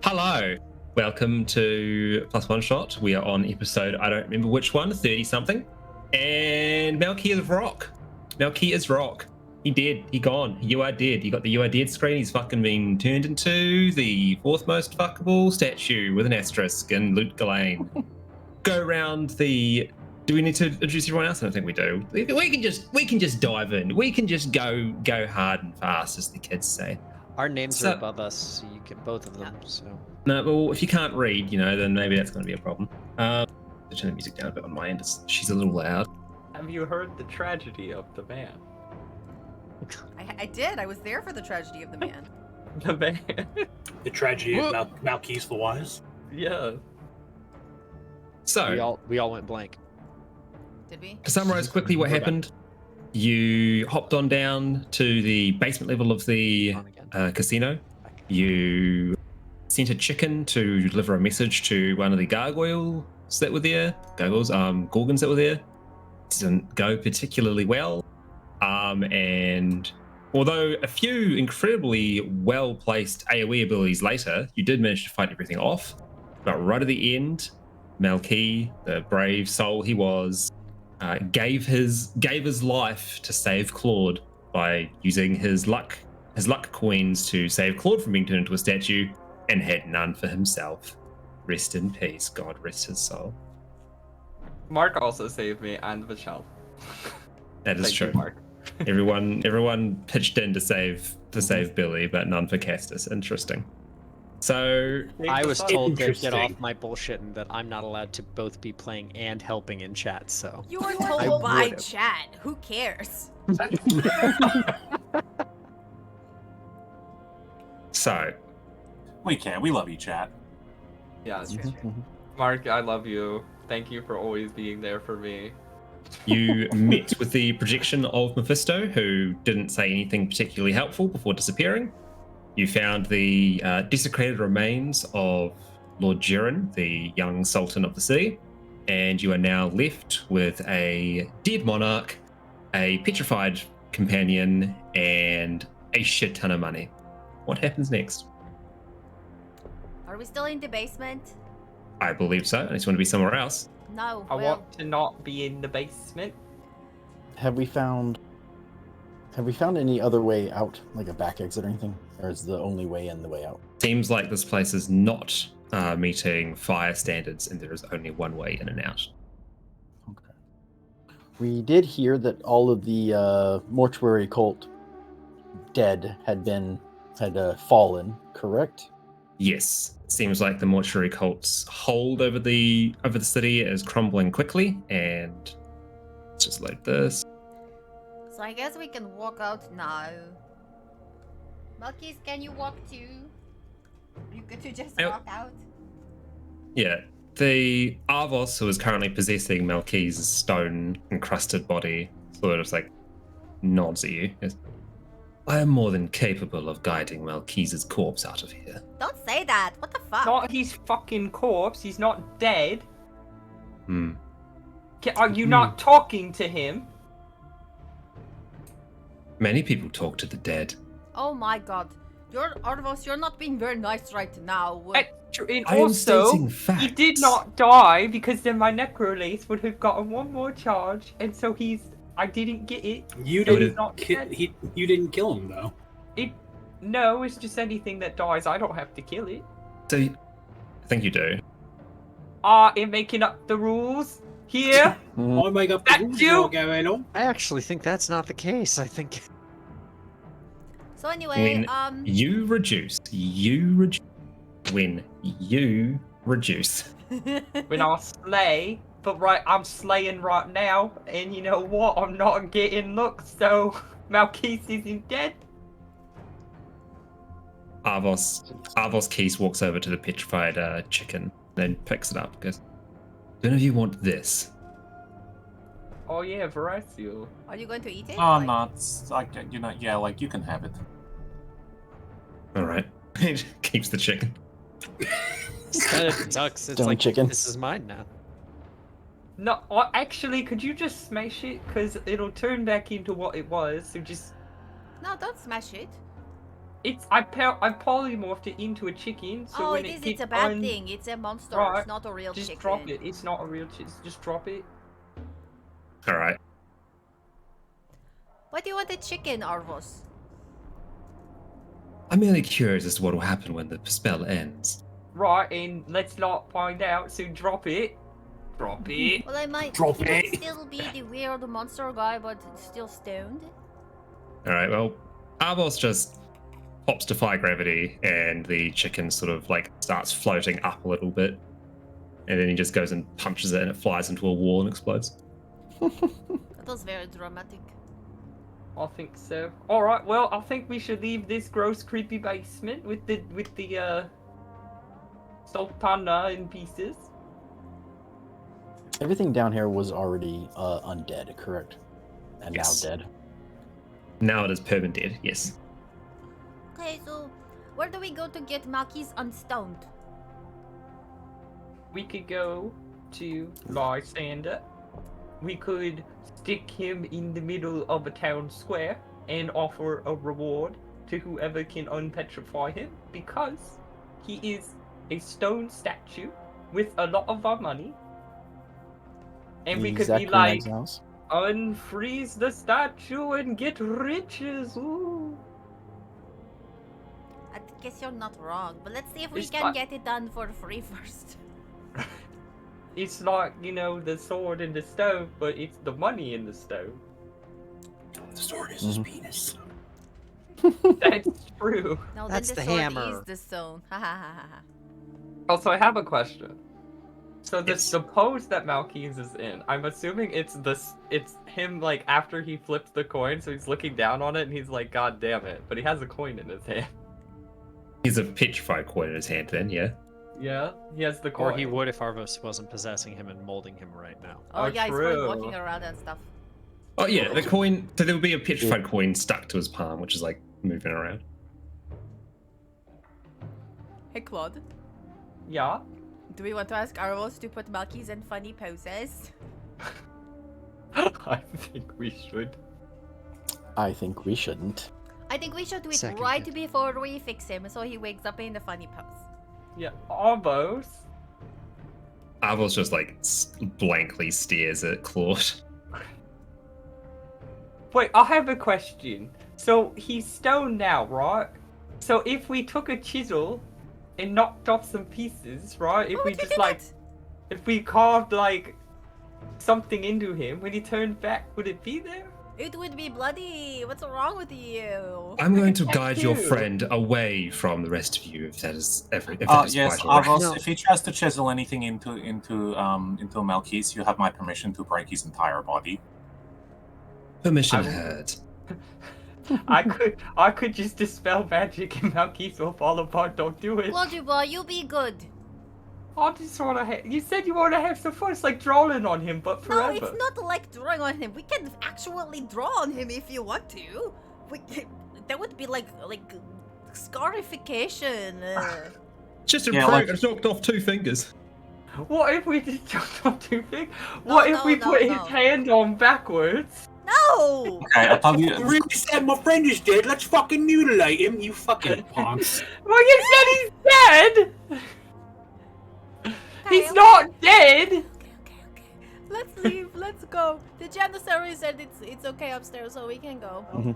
Hello, welcome to Plus One Shot. We are on episode, I don't remember which one, 30 something. And Melky is rock. Melky is rock. He dead, he gone. You are dead. You got the you are dead screen. He's fucking been turned into the fourth most fuckable statue with an asterisk and Loot Gholein. Go around the. Do we need to introduce everyone else? I don't think we do. We can just dive in. We can just go hard and fast, as the kids say. Our names are above us, so you get both of them. So no, well, if you can't read, then maybe that's going to be a problem. Turn the music down a bit on my end. She's a little loud. Have you heard the tragedy of the man? I did. I was there for the tragedy of the man. The man. The tragedy of Malkeith the Wise. Yeah. So we all went blank. Did we? To summarize quickly what happened, you hopped on down to the basement level of the casino. You sent a chicken to deliver a message to one of the gargoyles that were there. Gorgons that were there. Didn't go particularly well. And although a few incredibly well-placed AoE abilities later, you did manage to fight everything off. But right at the end, Melky, the brave soul he was, gave his life to save Claude by using his luck coins to save Claude from being turned into a statue, and had none for himself. Rest in peace. God rest his soul. Mark also saved me and Michelle. That is Thank true. You, Mark. everyone pitched in to save Billy, but none for Castus. Interesting. So I was told to get off my bullshit and that I'm not allowed to both be playing and helping in chat. So you were told by chat. Who cares? So we can. We love you, chat. Yeah, that's true. Mark, I love you. Thank you for always being there for me. You met with the projection of Mephisto, who didn't say anything particularly helpful before disappearing. You found the desecrated remains of Lord Jiren, the young Sultan of the city, and you are now left with a dead monarch, a petrified companion, and a shit ton of money. What happens next? Are we still in the basement? I believe so. I just want to be somewhere else. No. I want to not be in the basement. Have we found any other way out, like a back exit or anything? Or is the only way in the way out? Seems like this place is not meeting fire standards, and there is only one way in and out. Okay. We did hear that all of the mortuary cult dead had fallen, correct? Yes. Seems like the mortuary cult's hold over the city is crumbling quickly, and let's just load this. So I guess we can walk out now. Malkeith, can you walk too? You get to just walk out? Yeah. The Arvos, who is currently possessing Melky's stone-encrusted body, sort of like nods at you. I am more than capable of guiding Melky's corpse out of here. Don't say that. What the fuck? Not his fucking corpse. He's not dead. Are you not talking to him? Many people talk to the dead. Oh my god. Arvos, you're not being very nice right now. And also, he did not die because then my necrolace would have gotten one more charge, and so I didn't get it. You didn't kill him though. No, it's just anything that dies. I don't have to kill it. So, I think you do. In making up the rules here. I make up the rules all going on. I actually think that's not the case. I think. So anyway, you reduce. When you reduce. When I slay, but I'm slaying right now, and you know what? I'm not getting looks, so Malkeith isn't dead. Arvos Keys walks over to the petrified chicken, then picks it up. Goes, "None of you want this?" Oh yeah, Veracio. Are you going to eat it? I'm not. You can have it. All right. He keeps the chicken. It kind of sucks. It's Don't like chicken. This is mine now. No, actually, could you just smash it? Because it'll turn back into what it was. So just. No, don't smash it. I polymorphed it into a chicken. So Oh, when it is. gets It's a bad un- thing. It's a monster. Right, It's not a real Just chicken. drop it. It's not a real chicken. Just drop it. All right. Why do you want a chicken, Arvos? I'm merely curious as to what will happen when the spell ends. Right, and let's not find out. So drop it. Drop it. Well, I might. Drop He might it. still be the weird monster guy, but still stoned. All right. Well, Arbos just pops defy gravity, and the chicken sort of like starts floating up a little bit, and then he just goes and punches it, and it flies into a wall and explodes. That was very dramatic. I think so. All right. Well, I think we should leave this gross, creepy basement with the Sultan in pieces. Everything down here was already undead, correct? And Yes. now dead. Now it is permanent dead. Yes. Okay, so where do we go to get Malky's unstoned? We could go to Lysander. We could stick him in the middle of a town square and offer a reward to whoever can unpetrify him, because he is a stone statue with a lot of our money. And we could be like, House. unfreeze the statue and get riches. Ooh. I guess you're not wrong, but let's see if we It's can not- get it done for free first. It's like, the sword in the stove, but it's the money in the stove. The sword is his penis. That's true. No, That's then the the sword hammer. is the stone. Ha ha ha ha. Also, I have a question. So Yes. the pose that Malkis is in, I'm assuming it's him like after he flipped the coin, so he's looking down on it and he's like, God damn it, but he has a coin in his hand. He's a petrified coin in his hand. Then, yeah. Yeah, he has the coin. Or he would if Arvos wasn't possessing him and molding him right now. Oh, Oh, yeah, he's probably true. walking around and stuff. Oh yeah, the coin. So there will be a petrified coin stuck to his palm, which is like moving around. Hey, Claude. Yeah. Do we want to ask Arvos to put Malky's in funny poses? I think we should. I think we shouldn't. I think we should do it Second right hit. before we fix him, so he wakes up in the funny pose. Yeah, almost. Arbos just like blankly stares at Claude. Wait, I have a question. So he's stone now, right? So if we took a chisel and knocked off some pieces, right? If Why we would you just do like, that? if we carved like something into him, when he turned back, would it be there? It would be bloody. What's wrong with you? I'm going to Thank guide your you. friend away from the rest of you, if that is if that is Yes, quite all right. Arvos, No. if he tries to chisel anything into Malkis, you have my permission to break his entire body. Permission I will- heard. I could just dispel magic and Malkis will fall apart. Don't do it. Claude Dubois, you be good. I just wanna you said you wanna have some fun. It's like drawing on him, but No, forever. it's not like drawing on him. We can actually draw on him if you want to. That would be like scarification. Just Yeah, improved. like- I knocked off 2 fingers. What if we just jumped on too big? No, What if no, we no, put no. his hand on backwards? No! Okay, I'll tell you. You really said my friend is dead. Let's fucking mutilate him, you fucking punks. Well, you said he's dead! He's Okay, not dead! Okay. Let's leave. Let's go. The Janissary said it's okay upstairs, so we can go.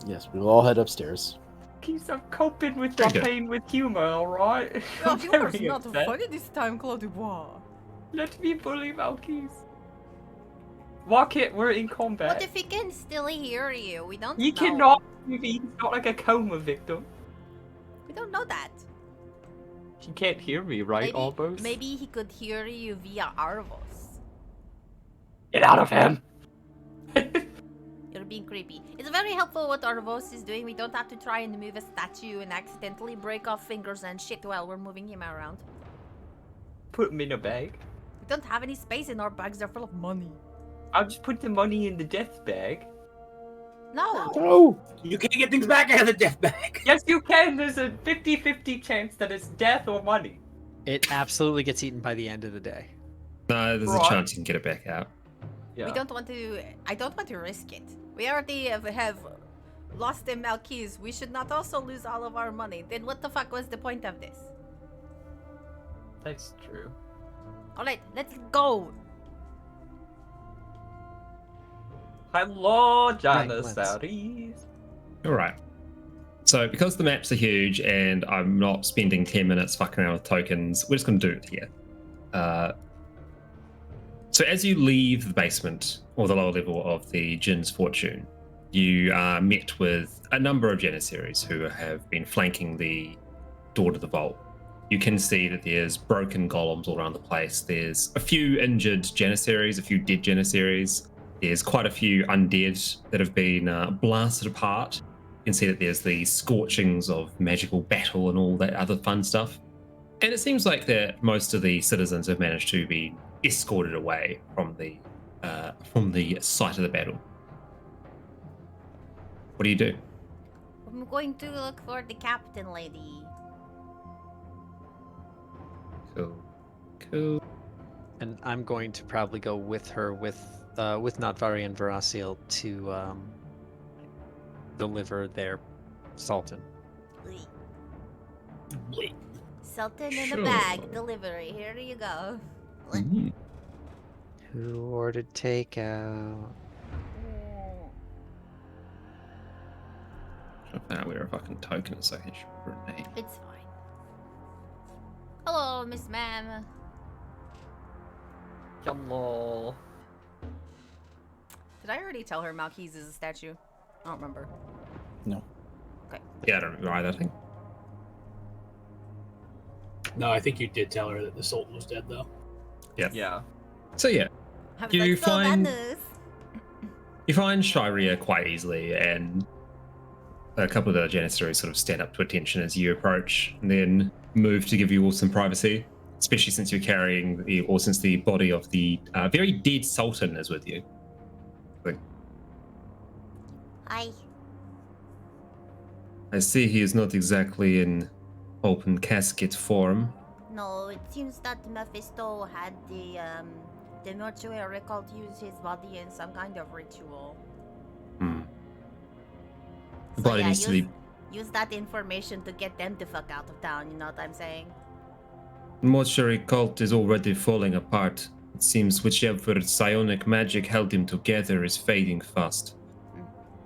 Yes, we will all head upstairs. Keeps on coping with Very my good. pain with humor, alright? Your I'm humor's very not upset. funny this time, Claude Dubois. Let me bully Malkis. Walk it, we're in combat. What if he can still hear you? We don't He know. cannot, he's not like a coma victim. We don't know that. He can't hear me, right, Albos? Maybe he could hear you via Arvos. Get out of him! You're being creepy. It's very helpful what Arvos is doing. We don't have to try and move a statue and accidentally break off fingers and shit while we're moving him around. Put him in a bag. We don't have any space in our bags. They're full of money. I'll just put the money in the death bag. No. No! You can't get things back out of the death bag. Yes, you can. There's a 50-50 chance that it's death or money. It absolutely gets eaten by the end of the day. No, there's Right. a chance you can get it back out. Yeah. We don't want to. I don't want to risk it. We already have lost in Malkis, we should not also lose all of our money. Then what the fuck was the point of this? That's true. Alright, let's go. Hello, let's- Janissaries. All right. So because the maps are huge and I'm not spending 10 minutes fucking around with tokens, we're just going to do it here. So as you leave the basement or the lower level of the Jinn's Fortune, you are met with a number of Janissaries who have been flanking the door to the vault. You can see that there's broken golems all around the place. There's a few injured Janissaries, a few dead Janissaries. There's quite a few undead that have been blasted apart. You can see that there's the scorchings of magical battle and all that other fun stuff. And it seems like that most of the citizens have managed to be escorted away from the site of the battle. What do you do? I'm going to look for the captain lady. Cool. And I'm going to probably go with her with Natvari and Verasil to deliver their Sultan. Sultan in Sure. a bag delivery. Here you go. Mm. Who ordered takeout? Trying to find out where a fucking token is so I can show her a name. It's fine. Hello, Miss Ma'am. Hello. Did I already tell her Malkis is a statue? I don't remember. No. Yeah, I don't remember either, I think. No, I think you did tell her that the Sultan was dead, though. Yeah. So yeah, I was You like, so bad find- news. you find Shireen quite easily, and a couple of the Janissaries sort of stand up to attention as you approach, and then move to give you all some privacy, especially since you're carrying since the body of the very dead Sultan is with you. Hi. I see he is not exactly in open casket form. No, it seems that Mephisto had the mortuary cult use his body in some kind of ritual. Hmm. The So body yeah, needs to be. use that information to get them the fuck out of town, you know what I'm saying? The mortuary cult is already falling apart. It seems whichever psionic magic held him together is fading fast.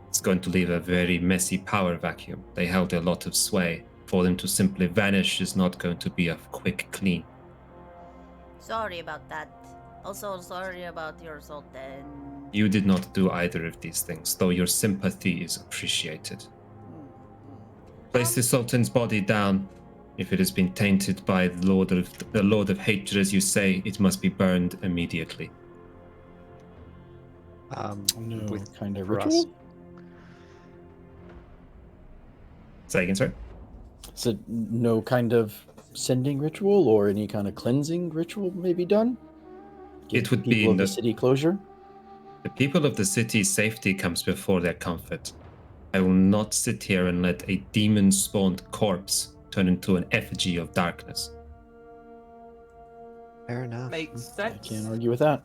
It's going to leave a very messy power vacuum. They held a lot of sway. For them to simply vanish is not going to be a quick clean. Sorry about that. Also, sorry about your Sultan. You did not do either of these things, though your sympathy is appreciated. Place the Sultan's body down. If it has been tainted by the Lord of Hatred, as you say, it must be burned immediately. No With kind of Kurast. ritual? Say again, sorry? So no kind of sending ritual or any kind of cleansing ritual may be done? It would be people in of the the- city closure? The people of the city's safety comes before their comfort. I will not sit here and let a demon-spawned corpse turn into an effigy of darkness. Fair enough. Makes I sense. can't argue with that.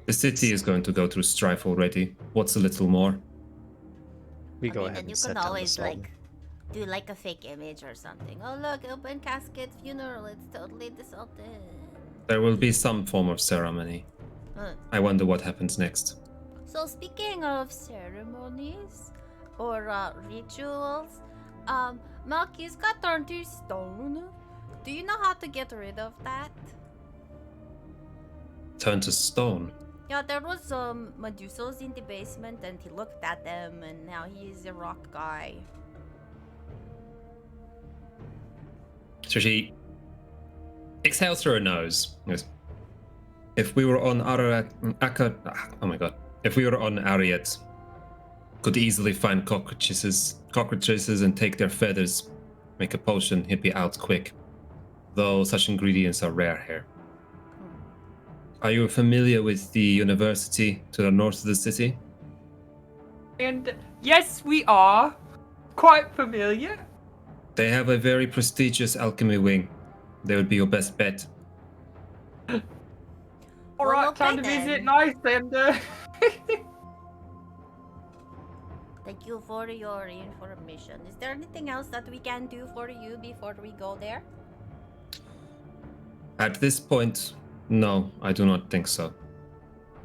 The city is going to go through strife already. What's a little more? We I go mean, ahead and you and set can down the always Sultan. like do like a fake image or something. Oh look, open casket funeral. It's totally the Sultan. There will be some form of ceremony. I wonder what happens next. So speaking of ceremonies or rituals, Malkis got turned to stone. Do you know how to get rid of that? Turn to stone. Yeah, there was Medusos in the basement, and he looked at them, and now he is a rock guy. So she exhales through her nose. Goes, if we were on if we were on Ariat, could easily find cockroaches and take their feathers, make a potion, he'd be out quick. Though such ingredients are rare here. Are you familiar with the university to the north of the city? And yes, we are quite familiar. They have a very prestigious alchemy wing. They would be your best bet. All Well, right, okay time to then. visit nice and Thank you for your information. Is there anything else that we can do for you before we go there? At this point, no, I do not think so.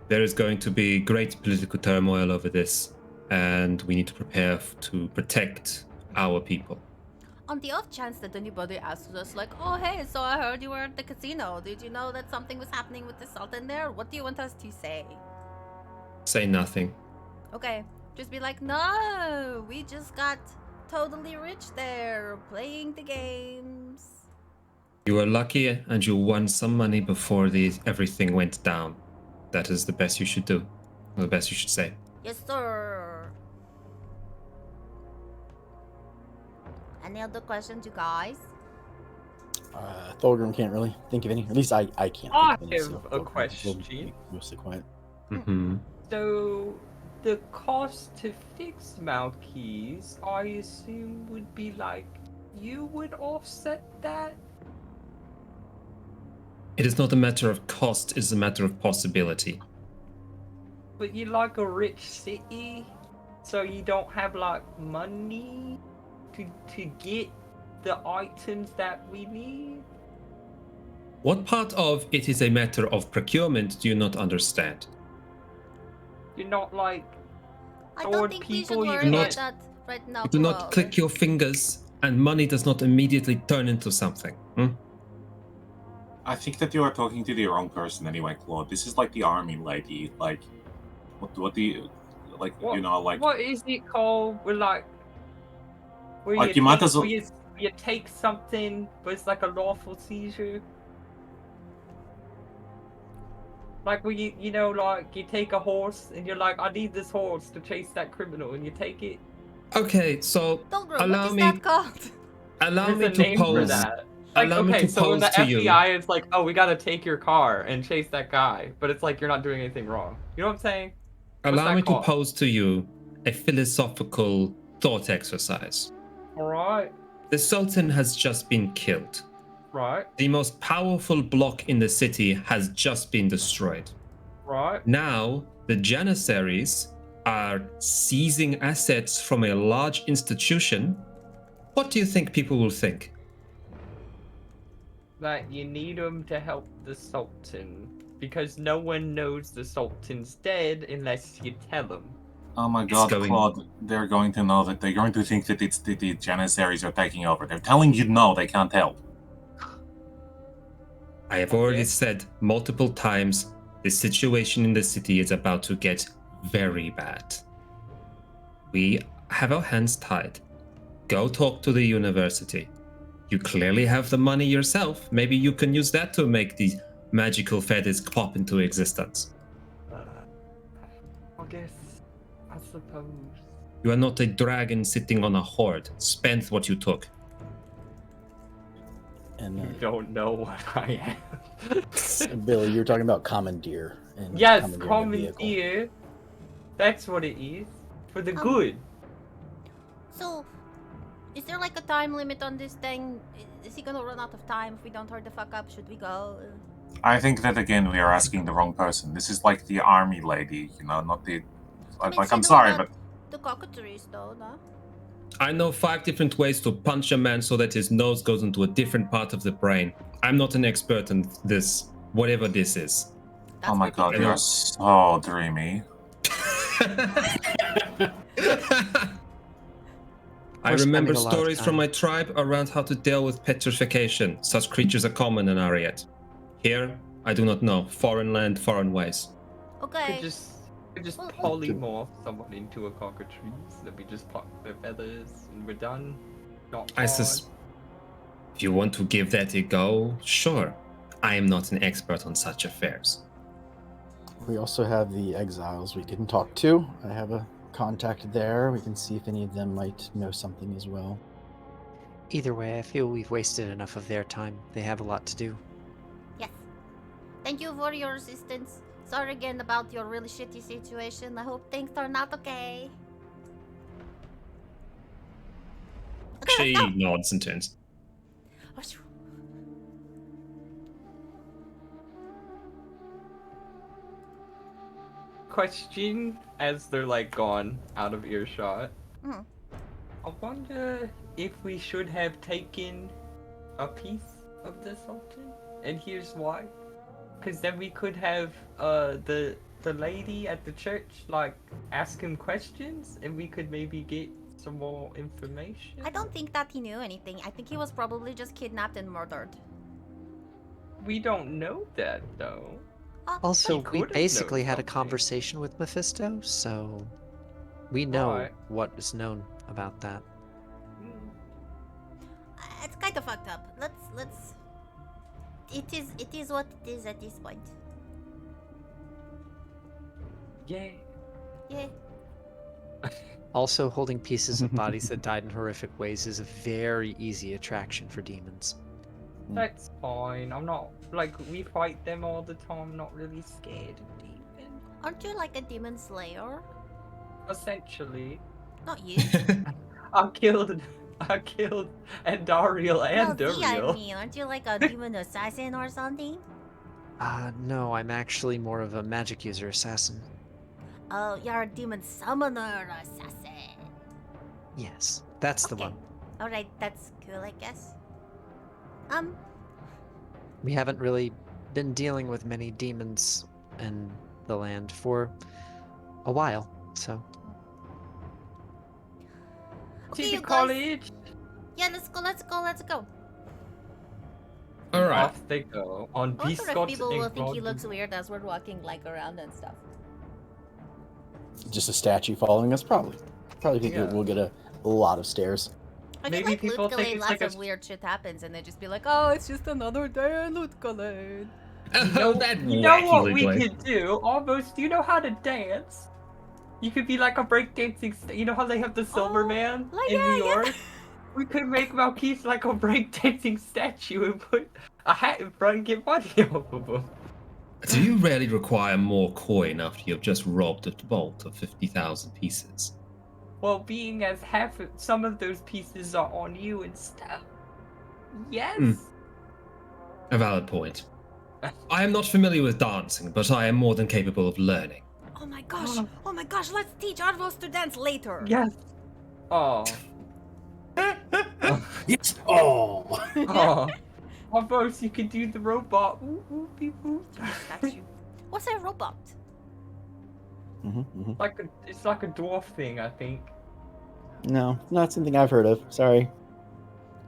There is going to be great political turmoil over this, and we need to prepare to protect our people. On the off chance that anybody asks us, like, oh hey, so I heard you were at the casino. Did you know that something was happening with the Sultan there? What do you want us to say? Say nothing. Okay, just be like, no, we just got totally rich there, playing the games. You were lucky and you won some money before everything went down. That is the best you should do. Or the best you should say. Yes, sir. Any other questions, you guys? Thorgrim can't really think of any. At least I can't. I think of any, so have a Thorgrim question. will be mostly quiet. Mm-hmm. So, the cost to fix Malkeys, I assume, would be like, you would offset that? It is not a matter of cost, it is a matter of possibility. But you like a rich city, so you don't have like money to get the items that we need? What part of it is a matter of procurement do you not understand? You're not like I Sword don't think we should people, you worry do about not- that right now. You do not Claude. click your fingers and money does not immediately turn into something. I think that you are talking to the wrong person anyway, Claude. This is like the army lady. Like, what do you like? what, You know, like what is it called? We're like where Like, you might as well- where you take something, but it's like a lawful seizure. Like where you know, like you take a horse and you're like, I need this horse to chase that criminal, and you take it. Okay, so Thorgrim, allow what is me- that called? allow There's me a to name for pose. that. Like, Allow me okay, to so when pose the to you. FBI is like, oh, we gotta take your car and chase that guy, but it's like you're not doing anything wrong. You know what I'm saying? Allow that me to called? pose to you a philosophical thought exercise. Alright, The Sultan has just been killed. right, The most powerful block in the city has just been destroyed. right. Now, the Janissaries are seizing assets from a large institution. What do you think people will think? That you need him to help the Sultan. Because no one knows the Sultan's dead unless you tell them. oh my god, going- Claude, they're going to know that they're going to think that it's the Janissaries are taking over. They're telling you no, they can't help. I have already Okay. said multiple times the situation in the city is about to get very bad. We have our hands tied. Go talk to the university. You clearly have the money yourself. Maybe you can use that to make these magical feathers pop into existence. I guess, I suppose. You are not a dragon sitting on a hoard. Spend what you took. And You don't know what I am. Billy, you were talking about commandeer. And Yes, commandeering a vehicle. commandeer. That's what it is. For the Um, good. So, is there like a time limit on this thing? Is he gonna run out of time if we don't hurry the fuck up? Should we go? I think that again we are asking the wrong person. This is like the army lady, you know, not the. I mean, Like, she I'm knows sorry, about but the cockatrice, though, no? I know 5 different ways to punch a man so that his nose goes into a different part of the brain. I'm not an expert in this, whatever this is. That's oh my what god, people you're know. so dreamy. I We're remember spending a lot of stories from time. my tribe around how to deal with petrification. Such creatures are common in Ariat. Here, I do not know. Foreign land, foreign ways. Okay. Could just Well, polymorph someone into a cockatrice. Then we just pluck their feathers and we're done. Not I hard. If you want to give that a go, sure. I am not an expert on such affairs. We also have the exiles we can talk to. I have a contact there. We can see if any of them might know something as well. Either way, I feel we've wasted enough of their time. They have a lot to do. Yes. Thank you for your assistance. Sorry again about your really shitty situation. I hope things turn out okay. Okay, She let's go. nods and turns. question as they're like gone out of earshot. Mhm. I wonder if we should have taken a piece of the Sultan, and here's why. Because then we could have the lady at the church like ask him questions, and we could maybe get some more information. I don't think that he knew anything. I think he was probably just kidnapped and murdered. We don't know that though. Also, He we could've known basically had a something. conversation with Mephisto, so we know Right. what is known about that. It's kind of fucked up. Let's. It is what it is at this point. Yeah. Yeah. Also, holding pieces of bodies that died in horrific ways is a very easy attraction for demons. That's fine. I'm not like we fight them all the time. I'm not really scared of demons. Aren't you like a demon slayer? Essentially, Not you. I killed Andariel and No, Z, I Duriel. mean, aren't you like a demon assassin or something? No, I'm actually more of a magic user assassin. Oh, you're a demon summoner assassin. Yes, that's the Okay. one. Alright, that's cool, I guess. We haven't really been dealing with many demons in the land for a while, so. Okay, To you the guys. college. Yeah, let's go. All right. Off they go on I wonder if biscuits people will and think he grog- looks weird as we're walking like around and stuff. Just a statue following us, probably. Probably think Yeah. we'll get a lot of stares. I Maybe feel like people Loot think Gholein, it's lots like a of weird shit happens and they just be like, oh, it's just another day in Loot Gholein. Oh, that You know wacky what we Ludwig. could do? Almost. Do you know how to dance? You could be like a breakdancing. You know how they have the Silver Oh, Man like, in yeah, New yeah. York? We could make Malkis like a breakdancing statue and put a hat in front and get money off of him. Do you really require more coin after you've just robbed a vault of 50,000 pieces? Well, being as some of those pieces are on you and stuff. Yes. Hmm. A valid point. I am not familiar with dancing, but I am more than capable of learning. Oh my gosh, let's teach Arvos to dance later. Yes. Oh. Yes. Oh. Oh. Almost, you could do the robot. Ooh, ooh, beep, ooh. Statue. What's a robot? It's like a dwarf thing, I think. No, not something I've heard of. Sorry.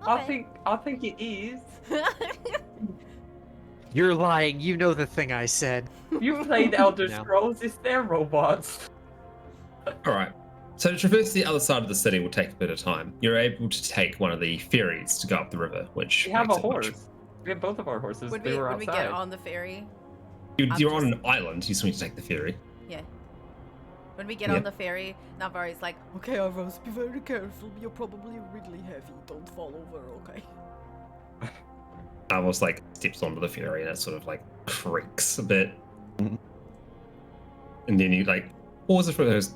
Okay. I think it is. You're lying, you know the thing I said. You played Elder No. Scrolls, it's their robots. All right. So to traverse the other side of the city will take a bit of time. You're able to take one of the ferries to go up the river, which We have a makes it much- horse. We have both of our horses. Would they we were get outside. on the ferry? You're I'm on just- an island. You just need to take the ferry. Yeah. When we get Yeah. on the ferry, Navarre's like, okay, Arvos, be very careful. You're probably really heavy. Don't fall over, okay? Almost like steps onto the ferry and it sort of like creaks a bit. Mhm. And then you like pauses for those.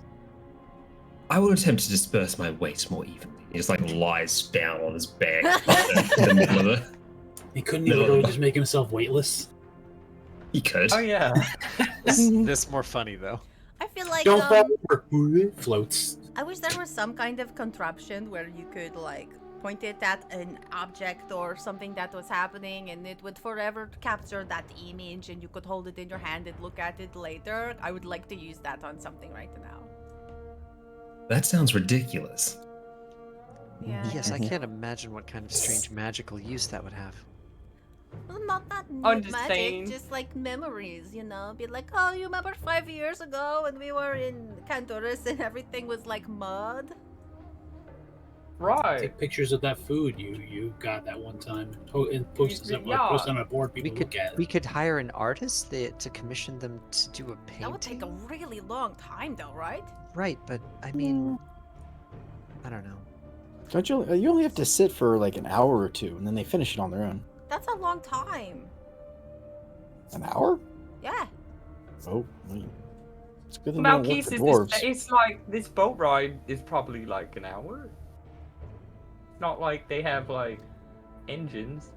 I will attempt to disperse my weight more evenly. He just like lies down on his back in the middle of it. He couldn't even really just make himself weightless. He could. Oh yeah. This more funny though. I feel like, Don't fall over. Floats. I wish there was some kind of contraption where you could, like, point it at an object or something that was happening and it would forever capture that image and you could hold it in your hand and look at it later. I would like to use that on something right now. That sounds ridiculous. Yeah. Yes, I can't imagine what kind of strange magical use that would have. Well, not that Understand. magic, just like memories, you know? Be like, oh, you remember 5 years ago when we were in Cantoris and everything was like mud? Right. Take pictures of that food you got that one time and post it Yeah. post on a board. People look at it. We could hire an artist to commission them to do a painting. That would take a really long time though, right? Right, but I mean, I don't know. Don't you only have to sit for like an hour or two, and then they finish it on their own. That's a long time. An hour? Yeah. Oh, it's good that they don't work Malkis for is dwarves. it's like this boat ride is probably like an hour. Not like they have like engines.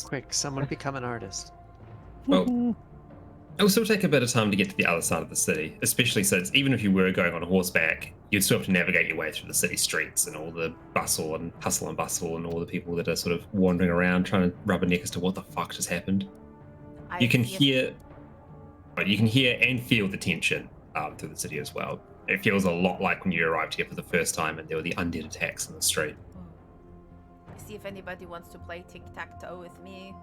Quick, someone become an artist. Well, It will still take a bit of time to get to the other side of the city, especially since even if you were going on horseback, you'd still have to navigate your way through the city streets and all the bustle and hustle and bustle and all the people that are sort of wandering around trying to rubberneck as to what the fuck just happened. You can hear and feel the tension through the city as well. It feels a lot like when you arrived here for the first time and there were the undead attacks in the street. See if anybody wants to play tic-tac-toe with me.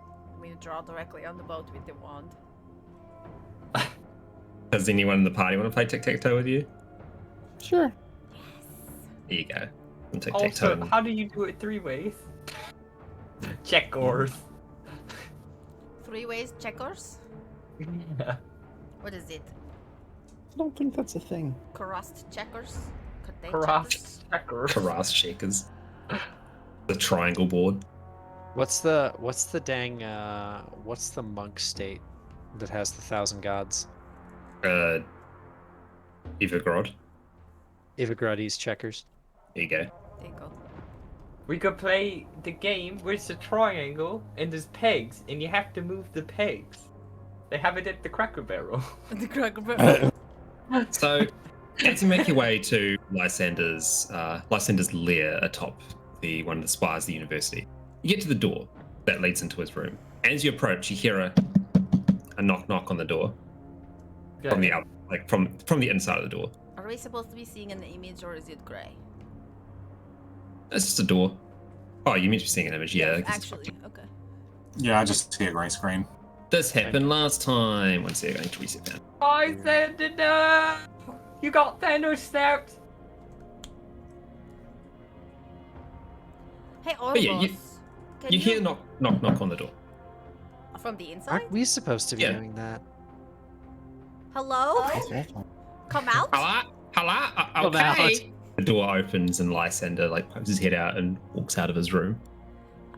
We draw directly on the boat with the wand. Does anyone in the party want to play tic-tac-toe with you? Sure. There you go. And Also, tic-tac-toe. how do you do it 3 ways? Checkers. 3 ways checkers? Yeah. What is it? I don't think that's a thing. Kurast checkers? Kate Kurast checkers. Kurast shakers. The triangle board. What's the dang what's the monk state that has the 1,000 gods? Evergrod. Evergrades checkers. There you go. There you go. We could play the game where it's a triangle and there's pegs and you have to move the pegs. They have it at the Cracker Barrel. The Cracker Barrel. So, as you make your way to Lysander's lair atop one of the spires of the university, you get to the door that leads into his room. As you approach, you hear a knock on the door from the out, like from the inside of the door. Are we supposed to be seeing an image or is it grey? It's just a door. Oh, you meant to be seeing an image, yeah. Actually, okay. Yeah, I just see a grey screen. This happened last time. One second, I need to reset that. I said no! You got Thanos snapped! Hey, But yeah, Ormos. you hear knock on the door. From the inside? Aren't we supposed to be Yeah. doing that? Hello? That's awful. Come out? Hello? Okay. The door opens and Lysander like pokes his head out and walks out of his room.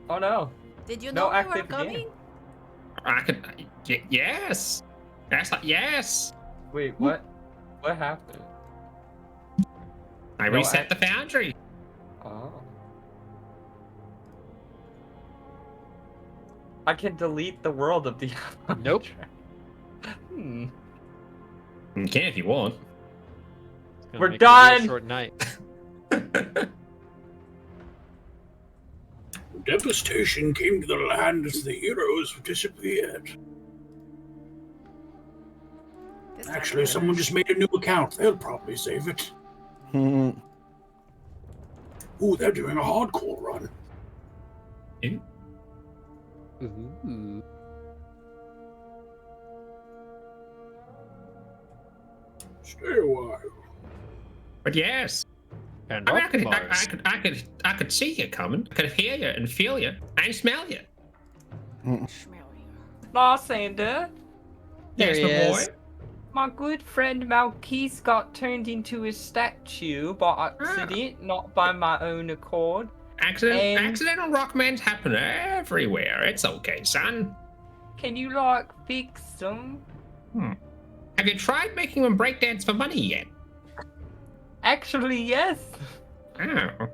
Oh no. Did you No know we were active coming? game. Yes. That's like yes. Wait, what? What happened? I reset the foundry. Oh. I can delete the world of the Nope. Hmm. You can if you want. It's gonna We're make it a real done! Short night. Devastation came to the land as the heroes disappeared. This Actually, time- someone just made a new account. They'll probably save it. Hmm. Ooh, they're doing a hardcore run. Ew. Ooh. Stay a while. But yes. And I mean, up Mars. I could see you coming. I could hear you and feel you and smell you. Lysander, There Yes, he my is. boy. my good friend Malkis got turned into a statue by accident, not by my own accord. Accidental rockmans happen everywhere. It's okay, son. Can you, like, fix them? Have you tried making them breakdance for money yet? Actually, yes. Oh. Well,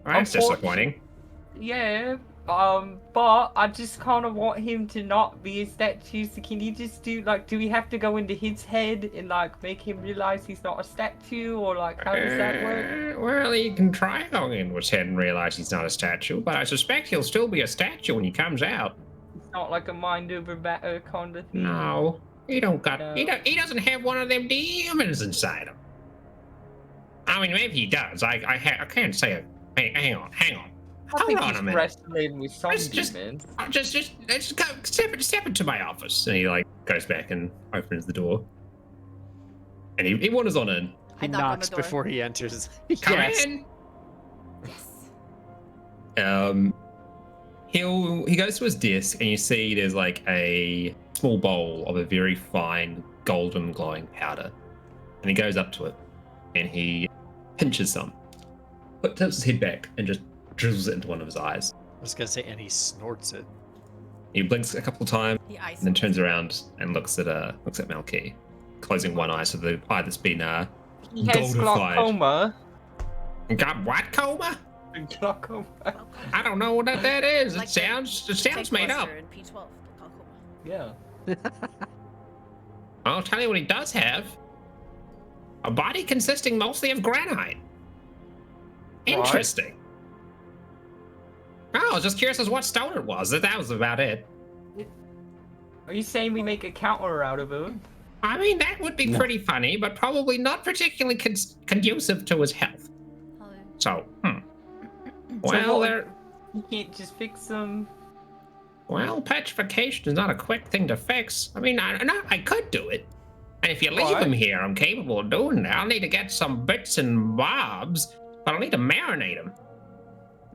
that's disappointing. Yeah, but I just kind of want him to not be a statue, so can you just do we have to go into his head and, like, make him realize he's not a statue, or, like, how does that work? Well, you can try going into his head and realize he's not a statue, but I suspect he'll still be a statue when he comes out. It's not like a mind over matter kind of thing. No, he don't got. No. He doesn't have one of them demons inside him. I mean, maybe he does. I can't say it. Hey, hang on. I think Hold on he's a minute. wrestling with some Just- demons. Just go, step into my office. And he like goes back and opens the door. And he wanders on in. He I knock on knocks the door. before he enters. Come Yes. in. Yes. He goes to his desk and you see there's like a small bowl of a very fine golden glowing powder. And he goes up to it and he pinches some. But tips his head back and just drizzles it into one of his eyes. I was gonna say, and he snorts it. He blinks a couple of times He ice and then turns around and looks at Malky, closing one eye so the eye that's been He has goldified. glaucoma. Got what coma? Glaucoma. I don't know what that is. Like It sounds made up. in P12. Yeah. I'll tell you what he does have. A body consisting mostly of granite. Interesting. Oh, I was just curious as what stone it was. That was about it. Are you saying we make a counter out of him? I mean, that would be pretty funny, but probably not particularly conducive to his health. So, well, there. You can't just fix them. Well, petrification is not a quick thing to fix. I mean, I could do it. And if you leave him here, I'm capable of doing that. I'll need to get some bits and bobs, but I'll need to marinate him.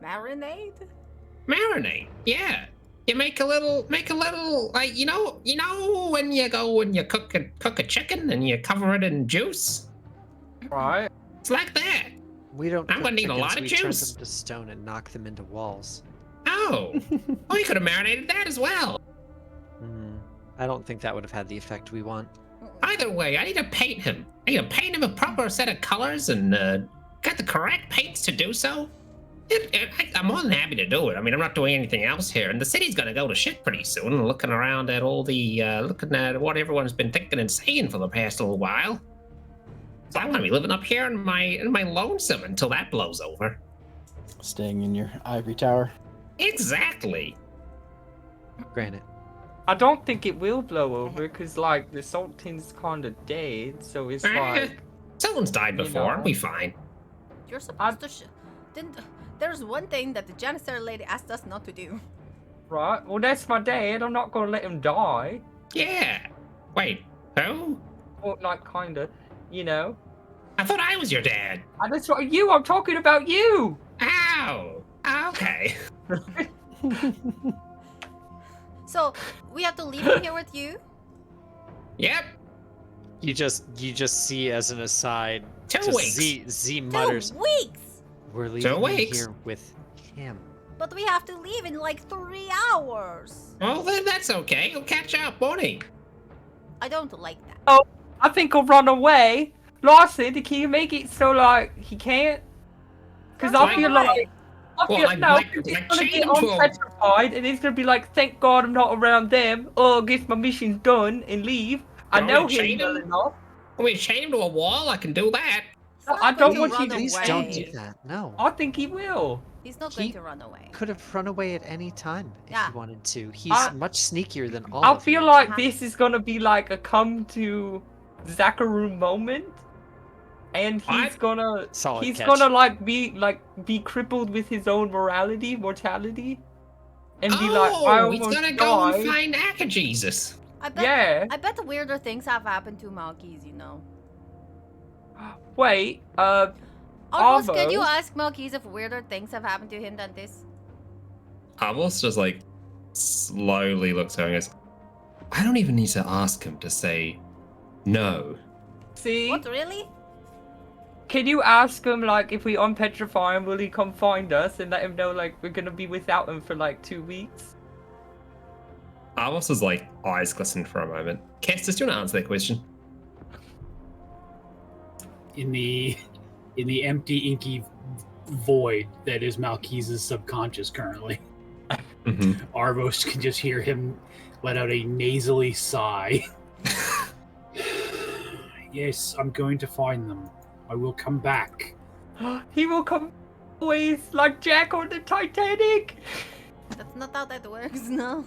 Marinade? Marinate, yeah. You make a little, like, you know when you go and you cook a chicken and you cover it in juice? Right. It's like that. We don't. I'm gonna need a lot of we turn juice. them to stone and knock them into walls. Oh, well, you could have marinated that as well. I don't think that would have had the effect we want. Either way, I need to paint him. I need to paint him a proper set of colors and get the correct paints to do so. I'm more than happy to do it. I mean, I'm not doing anything else here, and the city's gonna go to shit pretty soon. Looking around at all the, looking at what everyone's been thinking and saying for the past little while. So I'm gonna be living up here in my lonesome until that blows over. Staying in your ivory tower. Exactly. Granted. I don't think it will blow over because, like, the Sultan's kind of dead, so it's like. Someone's died before. I'll be fine. You're supposed to. There's one thing that the Janissary lady asked us not to do. Right. Well, that's my dad. I'm not gonna let him die. Yeah. Wait. Who? Well, like, kinda. You know. I thought I was your dad. That's not you. I'm talking about you. Ow. Okay. So we have to leave him here with you? Yep. You just see as an aside. 2 weeks. Z mutters. 2 weeks. We're leaving 2 him weeks. here with him. But we have to leave in like 3 hours. Well, then that's okay. He'll catch up, won't he? I don't like that. Oh, I think he'll run away. Lawson, can you make it so like he can't? Because I feel like. He's gonna get unpetrified, and he's gonna be like, "Thank God I'm not around them." Oh, I guess my mission's done, and leave. I know him well enough. When we chain him to a wall, I can do that. I don't want you to. Please don't do that. No. I think he will. He's not going to run away. Could have run away at any time if he wanted to. He's much sneakier than all. I of feel you. like this is gonna be like a come to Zachary moment. And he's gonna like be crippled with his own mortality, and be like, I almost he's gonna died. go and find Akajesus. I bet the weirder things have happened to Malkis, you know. Wait, Almost, could you ask Malkis if weirder things have happened to him than this? Almost just like slowly looks at him and goes, I don't even need to ask him to say no. See? What, really? Can you ask him, like, if we unpetrify him, will he come find us and let him know, like, we're gonna be without him for, like, 2 weeks? Amos' like eyes glistened for a moment. Kestis, do you want to answer that question? In the empty, inky void that is Malkese's subconscious currently, Arvos can just hear him let out a nasally sigh. Yes, I'm going to find them. I will come back. He will come always like Jack on the Titanic. That's not how that works, no.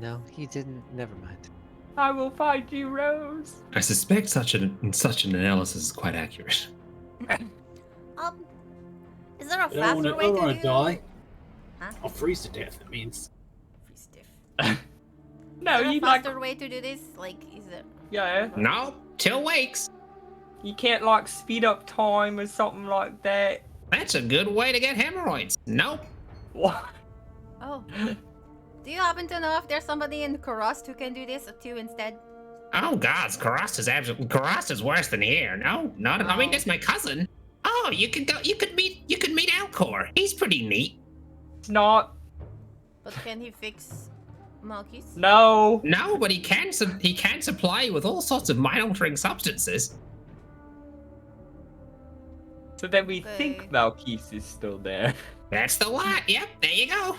No, he didn't. Never mind. I will find you, Rose. I suspect such an analysis is quite accurate. Is there a faster way to do it? Die. Huh? I'll freeze to death, it means. Freeze to death. No, is there you a faster way to do this? Like, is it? Yeah. No, 2 weeks. You can't like speed up time or something like that. That's a good way to get hemorrhoids. Nope. What? Oh. Do you happen to know if there's somebody in Kurast who can do this too instead? Oh God, Kurast is worse than here. No, not. I mean, that's my cousin. Oh, you could meet Alcor. He's pretty neat. It's not. But can he fix Malkis? No. No, but he can supply you with all sorts of mind-altering substances. So then we think Malkis is still there. That's the one. Yep, there you go.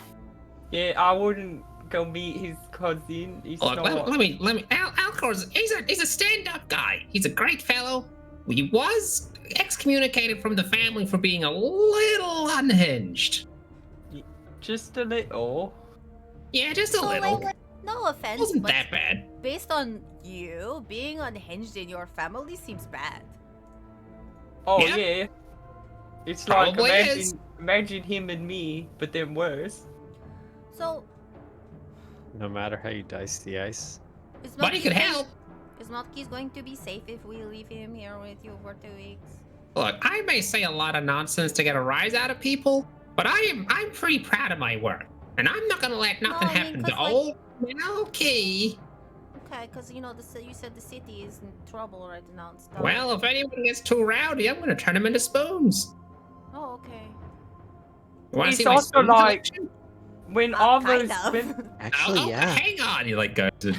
Yeah, I wouldn't go meet his cousin. He's Look, not... let me. Alcor's he's a stand-up guy. He's a great fellow. He was excommunicated from the family for being a little unhinged. Just a little. Yeah, just a So, little. like, no offense, Wasn't but that bad. based on you, being unhinged in your family seems bad. Oh Yeah. yeah. It's like Probably is. imagine him and me, but then worse. So, No matter how you dice the ice. is But he could help. Is Malky's going to be safe if we leave him here with you for 2 weeks? Look, I may say a lot of nonsense to get a rise out of people, but I'm pretty proud of my work, and I'm not gonna let nothing No, I mean, happen to 'cause, like- old Malky. Okay, because you know you said the city is in trouble right now and stuff. Well, if anyone gets too rowdy, I'm gonna turn them into spoons. Oh, okay. Wanna It's see my also spoon like- collection? When all Kind those... of. when- Actually, yeah. Hang on. He like goes to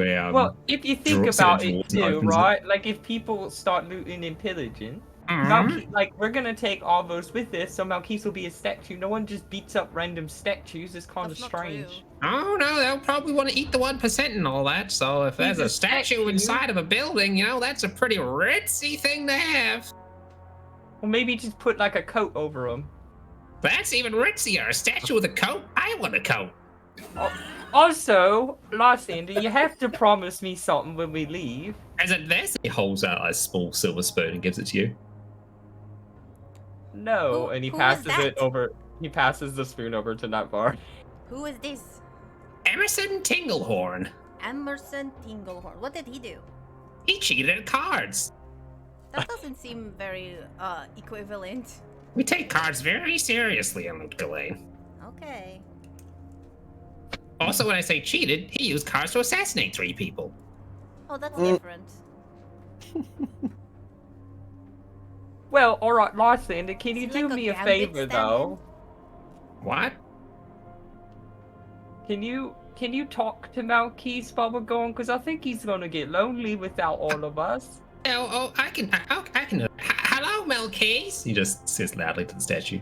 a Well, if you think drawer- about set of it drawers and too, opens it. right? Like if people start looting and pillaging, Mhm. Malky, like we're gonna take all those with us, so Malkis will be a statue. No one just beats up random statues. It's kind of That's not strange. true. Oh no, they'll probably want to eat the 1% and all that. So if there's He's a a statue statue. inside of a building, you know, that's a pretty ritzy thing to have. Well, maybe just put like a coat over them. That's even ritzier. A statue with a coat? I want a coat. Also, Lysander, you have to promise me something when we leave. Is it this? He holds out a small silver spoon and gives it to you. No, and he who is passes that? it over. He passes the spoon over to Nightbar. Who is this? Emerson Tinglehorn. Emerson Tinglehorn. What did he do? He cheated at cards. That doesn't seem very equivalent. We take cards very seriously in Gholein. Okay. Also, when I say cheated, he used cards to assassinate 3 people. Oh, that's different. Well, all right, Lysander, can you Is he do like a me a gambit favor though? What? Can you talk to Malkis while we're going? Because I think he's gonna get lonely without all of us. I can. Hello, Melcase. He just says loudly to the statue.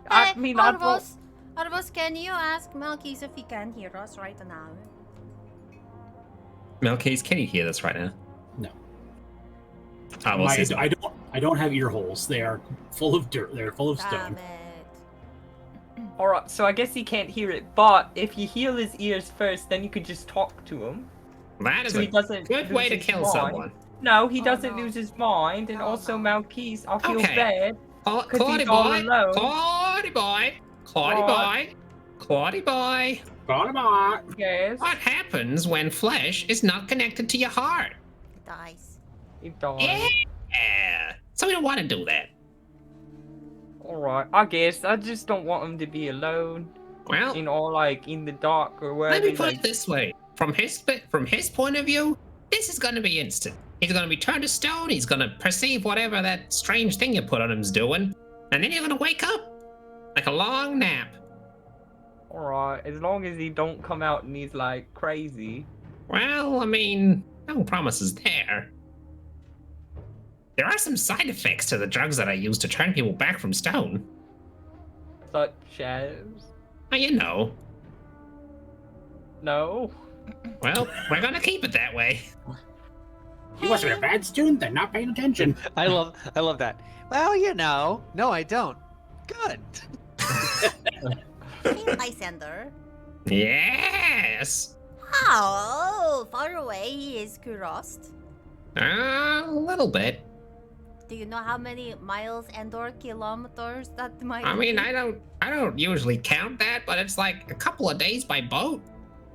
I Hey, mean, I don't... Arvos, can you ask Malkis if he can hear us right now? Melcase, can you hear this right now? No. Says no. I don't have ear holes. They are full of dirt. They're full of Damn stone. it. Alright, so I guess he can't hear it, but if you heal his ears first, then you could just talk to him. That is So a he doesn't good lose way to his kill mind. someone. No, he Oh, doesn't no. lose his mind, and Oh, also no. Malkis, I feel Okay. bad. Claudy he's all boy, alone. Claudy boy, Claudy boy, Claudy boy. Bye-bye. Yes, What happens when flesh is not connected to your heart? It dies. he died. Yeah. So we don't want to do that. Alright, I guess. I just don't want him to be alone. Well, Like, in the dark or wherever. let me put like, it this way: from his point of view, this is going to be instant. He's going to be turned to stone. He's going to perceive whatever that strange thing you put on him's doing, and then you're going to wake up like a long nap. Alright, as long as he don't come out and he's, like, crazy. Well, I mean, no promises there. There are some side effects to the drugs that I use to turn people back from stone. Such as... Well, you know. No. Well, we're going to keep it that way. You must be a bad student. They're not paying attention. I love that. Well, you know. No, I don't. Good. Hey, Lysander. Yes. How far away is Kurast? A little bit. Do you know how many miles and/or kilometers that might I mean, be? I don't usually count that, but it's like a couple of days by boat.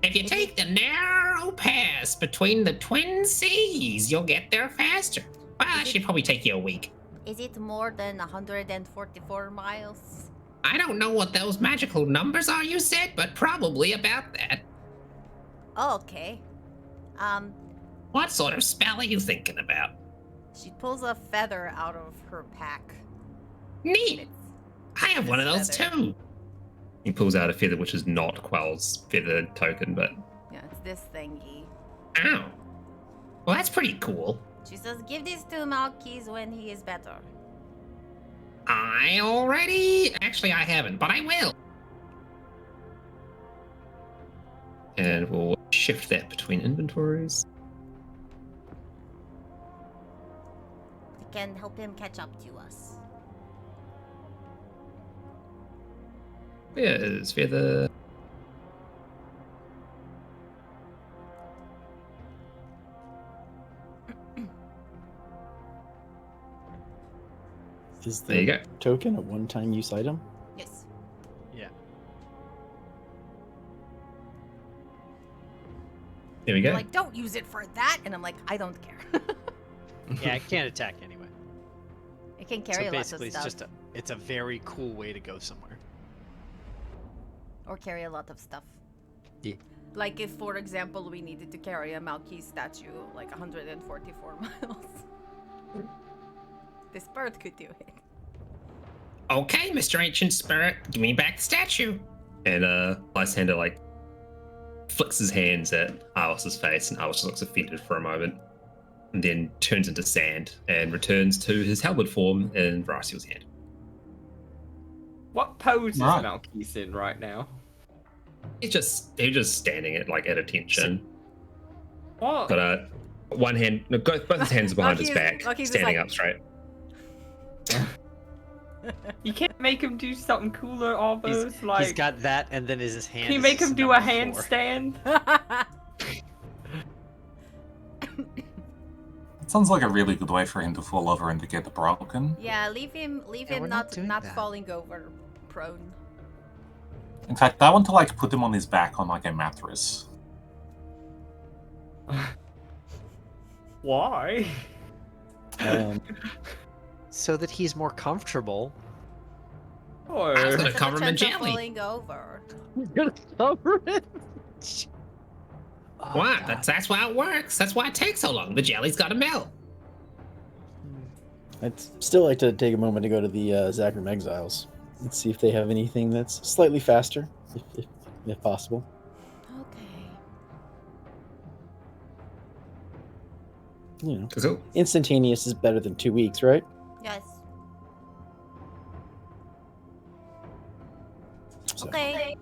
If you take the narrow pass between the Twin Seas, you'll get there faster. Well, that should probably take you a week. Is it more than 144 miles? I don't know what those magical numbers are you said, but probably about that. Oh, okay. What sort of spell are you thinking about? She pulls a feather out of her pack. Neat. I have one of those feather. too. He pulls out a feather, which is not Quell's feather token, but Yeah, it's this thingy. ow. Well, that's pretty cool. She says, give this to Malkis when he is better. Actually, I haven't, but I will. And we'll shift that between inventories. We can help him catch up to us. Yes, feather. Is There you the go. token a one-time use item? Yes. Yeah. There we go. Like, don't use it for that. And I'm like, I don't care. Yeah, it can't attack anyway. It can carry So lots of basically, stuff. it's a very cool way to go somewhere. Or carry a lot of stuff. Yeah. Like if, for example, we needed to carry a Malkey statue like 144 miles. This bird could do it. Okay, Mr. Ancient Spirit, give me back the statue. And Lysander like flicks his hands at Aros's face, and Aros looks offended for a moment, and then turns into sand and returns to his halberd form in Varasiel's hand. What pose is Right. Malkeith in right now? He's just standing at attention. What? But one hand, no, both his hands are behind his back, Lucky's just standing like- up straight. You can't make him do something cooler, Arvos? He's Like, got that, and then his hand. can you is make his him do a number 4. handstand? It sounds like a really good way for him to fall over and to get broken. Yeah, leave him Yeah, we're not not doing not that. falling over prone. In fact, I want to like put him on his back on like a mattress. Why? So that he's more comfortable. Or I was gonna There's a cover him in chance of jelly. falling over. He's gonna cover it. What? That's why it works. That's why it takes so long. The jelly's got to melt. I'd still like to take a moment to go to the Zachram Exiles and see if they have anything that's slightly faster, if possible. Okay. You know, Cool. instantaneous is better than 2 weeks, right? Yes. So, Okay.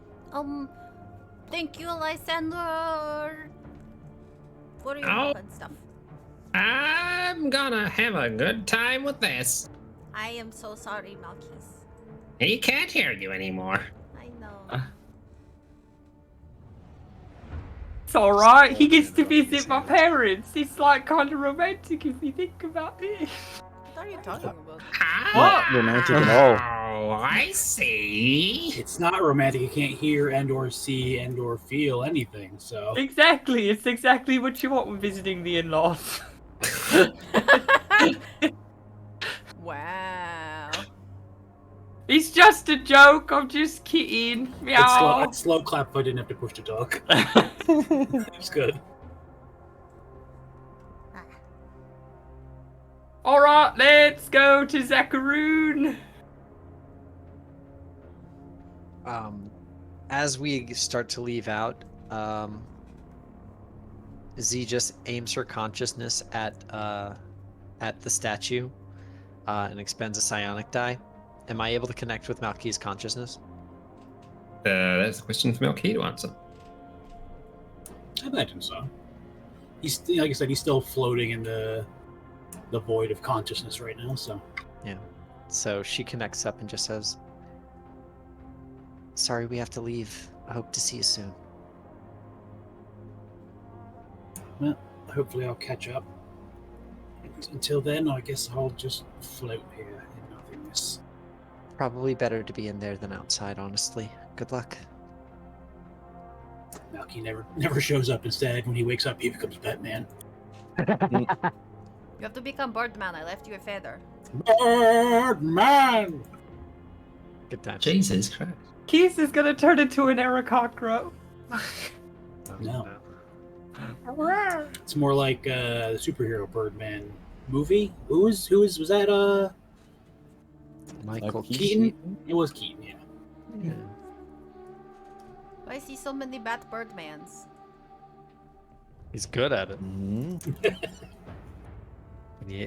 Thank you, Lysander, for your help and stuff. I'm gonna have a good time with this. I am so sorry, Malkis. He can't hear you anymore. I know. it's alright, he gets to visit my parents. It's like kind of romantic if you think about it. What are you talking about? What? romantic at all. Oh, I see. It's not romantic. You can't hear and or see and or feel anything. So Exactly, it's exactly what you want when visiting the in-laws. Wow. It's just a joke, I'm just kidding. Meow. it's slow clap. If I didn't have to push to talk. It's good. Alright, let's go to Zakaroon. As we start to leave out, Z just aims her consciousness at the statue and expends a psionic die. Am I able to connect with Malky's consciousness? That's a question for Melky to answer. I imagine so. He's like I said, he's still floating in the void of consciousness right now. So Yeah. So she connects up and just says, "Sorry, we have to leave. I hope to see you soon." well, hopefully I'll catch up. Until then, I guess I'll just float here in nothingness. Probably better to be in there than outside, honestly. Good luck. Malky never shows up. Instead, when he wakes up, he becomes Batman. You have to become Birdman. I left you a feather. Birdman! Good time. Jesus Christ. Keith is gonna turn into an Aarakocra. No. It's more like the superhero Birdman movie. Was that Michael Keaton? It was Keaton, yeah. Yeah. I see so many Bat Birdmans. He's good at it. Mhm.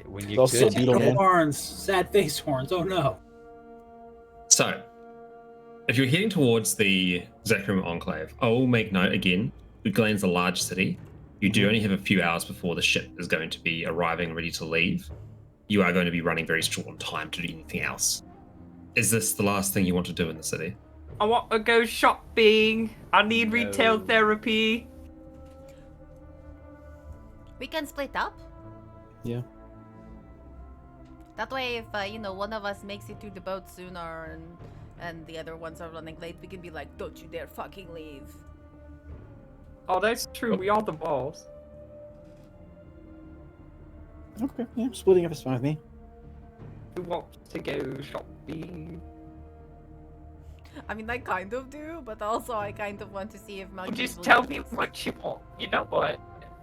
When He's you also good, Beetle Man. Horns, sad face horns. Oh no. So, if you're heading towards the Zachram Enclave, I will make note again Ghoulein's a large city. You do only have a few hours before the ship is going to be arriving, ready to leave. You are going to be running very short on time to do anything else. Is this the last thing you want to do in the city? I want to go shopping. I need retail No. therapy. We can split up. Yeah. That way, if one of us makes it to the boat sooner and the other ones are running late, we can be like, "Don't you dare fucking leave." Oh, that's true. We are the boss. Okay, yeah, splitting up is fine with me. Who wants to go shopping? I mean, I kind of do, but also I kind of want to see if Malky Just will tell do me this. what you want. You know what?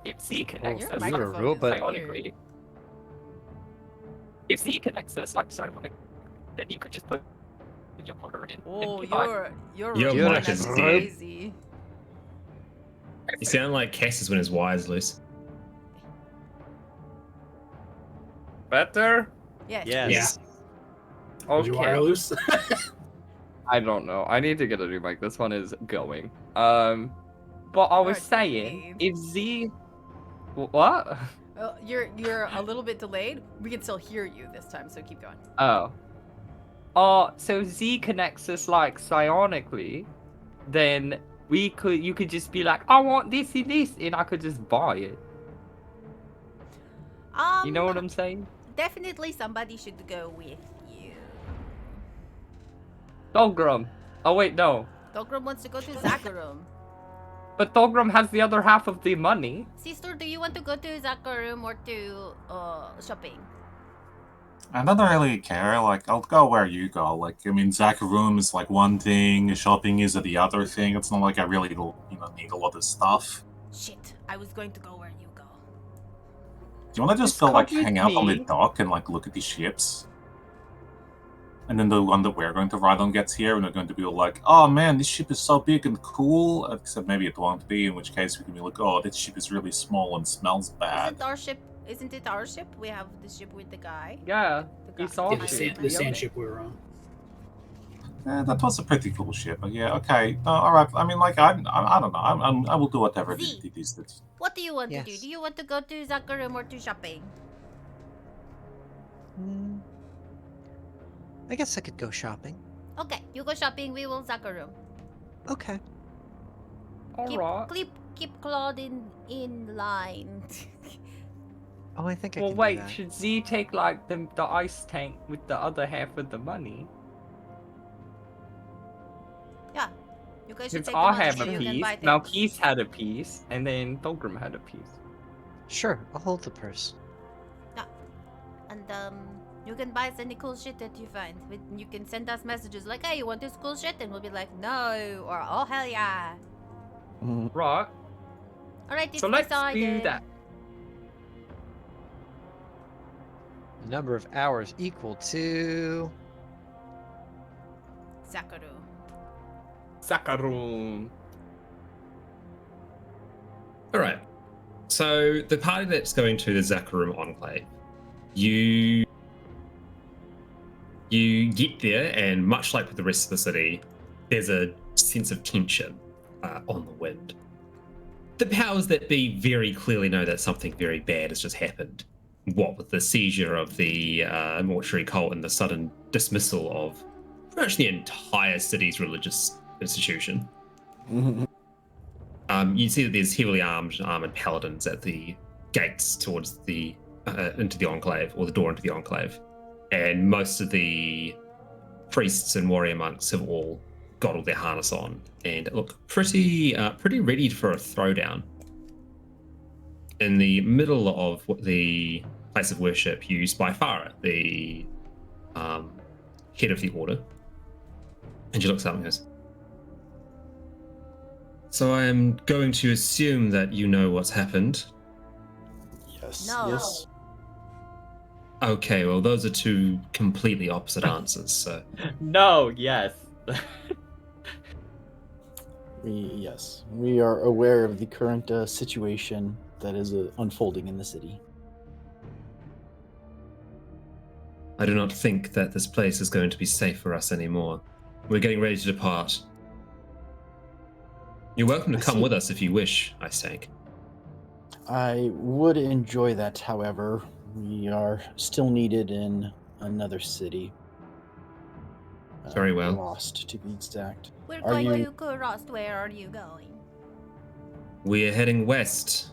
If Z can Well, access Your you're a microphone robot. is psionically, if Z can access like psionic, then you could just put your motor in. Oh, and be like, your Your robot mic is is dead. crazy. You sound like Cassius when his wire's loose. Better? Yes. Yes. Is your wire Okay. loose? I don't know. I need to get a new mic. This one is going. But I was Alright, saying, please. if Z, what? You're a little bit delayed. We can still hear you this time, so keep going. Oh. So Z connects us like psionically, then you could just be like, I want this and this, and I could just buy it. You know what I'm saying? Definitely somebody should go with you. Dogrum. Oh wait, no. Dogrum wants to go to Zakarum. But Dogrum has the other half of the money. Sister, do you want to go to Zakarum or to shopping? I don't really care. Like, I'll go where you go. Like, I mean, Zakarum is like one thing, shopping is the other thing. It's not like I really, need a lot of stuff. Shit, I was going to go where you go. Do you want to just Just go, like, come with hang out on the me. dock and, like, look at the ships? And then the one that we're going to ride on gets here, and they're going to be all like, oh man, this ship is so big and cool. Except maybe it won't be, in which case we can be like, oh, this ship is really small and smells bad. Isn't it our ship? We have the ship with the guy. Yeah, The it's guy. our Yeah, I ship. the remember. sand ship we were on. That was a pretty cool ship. But yeah, okay. Alright, I mean, like, I don't know. I will do whatever Z. it is that... What do you want to do? Yes. Do you want to go to Zakarum or to shopping? I guess I could go shopping. Okay, you go shopping. We will Zakarum. Okay. Alright. Keep Claude in line. Oh, I think I Well, can wait, do that. should Z take like the ice tank with the other half of the money? Yeah, you guys should Because take the I money have so a you can piece, buy things. Malkis had a piece, and then Dolgrim had a piece. Sure, I'll hold the purse. And you can buy us any cool shit that you find. You can send us messages like, "Hey, you want this cool shit?" And we'll be like, "No," or "Oh hell yeah!" Right, All right, it's so let's decided. do that. The number of hours equal to... Zakaru. Sakarum. All right. So the party that's going to the Zakarum Enclave, you get there, and much like with the rest of the city, there's a sense of tension on the wind. The powers that be very clearly know that something very bad has just happened. What with the seizure of the mortuary cult and the sudden dismissal of pretty much the entire city's religious institution. You see that there's heavily armored paladins at the gates towards the into the enclave, or the door into the enclave, and most of the priests and warrior monks have all got all their harness on and look pretty ready for a throwdown. In the middle of the place of worship, you spy Farah, the head of the order, and she looks up and goes, "So I am going to assume that you know what's happened." Yes. No. Yes. Okay, well, those are two completely opposite answers. So No, yes. Yes. We are aware of the current situation that is unfolding in the city. I do not think that this place is going to be safe for us anymore. We're getting ready to depart. You're welcome to I come see. with us if you wish, I say. I would enjoy that, however. We are still needed in another city. Very well. Lost, to be exact. We're Are going you- to Kurast. Where are you going? We're heading west,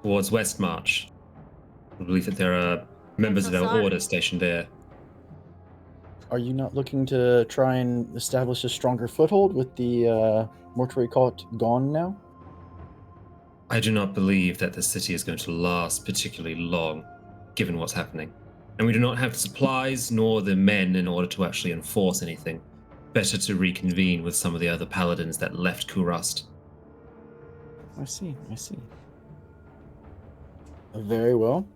towards West March. I believe that there are members so of our sorry. order stationed there. Are you not looking to try and establish a stronger foothold with the mortuary cult gone now? I do not believe that the city is going to last particularly long, given what's happening. And we do not have the supplies nor the men in order to actually enforce anything. Better to reconvene with some of the other paladins that left Kurast. I see. Very well.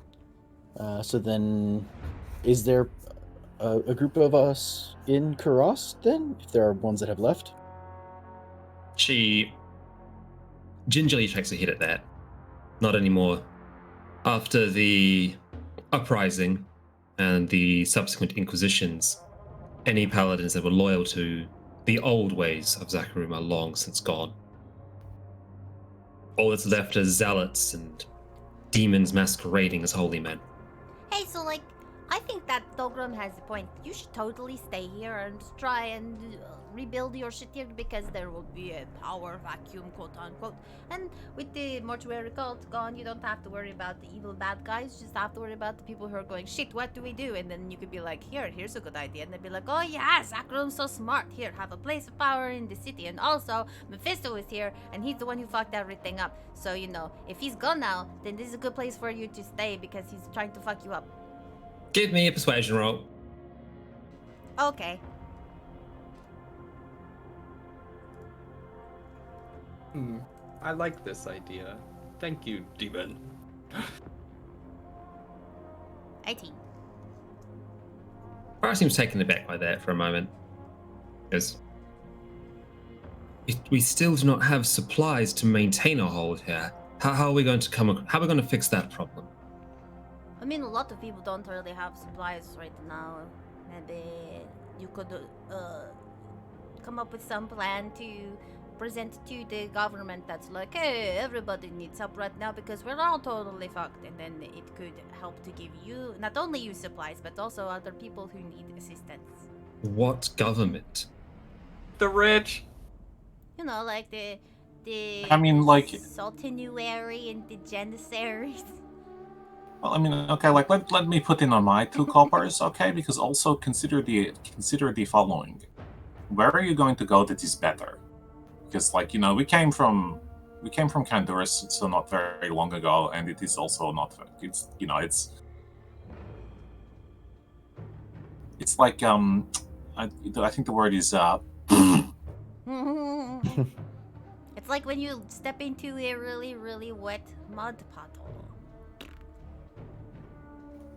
So then, is there a group of us in Kurast then, if there are ones that have left? She gingerly shakes her head at that. Not anymore. After the uprising and the subsequent inquisitions, any paladins that were loyal to the old ways of Zakarum are long since gone. All that's left is zealots and demons masquerading as holy men. Hey, so like, I think that Dogrum has a point. You should totally stay here and try and rebuild your shit here because there will be a power vacuum, quote unquote. And with the mortuary cult gone, you don't have to worry about the evil bad guys. You just have to worry about the people who are going, shit, what do we do? And then you could be like, here's a good idea. And they'd be like, oh yeah, Zakrum's so smart. Here, have a place of power in the city. And also, Mephisto is here, and he's the one who fucked everything up. So, you know, if he's gone now, then this is a good place for you to stay because he's trying to fuck you up. Give me a persuasion roll. Okay. I like this idea. Thank you, demon. 18. Farah seems taken aback by that for a moment. Because we still do not have supplies to maintain a hold here. How are we going to how are we going to fix that problem? I mean, a lot of people don't really have supplies right now. Maybe you could come up with some plan to present to the government that's like, hey, everybody needs help right now because we're all totally fucked. And then it could help to give you, not only you supplies, but also other people who need assistance. What government? The rich. You know, like the I mean, like- Sultanuary and the Janissaries. Well, I mean, okay, like let me put in on my 2 coppers, okay? Because also consider the following: where are you going to go that is better? Because, like, you know, we came from Canduris so not very long ago, and it is also not. It's, you know, it's like I think the word is It's like when you step into a really, really wet mud puddle.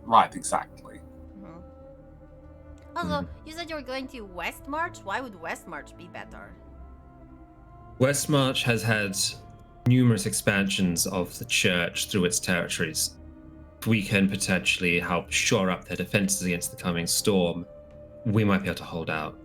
right, exactly. Also, you said you were going to West March? Why would West March be better? West March has had numerous expansions of the church through its territories. We can potentially help shore up their defenses against the coming storm. We might be able to hold out.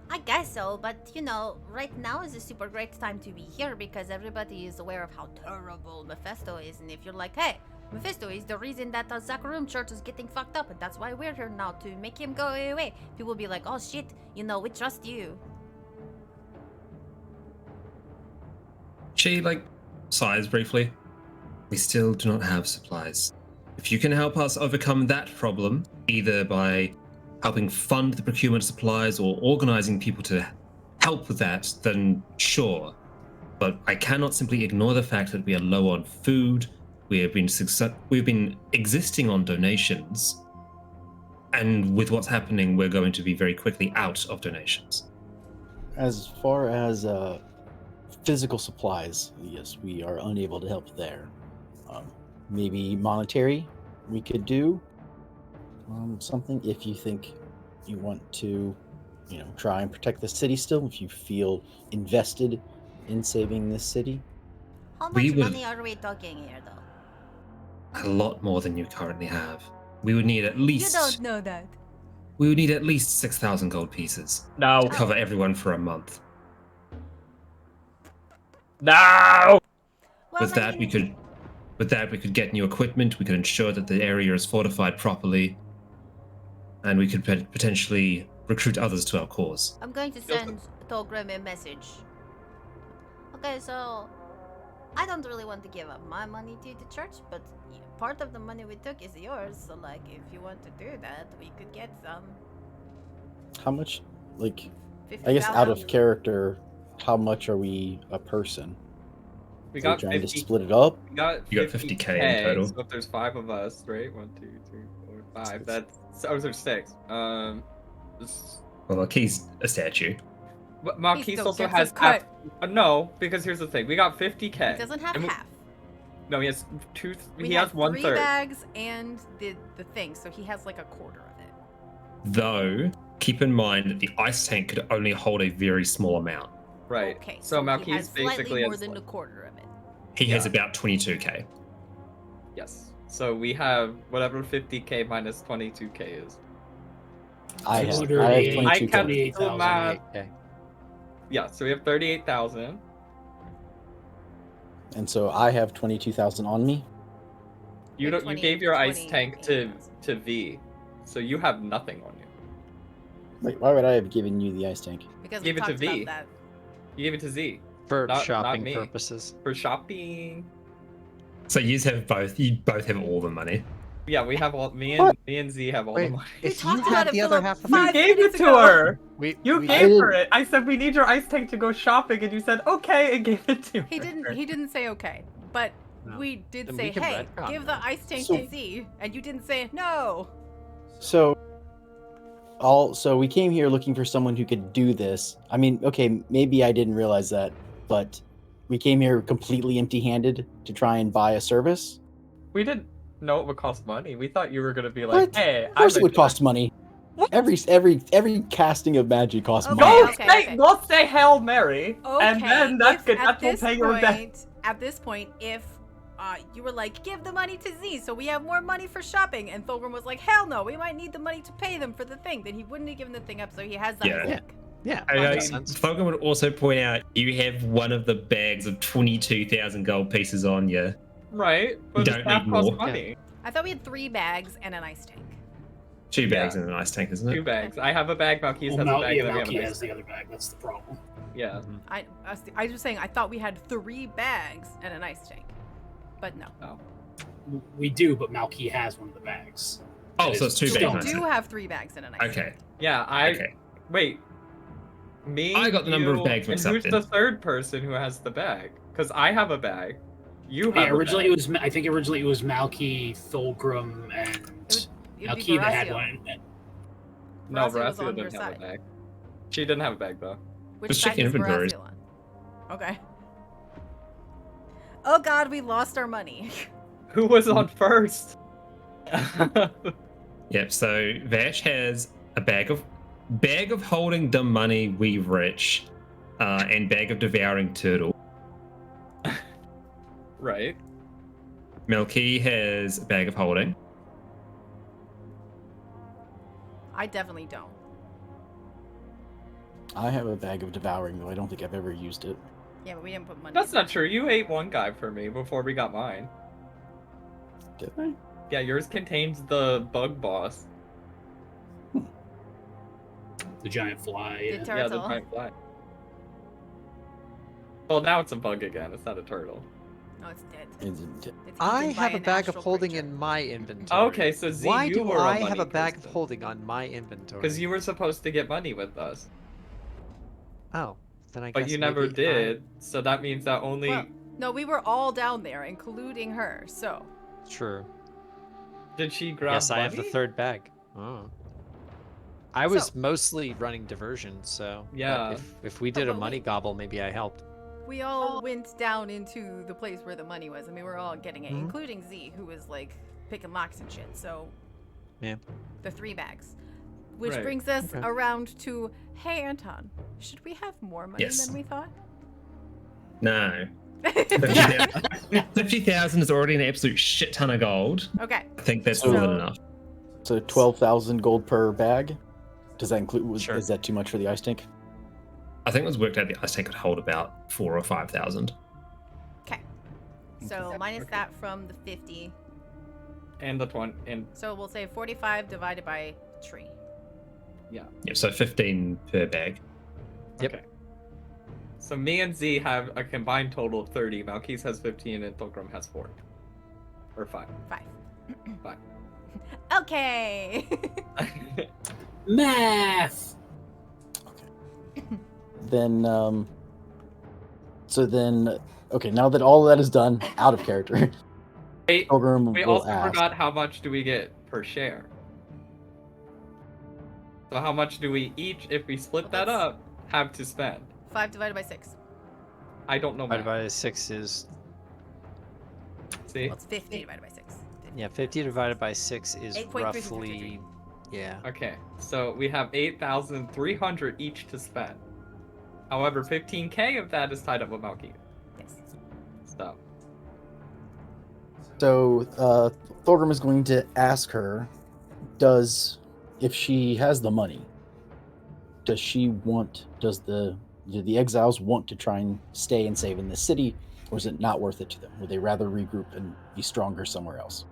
I guess so, but you know, right now is a super great time to be here because everybody is aware of how terrible Mephisto is. And if you're like, hey, Mephisto is the reason that the Zakarum church is getting fucked up, and that's why we're here now to make him go away, people will be like, oh shit, you know, we trust you. She, sighs briefly. We still do not have supplies. If you can help us overcome that problem, either by helping fund the procurement of supplies or organizing people to help with that, then sure. But I cannot simply ignore the fact that we are low on food. We've been existing on donations, and with what's happening, we're going to be very quickly out of donations. As far as physical supplies, yes, we are unable to help there. Maybe monetary, we could do something if you think you want to, you know, try and protect the city still, if you feel invested in saving this city. How much We would- money are we talking here, though? A lot more than you currently have. We would need at least. You don't know that. We would need at least 6,000 gold pieces No. to cover everyone for a month. No! Well, With that, we could get new equipment. We could ensure that the area is fortified properly, and we could potentially recruit others to our cause. I'm going to send Tolgrim a message. Okay, so I don't really want to give up my money to the church, but part of the money we took is yours. So, like, if you want to do that, we could get some. How much? Like, 50,000. I guess out of character, how much are we a person? We Are we got trying 50. to split it up? You got 50K in total. So if there's 5 of us, right? 1, 2, 3, 4, 5. That's there's 6. Well, Marquis a statue. But Marquis still also gets has his cut. no, because here's the thing: we got 50K. He doesn't have and half. No, he has two. We He have has 1/3. 3 bags and the thing, so he has like a quarter of it. Though, keep in mind that the ice tank could only hold a very small amount. Right. Okay, So he Marquis has slightly basically more has than a quarter of it. He has about 22K. yes. So we have whatever 50K minus 22K is. I have 288. 22 can't- 28,000. Okay. Yeah. So we have 38,000. and so I have 22,000 on me. You Like don't. You gave your ice 20, tank to 28,000. V, so you have nothing on you. Wait, why would I have given you the ice tank? Because Give we it to talked V. about that. You gave it to Z For Not shopping me. purposes. for shopping. So you both have all the money. Yeah, we have all. Me What? and Z have all Wait, the money. We if you talked about had it, the other Philip, half of You 5 gave it minutes to ago. her. we You we- gave her didn't- it. I said we need your ice tank to go shopping, and you said okay and gave it to her. He didn't say okay, but No. we did Then say, we can hey, retcon give that. the ice tank So- to Z, and you didn't say no. So we came here looking for someone who could do this. I mean, okay, maybe I didn't realize that, but we came here completely empty-handed to try and buy a service. We didn't know it would cost money. We thought you were gonna be like, What? hey, Of course, I'm it would a- cost money. What? Every casting of magic costs Okay, money. Go say Hail Mary, and Okay, then that's if good. at That will this pay your debt. point, at this point, if you were like, give the money to Z so we have more money for shopping, and Thulgrim was like, hell no, we might need the money to pay them for the thing, then he wouldn't have given the thing up, so he has that. Yeah. thing. Yeah, I that makes sense. Falcon would also point out you have one of the bags of 22,000 gold pieces on you. Right, but don't that need costs more. money. I thought we had 3 bags and an ice tank. 2 bags Yeah. and an ice tank, isn't 2 it? bags. I have a bag. Malkis Well, has a bag. yeah, and then we have Malky an has ice the tank. other bag. That's the problem. Yeah. I was just saying, I thought we had 3 bags and an ice tank, but no. We do, but Malky has one of the bags. Oh, That so is it's 2 still bags. We and do ice have 3 bags and an ice tank. tank. Okay. Yeah. Okay. Wait. Me. I got the number of you, bags And mixed who's up the then. third person who has the bag? Because I have a bag. You have. Yeah, a originally bag. it was. I think originally it was Malky, Thulgrim, and It'd be Malky that had Verasio. one. No, Verasio was Verasio on your didn't have a side. bag. She didn't have a bag though. Which Just side check your is inventories. Verasio on? Okay. Oh god, we lost our money. Who was on first? Yep, so Vash has a bag of holding the money we rich, and bag of devouring turtle. Right. Melky has a bag of holding. I definitely don't. I have a bag of devouring, though I don't think I've ever used it. Yeah, but we didn't put money. That's in not true. You ate one guy for me before we got mine. Did I? Yeah, yours contains the bug boss. The giant fly. The Yeah. Yeah, the turtle. giant fly. Well, now it's a bug again. It's not a turtle. No, it's dead. Isn't it? It's I eaten by have a an bag of astral holding creature. in my inventory. Okay, so Z, Why you do were a I have money a bag of person. holding on my inventory? Because you were supposed to get money with us, Oh, then I guess. but you never maybe did. So that means that only. Well, no, we were all down there, including her. So True. Did she grab Yes, I have the money? third bag. Oh. I was So- mostly running diversion, so but Yeah. If we did a but money we- gobble, maybe I helped. we all went down into the place where the money was, and we were all getting it, Mhm. including Z, who was like picking locks and shit. So Yeah. the 3 bags. Which Right. brings us Okay. around to, hey Anton, should we have more money Yes. than we thought? No. 50,000 is already an absolute shit ton of gold. Okay. I think that's So- more than enough. So 12,000 gold per bag? Does that include? Sure. Is that too much for the ice tank? I think it was worked out the ice tank could hold about 4,000 or 5,000. So minus that from the 50. And the 20. And So we'll say 45 divided by 3. Yeah, so 15 per bag. Yep. Okay. So me and Z have a combined total of 30. Malkis has 15 and Thulgrim has 4. Or 5. 5. 5. Okay. Math. Then, okay, now that all of that is done, out of character, Wait, Pilgrim we will also ask. forgot how much do we get per share. So how much do we each, if we split that up, have to spend? 5 divided by 6. I don't know Divided math. by 6 is... See? Well, it's 50 divided by 6. 50. Yeah, 50 divided by 6 is 8.333. roughly... Yeah. Okay, so we have 8,300 each to spend. However, 15k of that is tied up with Malki. Yes. So, Thorgrim is going to ask her, if she has the money, do the exiles want to try and stay and save in this city, or is it not worth it to them? Would they rather regroup and be stronger somewhere else?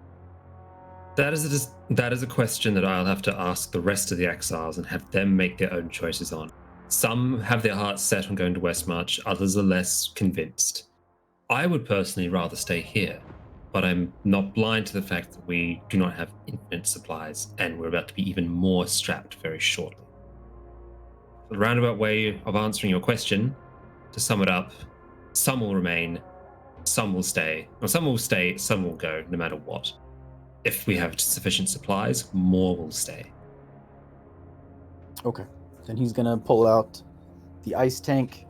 That is a question that I'll have to ask the rest of the exiles and have them make their own choices on. Some have their hearts set on going to Westmarch, others are less convinced. I would personally rather stay here, but I'm not blind to the fact that we do not have infinite supplies, and we're about to be even more strapped very shortly. The roundabout way of answering your question, to sum it up, some will remain, some will stay. Well, some will stay, some will go, no matter what. If we have sufficient supplies, more will stay. Okay. Then he's going to pull out the ice tank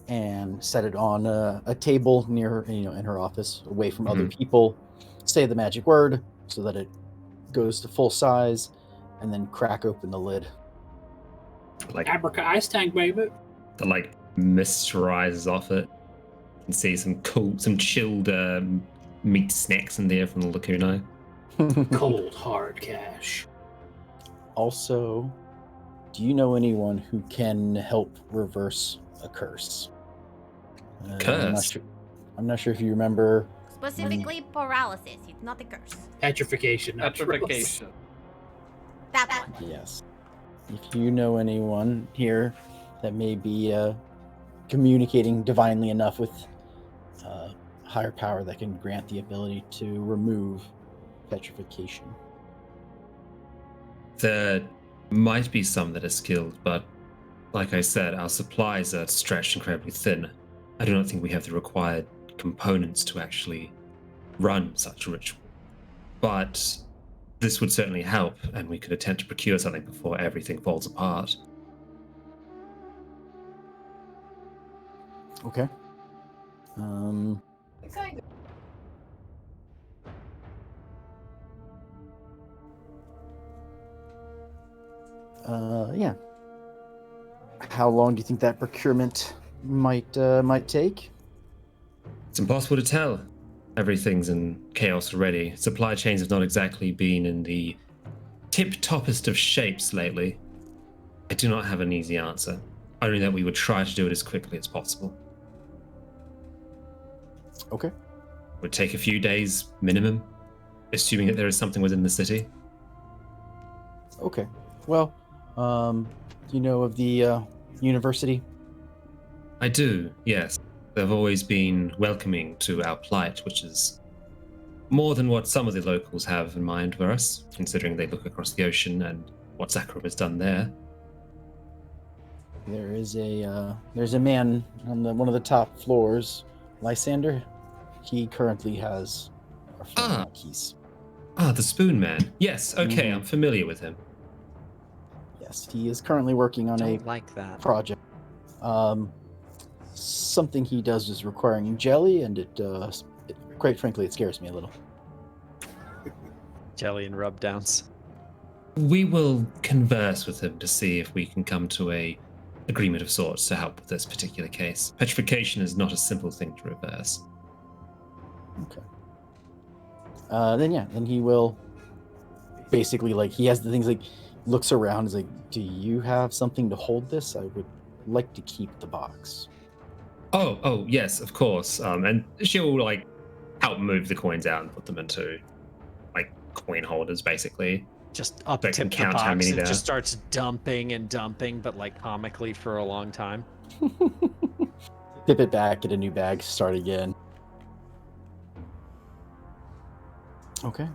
and set it on a table near, in her office, away from other people. Say the magic word so that it goes to full size, and then crack open the lid. Like Abraca ice tank, baby. the mist rises off it. You can see some chilled meat snacks in there from the Lacuna. Cold hard cash. Also, do you know anyone who can help reverse a curse? Curse? I'm not sure if you remember. Specifically paralysis. It's not a curse. Petrification. not Petrification. That one. Yes. If you know anyone here that may be communicating divinely enough with higher power that can grant the ability to remove petrification. There might be some that are skilled, but like I said, our supplies are stretched incredibly thin. I do not think we have the required components to actually run such a ritual. But this would certainly help, and we could attempt to procure something before everything falls apart. Okay. Yeah. How long do you think that procurement might take? It's impossible to tell. Everything's in chaos already. Supply chains have not exactly been in the tip-toppest of shapes lately. I do not have an easy answer. Only that we would try to do it as quickly as possible. Okay. Would take a few days minimum, assuming that there is something within the city. Okay. Well, you know of the university? I do, yes. They've always been welcoming to our plight, which is more than what some of the locals have in mind for us, considering they look across the ocean and what Zakharov has done there. There's a man on one of the top floors, Lysander. He currently has our keys. The Spoon Man. Yes, okay, I'm familiar with him. Yes, he is currently working on a like that project. Something he does is requiring jelly, and quite frankly, it scares me a little. jelly and rub downs. We will converse with him to see if we can come to a agreement of sorts to help with this particular case. Petrification is not a simple thing to reverse. Okay. Then he will basically, he has the things, looks around, is do you have something to hold this? I would like to keep the box. Oh, yes, of course. And she'll help move the coins out and put them into like coin holders, basically. Just up They tip can the count how box many and there just are. starts dumping and dumping, but like comically for a long time. Tip it back, get a new bag, start again. Okay.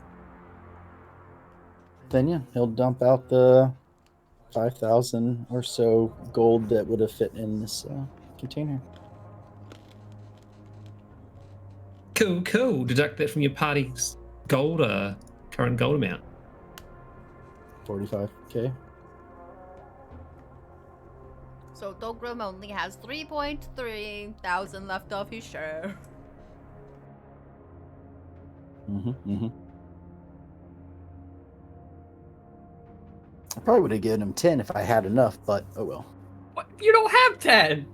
Then yeah, he'll dump out the 5,000 or so gold that would have fit in this container. Cool. Deduct that from your party's gold, current gold amount. 45k. So Dogrum only has 3.3 thousand left of his share. I probably would have given him 10 if I had enough, but oh well. What? You don't have 10.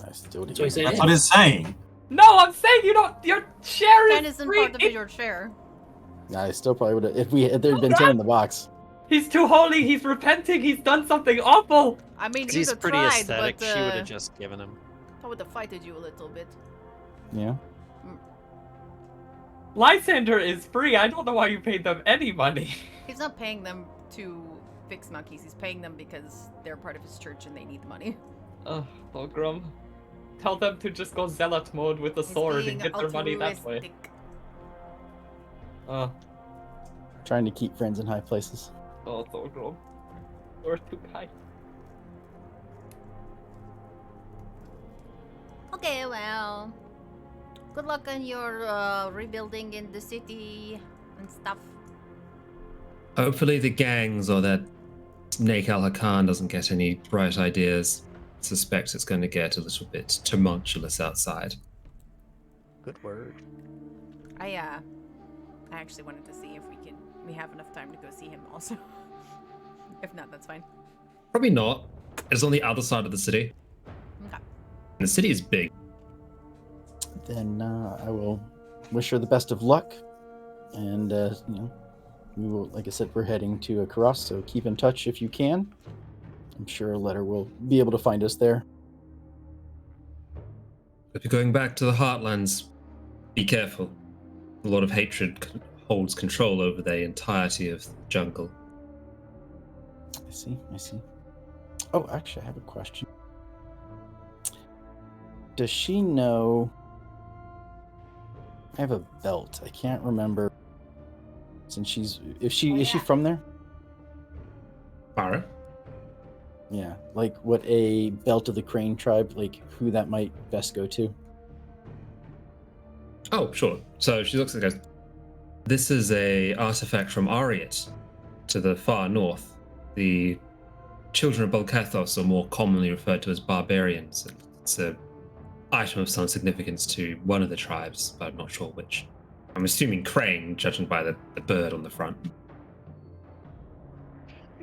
I still would have So he given him said That's what it's saying. No, I'm saying you don't. Your share 10 is isn't free. part of your share. 10. I still probably would have if there had been 10 in the box. He's too holy. He's repenting. He's done something awful. I mean, you'd He's have pretty tried, aesthetic. but She would have just given him. I would have fighted you a little bit. Yeah. Lysander is free. I don't know why you paid them any money. He's not paying them to fix monkeys. He's paying them because they're part of his church and they need the money. Ugh, Fulgrim. Tell them to just go zealot mode with the He's sword being and get their money that way. altruistic. Trying to keep friends in high places. Oh, Fulgrim. You're too kind. Okay, well, good luck on your rebuilding in the city and stuff. Hopefully the gangs or that Snake Al Hakan doesn't get any bright ideas. Suspect it's going to get a little bit tumultuous outside. Good word. I actually wanted to see if we have enough time to go see him also. If not, that's fine. Probably not. It's on the other side of the city. Okay. And the city is big. Then I will wish her the best of luck. And, we will, like I said, we're heading to a Kurast, so keep in touch if you can. I'm sure a letter will be able to find us there. If you're going back to the Heartlands, be careful. A lot of hatred holds control over the entirety of the jungle. I see. Oh, actually, I have a question. Does she know... I have a belt. I can't remember. Since she's... Is she from there? Barra? Yeah. Like, what a belt of the Crane tribe, like, who that might best go to? Oh, sure. So she looks and goes, this is a artifact from Ariat to the far north. The children of Bolkathos are more commonly referred to as barbarians. It's an item of some significance to one of the tribes, but I'm not sure which. I'm assuming Crane, judging by the bird on the front.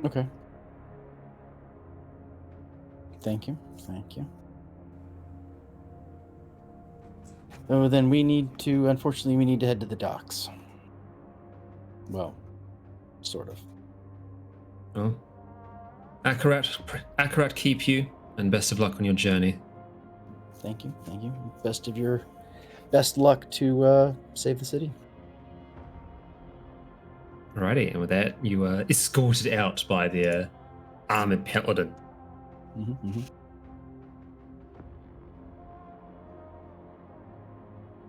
Okay. Thank you. Oh, then unfortunately, we need to head to the docks. Well, sort of. Well, Akarat keep you, and best of luck on your journey. Thank you. Best luck to save the city. Alrighty, and with that, you are escorted out by the armored paladin.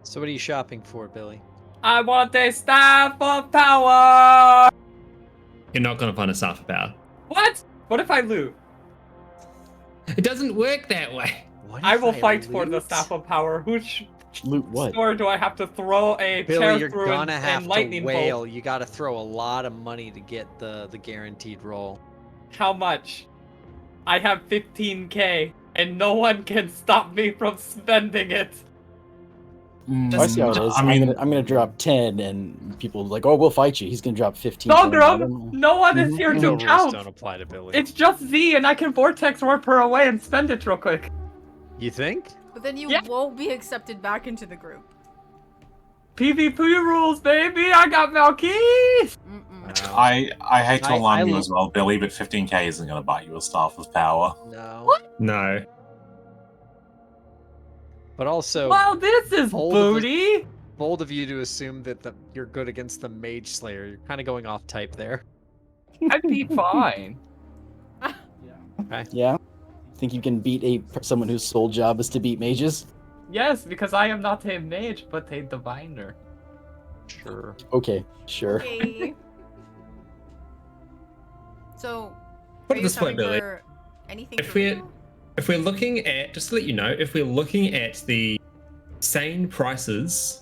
So what are you shopping for, Billy? I want a staff of power. You're not going to find a staff of power. What? What if I loot? It doesn't work that way. I will fight for the staff of power. Which Loot what? store do I have to throw a Billy, chair you're through gonna and have to lightning wail. bolt? You got to throw a lot of money to get the guaranteed roll. How much? I have 15k, and no one can stop me from spending it. I see how it is. I mean, I'm gonna drop 10, and people are like, "Oh, we'll fight you." He's gonna drop 15. Dogrum, no one is here No to rules count. don't apply to Billy. It's just Z, and I can vortex warp her away and spend it real quick. You think? But then you Yeah. won't be accepted back into the group. PvP rules, baby. I got Malkeys. I hate to I alarm you look- as well, Billy, but 15k isn't going to buy you a staff of power. No. What? No. But also, Well, this is Hold of booty. bold of you to assume that you're good against the Mage Slayer. You're kind of going off type there. I'd be fine. Okay. Yeah. Think you can beat someone whose sole job is to beat mages? Yes, because I am not a mage, but a diviner. Sure. Okay, sure. Okay. So, Put are it you this way, shopping Billy. for anything If for we're Rico? if we're looking at, just to let you know, if we're looking at the sane prices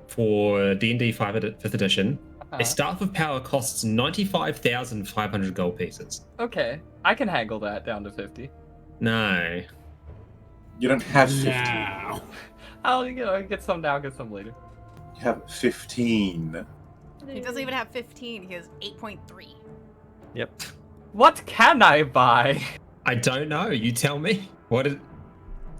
for D&D 5th edition, a staff of power costs 95,500 gold pieces. Okay, I can haggle that down to 50. No. You don't have 50. Now. I'll get some now, get some later. You have 15. He doesn't even have 15. He has 8.3. Yep. What can I buy? I don't know. You tell me. What is?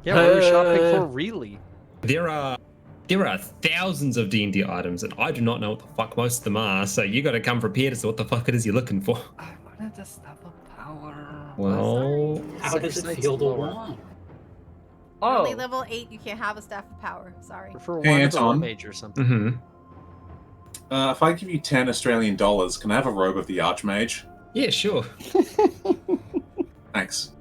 Yeah, what are we shopping for, really? There are thousands of D&D items, and I do not know what the fuck most of them are. So you got to come prepared as to what the fuck it is you're looking for. I wanted the stuff of power. Well, How does it feel to want? Only Oh, level 8, you can't have a staff of power. Sorry. For Hey, one of the Anton. Mage or something. mm-hmm. If I give you 10 Australian dollars, can I have a robe of the Archmage? Yeah, sure. Thanks.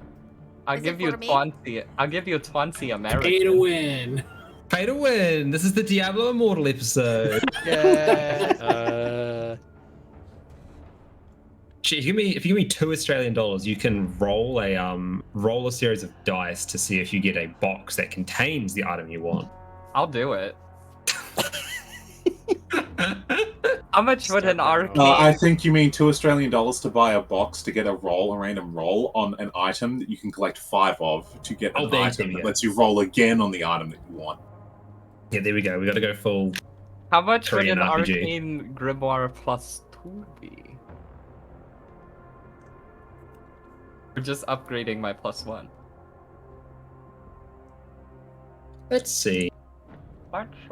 I'll Is it give you for me? 20. I'll give you 20 American. Pay to win. Pay to win. This is the Diablo Immortal episode. Yeah. If you give me 2 Australian dollars, you can roll a series of dice to see if you get a box that contains the item you want. I'll do it. How much would an arcane? I think you mean 2 Australian dollars to buy a box to get a random roll on an item that you can collect 5 of to get an there item you that go. lets you roll again on the item that you want. Yeah, there we go. We got to go full. How much would Korean an RPG. arcane grimoire plus 2 be? We're just upgrading my plus 1. Let's see.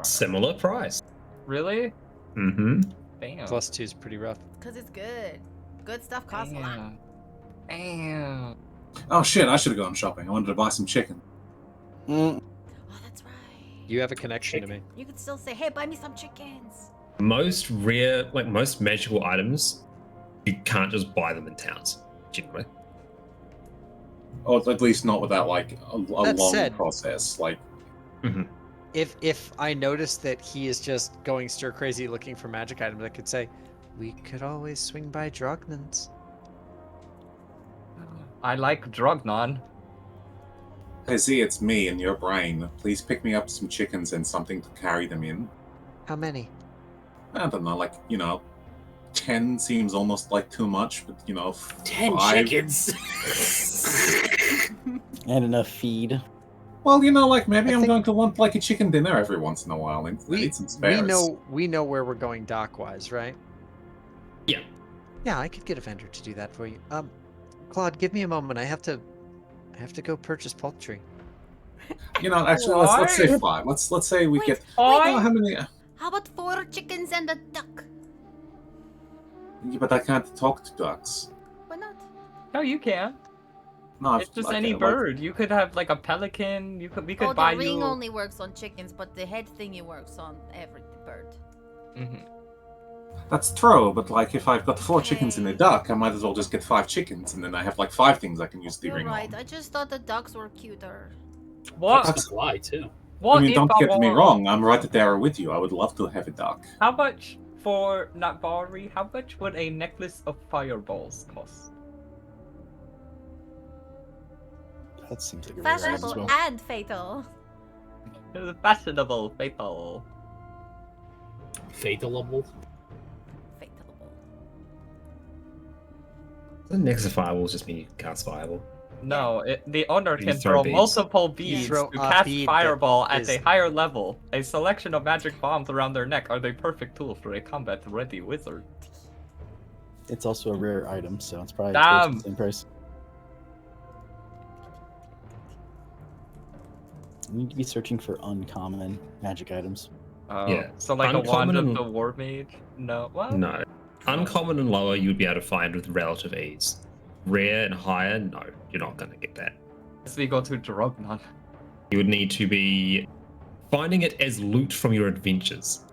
Similar price. Really? Mm-hmm. Damn. Plus 2 is pretty rough. Because it's good. Good stuff costs a lot. Damn. Oh shit, I should have gone shopping. I wanted to buy some chicken. Mm, Oh, that's right. You have a connection to me. You could still say, hey, buy me some chickens. Most rare, like most magical items, you can't just buy them in towns, generally. Or at least not without like a That long said- process. Like, If I notice that he is just going stir crazy looking for magic items, I could say, we could always swing by Drognan's. I like Drognon. hey Z, it's me in your brain. Please pick me up some chickens and something to carry them in. How many? I don't know, like, 10 seems almost like too much, but 10 5. chickens. and enough feed. Well, like maybe I I'm think- going to want like a chicken dinner every once in a while. And I need some spares. We know where we're going dock-wise, right? Yeah. Yeah, I could get a vendor to do that for you. Claude, give me a moment. I have to go purchase poultry. Actually, let's say 5. Let's say we Wait, get. wait. How many? How about 4 chickens and a duck? Yeah, but I can't talk to ducks. Why not? No, you can. No, It's just okay, any like- bird. You could have like a pelican. We could Oh, buy the ring you. only works on chickens, but the head thingy works on every bird. That's true, but like if I've got 4 chickens and a duck, I might as well just get 5 chickens, and then I have like 5 things I can use the You're ring right. on. I just thought the ducks were cuter. What? That's- Fly too. What I mean, if don't get me want- wrong. I'm right there with you. I would love to have a duck. How much for not Bari? How much would a necklace of fireballs cost? That seems like a rare item as Fashionable well. and fatal. Fashionable, fatal. Fatalable. Fatalable. The next fireball just mean you can cast fireball. No, the owner You can throw throw beads. multiple beads throw to a cast bead fireball that at a is- higher level. A selection of magic bombs around their neck are the perfect tool for a combat-ready wizard. It's also a rare item, so it's probably Damn. close to the same price. You need to be searching for uncommon magic items. Yeah. So like a wand Uncommon of and- the war mage? No. What? No. Uncommon and lower you would be able to find with relative ease. Rare and higher, no, you're not going to get that. As we go to Drognon. You would need to be finding it as loot from your adventures.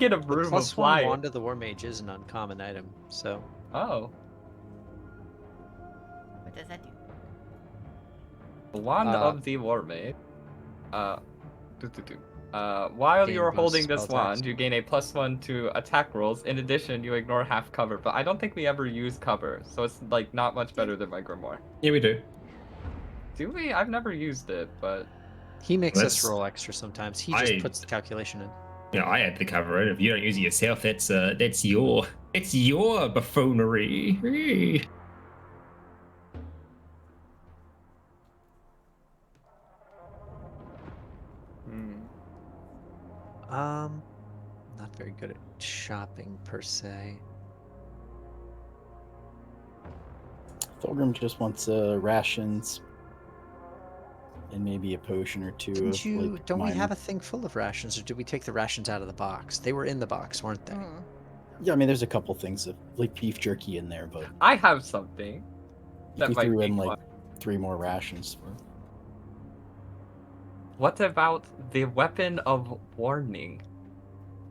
get a The broom plus of one flying. wand of the war mage is an uncommon item, so Oh, What does that do? the wand Uh, of the war mage. While Gain you are boost holding spell this attacks. wand, you gain a +1 to attack rolls. In addition, you ignore half cover, but I don't think we ever use cover, so it's like not much better than my grimoire. Yeah, we do. Do we? I've never used it, but he makes us That's- roll extra sometimes. He just I- puts the calculation in. Yeah, I had to cover it. If you don't use it yourself, that's your buffoonery. Not very good at shopping per se. Thulgrim just wants rations and maybe a potion or two. Didn't of, you? like, Don't we minor- have a thing full of rations, or did we take the rations out of the box? They were in the box, weren't they? Mm. Yeah, I mean, there's a couple things of like beef jerky in there, but I have something. if That we might threw be in like fun. 3 more rations. What about the weapon of warning?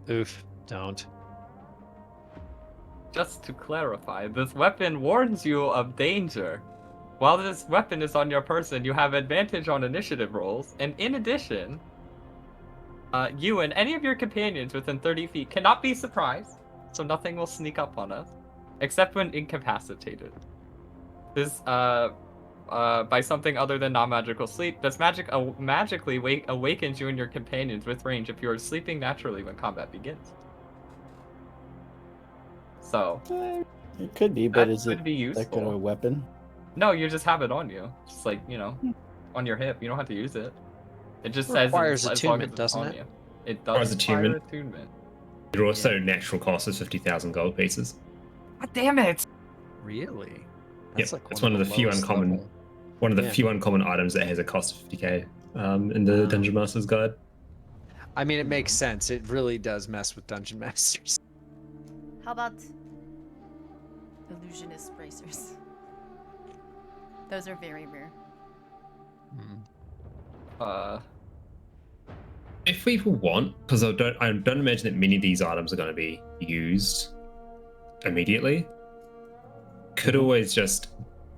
Oof! Don't. Just to clarify, this weapon warns you of danger. While this weapon is on your person, you have advantage on initiative rolls, and in addition, you and any of your companions within 30 feet cannot be surprised, so nothing will sneak up on us, except when incapacitated. This, by something other than non-magical sleep, this magically awakens you and your companions with range if you are sleeping naturally when combat begins. So, It could be, but that is it could be that good of a useful. weapon? No, you just have it on you. Just like, on your hip. You don't have to use it. It just says Requires as long as attunement, it's doesn't on it? you. It Requires does require attunement. attunement. Your also natural cost is 50,000 gold pieces. God damn it! Really? Yep, it's one of the few lowest uncommon- level. One of the Yeah. few uncommon items that has a cost of 50k in the Dungeon Master's Guide. I mean, it makes sense. It really does mess with dungeon masters. How about illusionist bracers? Those are very rare. If people want, because I don't imagine that many of these items are going to be used immediately, could always just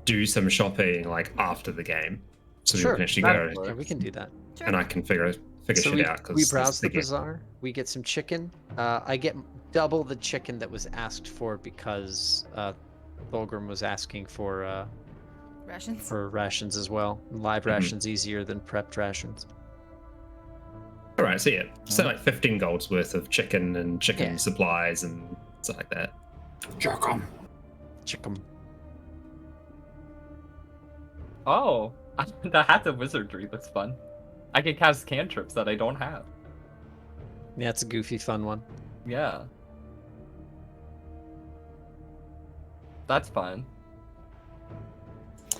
do some shopping like after the game, so people can actually go Yeah, we can do that. Sure. and I can figure So shit out. we browse the bazaar. We get some chicken. I get double the chicken that was asked for because Thulgrim was asking for Rations. as well. Live rations easier than prepped rations. All right, so yeah, so like 15 gold's worth of chicken and chicken Yeah. supplies and stuff like that. Jerk 'em. Chicken. Oh, the Hat of Wizardry looks fun. I can cast cantrips that I don't have. Yeah, it's a goofy, fun one. Yeah. That's fun.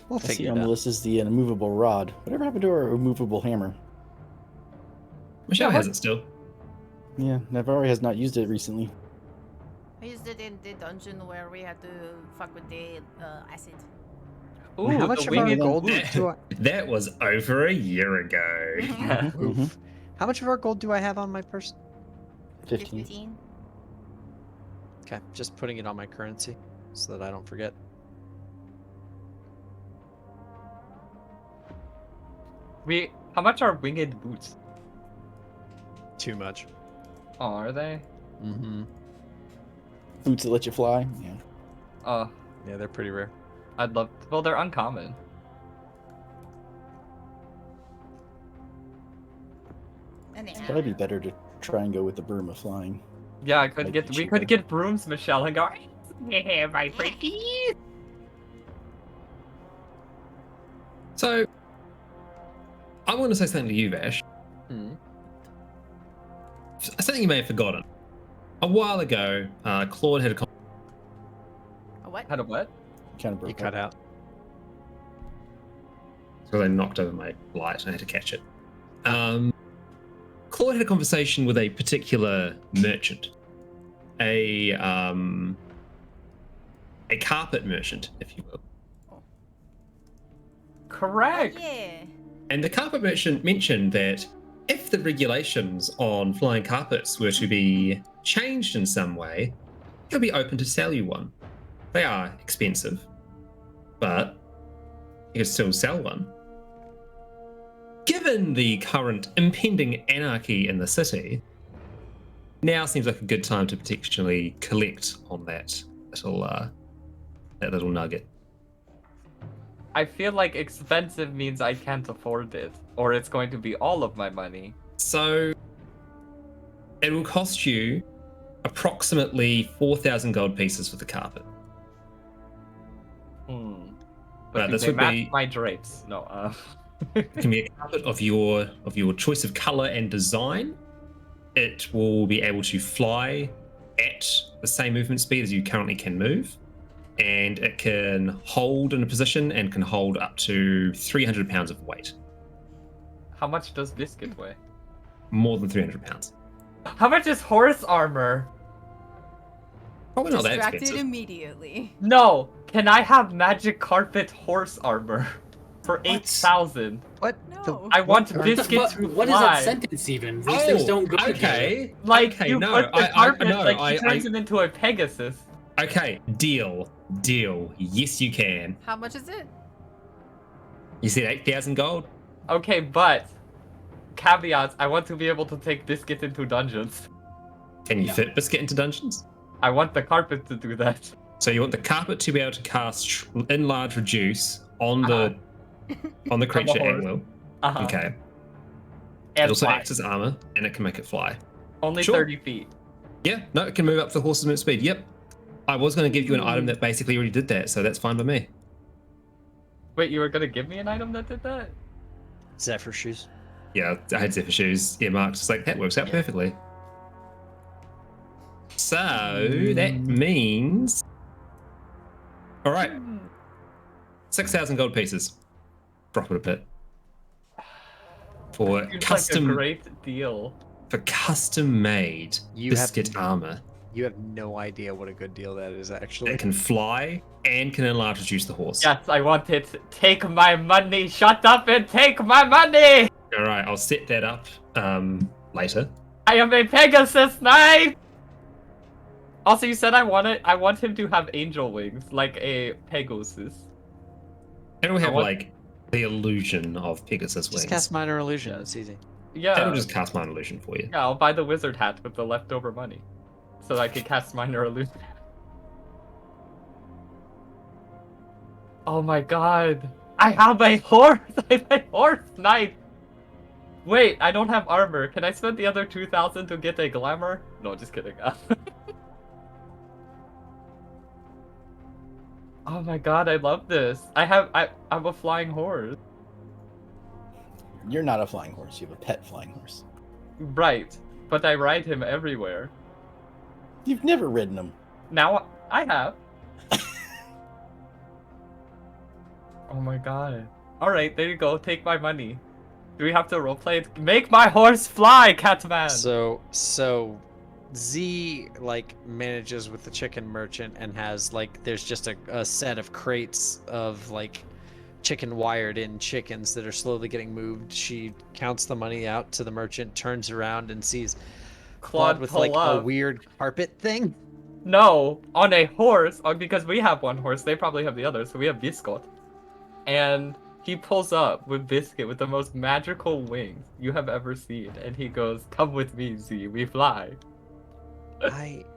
We'll I see figure on it the out. list is the immovable rod. Whatever happened to our removable hammer? Michelle has it still. Yeah, Navarre has not used it recently. I used it in the dungeon where we had to fuck with the acid. Ooh, How much the of our winged gold boot. do I... That was over a year ago. Mhm. Oof. How much of our gold do I have on my person? 15. 15. Okay, just putting it on my currency so that I don't forget. How much are winged boots? Too much. Oh, are they? Mm-hmm. Boots that let you fly. Yeah. Yeah, they're pretty rare. I'd love. Well, they're uncommon. Anyhow. It's probably be better to try and go with the broom of flying. Yeah, I could Might get. be We cheaper. could get brooms, Michelle, and go. Yeah, my pretty. So, I want to say something to you, Vash. Hmm. Something you may have forgotten. A while ago, Claude had a A what? Had a what? Kind of You broke cut up. out. because I knocked over my light and I had to catch it. Claude had a conversation with a particular merchant, a carpet merchant, if you will. Correct. Oh, yeah. And the carpet merchant mentioned that if the regulations on flying carpets were to be changed in some way, he'll be open to sell you one. They are expensive, but he could still sell one. Given the current impending anarchy in the city, now seems like a good time to potentially collect on that little nugget. I feel like expensive means I can't afford it, or it's going to be all of my money. So it will cost you approximately 4,000 gold pieces for the carpet. But this they would match be my drapes. No. It can be a carpet of your choice of color and design. It will be able to fly at the same movement speed as you currently can move, and it can hold in a position and can hold up to 300 pounds of weight. How much does Biscuit weigh? More than 300 pounds. How much is horse armor? Probably not that Distracted expensive. immediately. No. Can I have magic carpet horse armor for 8,000? What? No. I want What, Biscuit to what is fly. that sentence even? These things don't go together. Okay. Like okay, you no, put the carpet, he turns I, him into a Pegasus. okay, deal. Yes, you can. How much is it? You said 8,000 gold? Okay, but caveats, I want to be able to take Biscuit into dungeons. Can you No. fit Biscuit into dungeons? I want the carpet to do that. So you want the carpet to be able to cast enlarge reduce on the creature at horse. will. Uh-huh. Okay. It And also fly. acts as armor, and it can make it fly. Only Sure. 30 feet. Yeah, no, it can move up to the horse's movement speed. Yep. I was going to give you an item that basically already did that, so that's fine by me. Wait, you were gonna give me an item that did that? Zephyr shoes. Yeah, I had Zephyr shoes earmarked. It's like, that works out perfectly. So that means... All right. 6,000 gold pieces. Drop it a bit. For Seems custom... like a great deal. For custom-made You biscuit armor You have no idea what a good deal that is, actually. that can fly and can enlarge reduce the horse. Yes, I want it. Take my money. Shut up and take my money. All right, I'll set that up later. I am a Pegasus Knight. Also, you said I want him to have angel wings, like a Pegasus. It'll have want- like the illusion of Pegasus wings. Just cast minor illusion. It's easy. Yeah. That'll just cast my illusion for you. Yeah, I'll buy the wizard hat with the leftover money, so that I can cast minor illusion. Oh my god! I have a horse. I'm a horse knight. Wait, I don't have armor. Can I spend the other 2,000 to get a glamour? No, just kidding. Oh my god, I love this. I'm a flying horse. You're not a flying horse. You have a pet flying horse. Right, but I ride him everywhere. You've never ridden him. Now I have. Oh my god. Alright, there you go. Take my money. Do we have to roleplay it? Make my horse fly, Catman! So Z like manages with the chicken merchant and has like there's just a set of crates of like chicken wired in chickens that are slowly getting moved. She counts the money out to the merchant, turns around and sees Claude with pull like up. a weird carpet thing. No, on a horse, because we have one horse, they probably have the other, so we have Biscuit. And he pulls up with Biscuit with the most magical wings you have ever seen, and he goes, "Come with me, Z, we fly." Alright.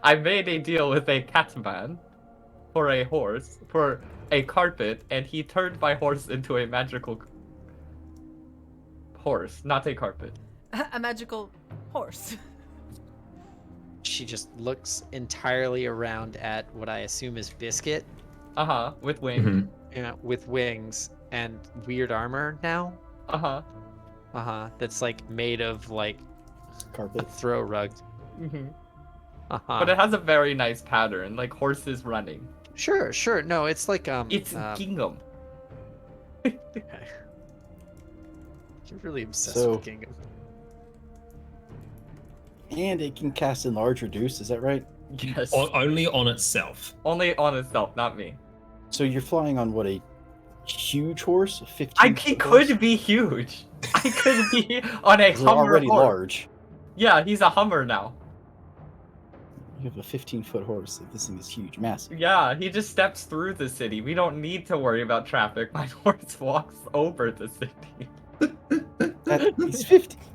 I made a deal with a catman for a horse, for a carpet, and he turned my horse into a magical horse, not a carpet. A magical horse. She just looks entirely around at what I assume is Biscuit. Uh-huh, with wings. Mhm. Yeah, with wings and weird armor now. Uh-huh. That's like made of like a Carpet. throw rug. Mm-hmm. Uh-huh. But it has a very nice pattern, like horses running. Sure. No, it's like It's gingham. Okay. You're really obsessed So- with Gingham. And it can cast enlarge reduce, is that right? Yes. Only on itself. Only on itself, not me. So you're flying on what, a huge horse, 15. He foot horse? could be huge. I could be on a He's Hummer already horse. large. Yeah, he's a Hummer now. You have a 15-foot horse. Like, this thing is huge, massive. Yeah, he just steps through the city. We don't need to worry about traffic. My horse walks over the city.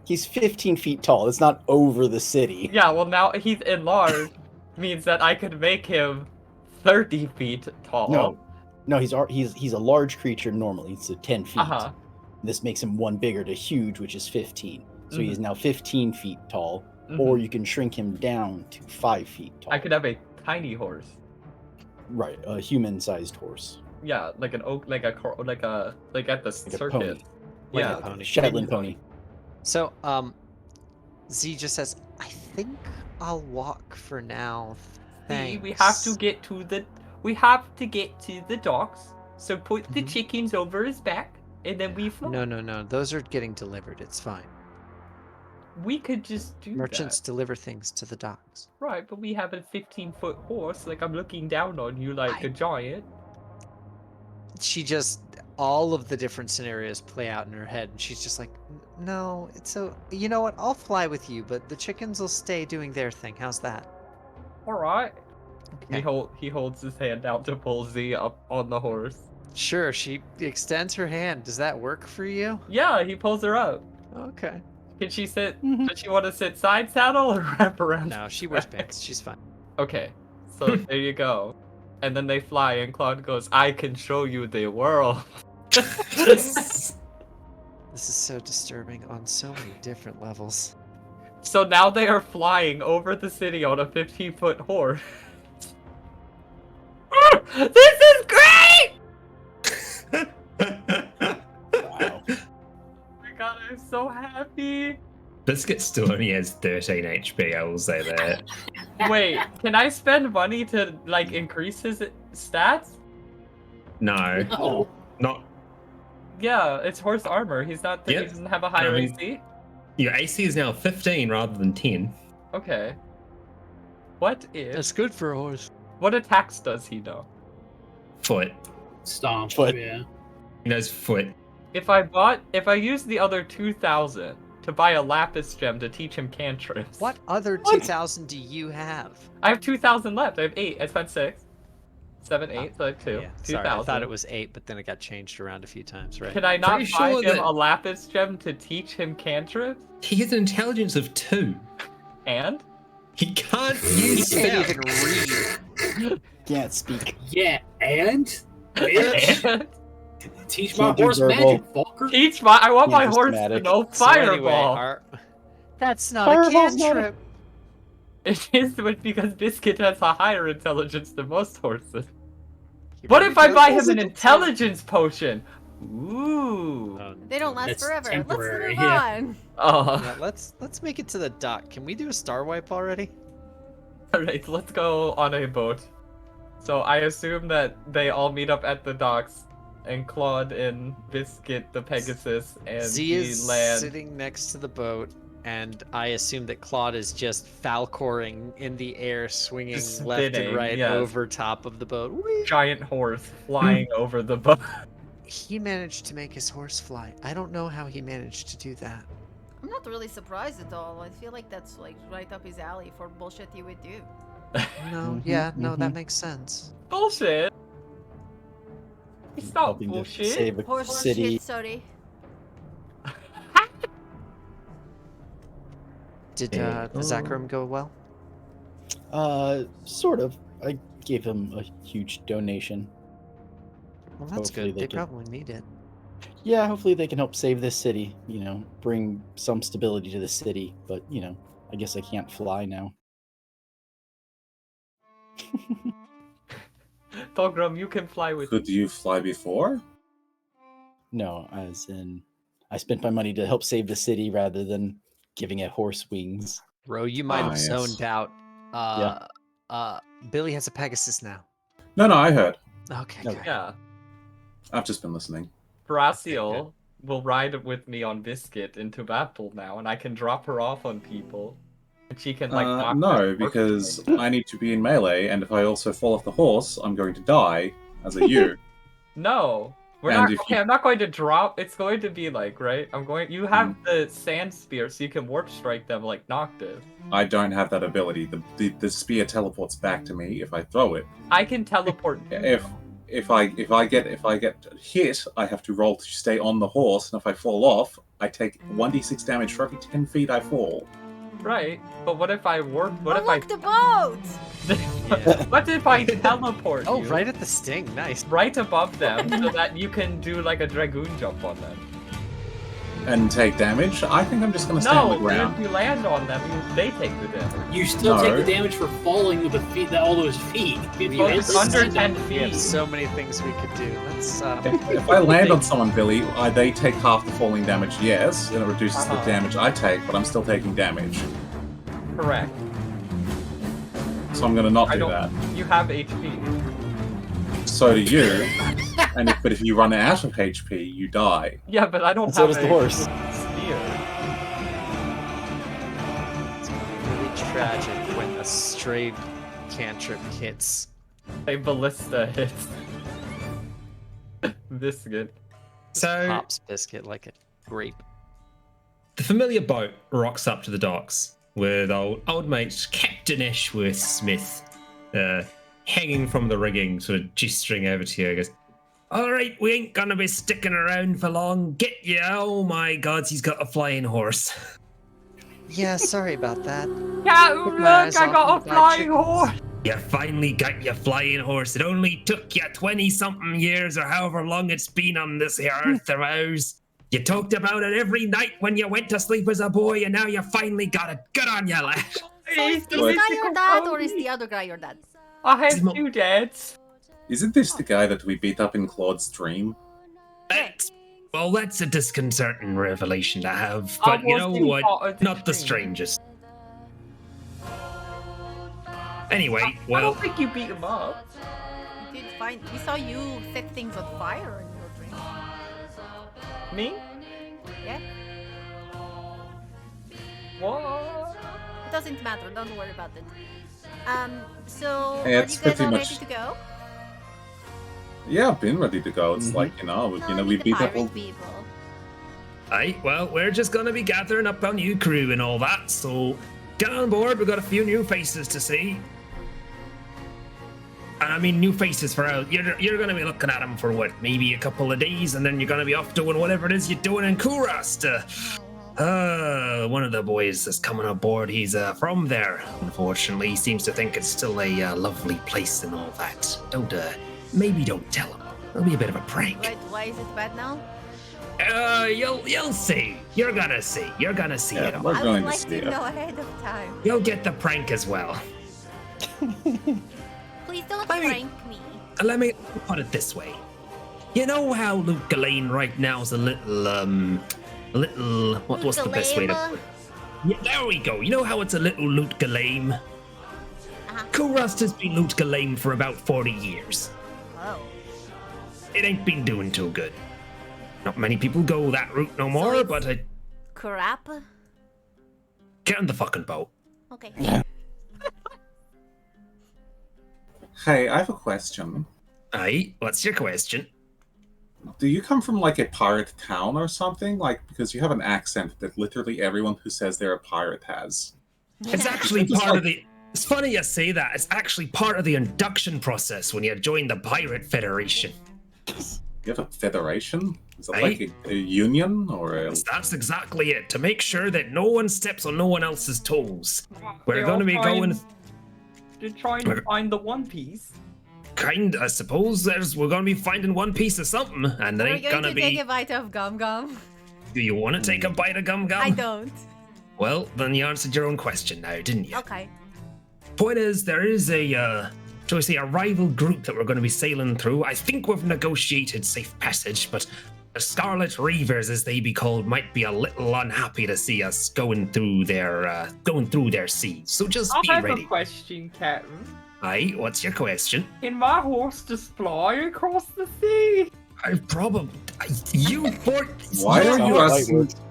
He's 15 feet tall. It's not over the city. Yeah, well now he's enlarged means that I could make him 30 feet tall. No, he's a large creature normally. It's 10 feet. Uh-huh. This makes him one bigger to huge, which is 15. So he is Mm-hmm. now 15 feet tall. Or you can shrink him down to 5 feet tall. I could have a tiny horse. Right, a human-sized horse. Yeah, like an oak, like at the Like a circus. pony. Like Yeah, a pony. Shetland pony. So, Z just says, I think I'll walk for now. See, Thanks. we have to get to the docks. So put the Mhm. chickens over his back, and then we fly. No. Those are getting delivered. It's fine. We could just do Merchants that. deliver things to the docks. Right, but we have a 15-foot horse. Like, I'm looking down on you like a giant. She just, all of the different scenarios play out in her head, and she's just like, no, it's so, you know what? I'll fly with you, but the chickens will stay doing their thing. How's that? All right. Okay. He holds his hand out to pull Z up on the horse. Sure, she extends her hand. Does that work for you? Yeah, he pulls her up. Okay. Can she sit? Does she want to sit side saddle or wrap around? No, she wears pants. She's fine. Okay, so there you go. And then they fly, and Claude goes, "I can show you the world." This is so disturbing on so many different levels. So now they are flying over the city on a 15-foot horse. This is great! Wow. Oh my god, I'm so happy. Biscuit still only has 13 HP, I will say that. Wait, can I spend money to, like, increase his stats? No, Oh, not. Yeah, it's horse armor. He Yep. doesn't have a higher I mean- AC? Your AC is now 15 rather than 10. Okay. What if... That's good for a horse. What attacks does he know? Foot. stomp. Foot. Yeah. He knows foot. If I use the other 2,000 to buy a lapis gem to teach him cantrips. What other 2,000 do you have? I have 2,000 left. I have 8. I spent 6. 7, 8, so I have 2. Yeah, sorry, I 2,000. thought it was 8, but then it got changed around a few times, right? Can I not Pretty buy sure him that- a lapis gem to teach him cantrips? He has an intelligence of 2. And? He can't He use can't spells. even read. Can't speak. Yeah, and bitch, And teach my Can't do horse verbal. magic, Falker. I want my Can't horse to systematic. know So anyway, fireball. that's not Fireball's a not a- cantrip. It is because Biscuit has a higher intelligence than most horses. He What really if I does. buy him an intelligence potion? Ooh. They don't last That's forever. Let's temporary, move yeah. on. Oh. Yeah, let's make it to the dock. Can we do a star wipe already? Alright, let's go on a boat. So I assume that they all meet up at the docks, and Claude and Biscuit the Pegasus and Z the is land. sitting next to the boat, and I assume that Claude is just falcoring in the air, swinging Just left and spinning, right yes. over top of the boat. Whee! Giant horse flying over the boat. He managed to make his horse fly. I don't know how he managed to do that. I'm not really surprised at all. I feel like that's like right up his alley for bullshit he would do. No, Mhm, yeah, no, that mhm. makes sense. Bullshit. It's not Helping to bullshit. save a Horse city. shit, sorry. Did Yeah. the Zachariam go well? Sort of. I gave him a huge donation. Well, that's Hopefully good. they They can- probably need it. Yeah, hopefully they can help save this city. You know, bring some stability to the city. But you know, I guess I can't fly now. Thogrum, you can fly with Could you fly before? No, as in, I spent my money to help save the city rather than giving it horse wings. Ro, you might have yes. zoned out. Billy has a Pegasus now. No, I heard. Okay, Okay. good. Yeah. I've just been listening. Braciel will ride with me on Biscuit into battle now, and I can drop her off on people. And she can, like, knock No, them because away. I need to be in melee, and if I also fall off the horse, I'm going to die as a you. No. We're And not if okay. you- I'm not going to drop. It's going to be like right. You have the sand spear, so you can warp strike them like Noctis. I don't have that ability. The spear teleports back to me if I throw it. I can teleport. If I get hit, I have to roll to stay on the horse, and if I fall off, I take 1d6 damage for every 10 feet I fall. Right, but what if I warp? What if Look, the boat! What if I teleport Oh, you right at the sting. Nice. right above them so that you can do like a dragoon jump on them? And take damage? I think I'm just going to stay on the No, ground. if you land on them, they take the damage. You still No. take the damage for falling with the feet, all those feet. If you Oh, hit it's the under sand 10 on the We have feet. so many things we could do. Let's. If I land on someone, Billy, they take half the falling damage, yes, and it reduces the damage I take, but I'm still taking damage. Correct. So I'm going to not I do don't. that. You have HP. So do you. But if you run out of HP, you die. Yeah, but I don't And so have does a the horse. spear. It's really tragic when a stray cantrip hits. A ballista hits. Biscuit. So Pops biscuit like a grape. the familiar boat rocks up to the docks with old mate Captain Ashworth Smith hanging from the rigging, sort of gesturing over to you. He goes, "All right, we ain't gonna be sticking around for long. Get you! Oh my God, he's got a flying horse." Yeah, sorry about that. Yeah, Look, look, guys, I got I'll a buy flying chickens. horse. You finally got your flying horse. It only took you 20-something years or however long it's been on this here earth of ours. You talked about it every night when you went to sleep as a boy, and now you finally got it. Good on you, lad. So is this guy your dad or is the other guy your dad? I have 2 dads. Isn't this the guy that we beat up in Claude's dream? That's a disconcerting revelation to have, I but you know wasn't what? part of the Not the dream. strangest. Anyway, I well, don't think you beat him up. We did find. We saw you set things on fire in your dream. Me? Yeah. What? It doesn't matter. Don't worry about it. So Yeah, are it's you guys pretty all much- ready to go? Yeah, I've been ready to go. It's like, we The beat up all... pirate people. aye, well, we're just gonna be gathering up our new crew and all that, so get on board. We've got a few new faces to see. And I mean, new faces for out. You're gonna be looking at them for what, maybe a couple of days, and then you're gonna be off doing whatever it is you're doing in Kurast. One of the boys that's coming aboard, he's from there. Unfortunately, he seems to think it's still a lovely place and all that. Maybe don't tell him. It'll be a bit of a prank. Wait, why is it bad now? You'll see. You're gonna see. You're gonna see Yeah, it all. we're I going would to like see to it. know ahead of time. You'll get the prank as well. Please don't I mean- prank me. Let me put it this way. You know how Luke Gholein right now is a little, what's the best way to Ukulele? put it? Yeah, there we go. You know how it's a little Loot Gholein? Uh-huh. Kurast has been Loot Gholein for about 40 years. Oh. It ain't been doing too good. Not many people go that route no more, it's- but Crap. get on the fucking boat. Okay. Hey, I have a question. Aye, what's your question? Do you come from like a pirate town or something? Like, because you have an accent that literally everyone who says they're a pirate has. It's actually It's part like- of the. It's funny you say that. It's actually part of the induction process when you join the Pirate Federation. You have a federation? Is it Aye. like a union or a... That's exactly it. To make sure that no one steps on no one else's toes. We're They're going to all be trying- going. They're trying to find the One Piece. I suppose we're going to be finding one piece of something, and there We're ain't going going to to be. take a bite of gum gum. Do you want to take a bite of gum gum? I don't. Well, then you answered your own question now, didn't you? Okay. Point is, there is shall we say, a rival group that we're going to be sailing through. I think we've negotiated safe passage, but the Scarlet Reavers, as they be called, might be a little unhappy to see us going through their seas. So just I be have ready. a question, Captain. Aye, what's your question? Can my horse just fly across the sea? You for Why you're- are you Sounds like asking...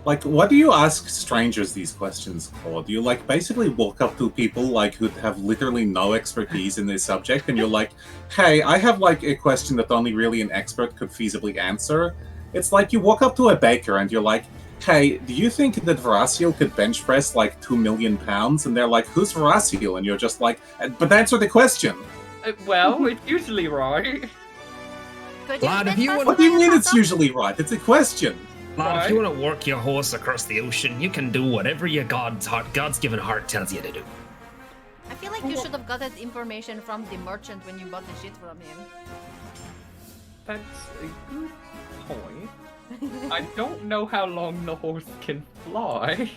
Like, what do you ask strangers these questions for? Do you, like, basically walk up to people, like, who have literally no expertise in this subject, and you're like, hey, I have, like, a question that only really an expert could feasibly answer? It's like you walk up to a baker and you're like, hey, do you think that Veraciel could bench press, like, 2 million pounds? And they're like, who's Veraciel? And you're just like, but answer the question. Well, it's usually right. Lad, if you want, What do you mean it's usually right? It's a question. Lad, if you want to work your horse across the ocean, you can do whatever your God's given heart tells you to do. I feel like you should have got that information from the merchant when you bought the shit from him. That's a good point. I don't know how long the horse can fly.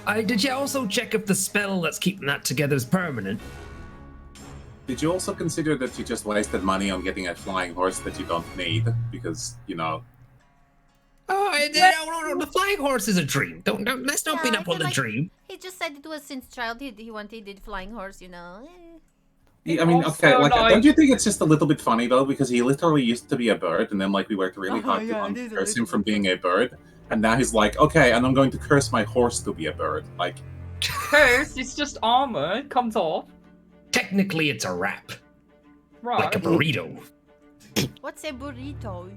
Did you also check if the spell that's keeping that together is permanent? Did you also consider that you just wasted money on getting a flying horse that you don't need? Because, you know... Oh, no, the flying horse is a dream. Let's not beat up on the dream. He just said it was since childhood he wanted the flying horse, you know. Yeah, I mean, okay, like, don't you think it's just a little bit funny, though? Because he literally used to be a bird, and then, like, we worked really hard to curse him from being a bird. And now he's like, okay, and I'm going to curse my horse to be a bird. Like... Curse, it's just armor. It comes off. Technically, it's a wrap. Right. Like a burrito. What's a burrito?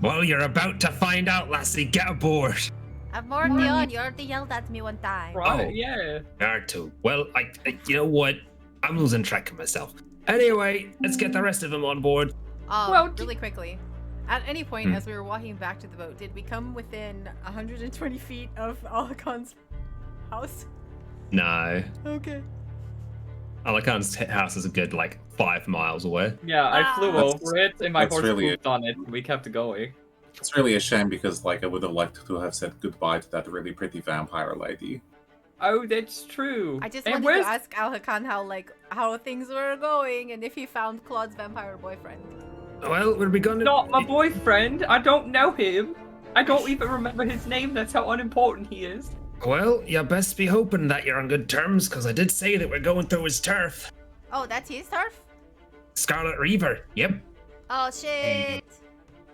Well, you're about to find out, lassie. Get aboard. I'm already on. You already yelled at me one time. Right, Oh. yeah. R2. Well, you know what? I'm losing track of myself. Anyway, let's get the rest of them on board. Well, really quickly. At any point, as we were walking back to the boat, did we come within 120 feet of Alakon's house? No. Okay. Alakon's house is a good, 5 miles away. Yeah, I flew over it, and my horse really moved on it, and we kept going. It's really a shame because, like, I would have liked to have said goodbye to that really pretty vampire lady. Oh, that's true. I just and wanted to ask Alhakan how things were going and if he found Claude's vampire boyfriend. Well, where are we going to... Not my boyfriend. I don't know him. I don't even remember his name. That's how unimportant he is. Well, you best be hoping that you're on good terms, because I did say that we're going through his turf. Oh, that's his turf? Scarlet Reaver, yep. Oh, shit.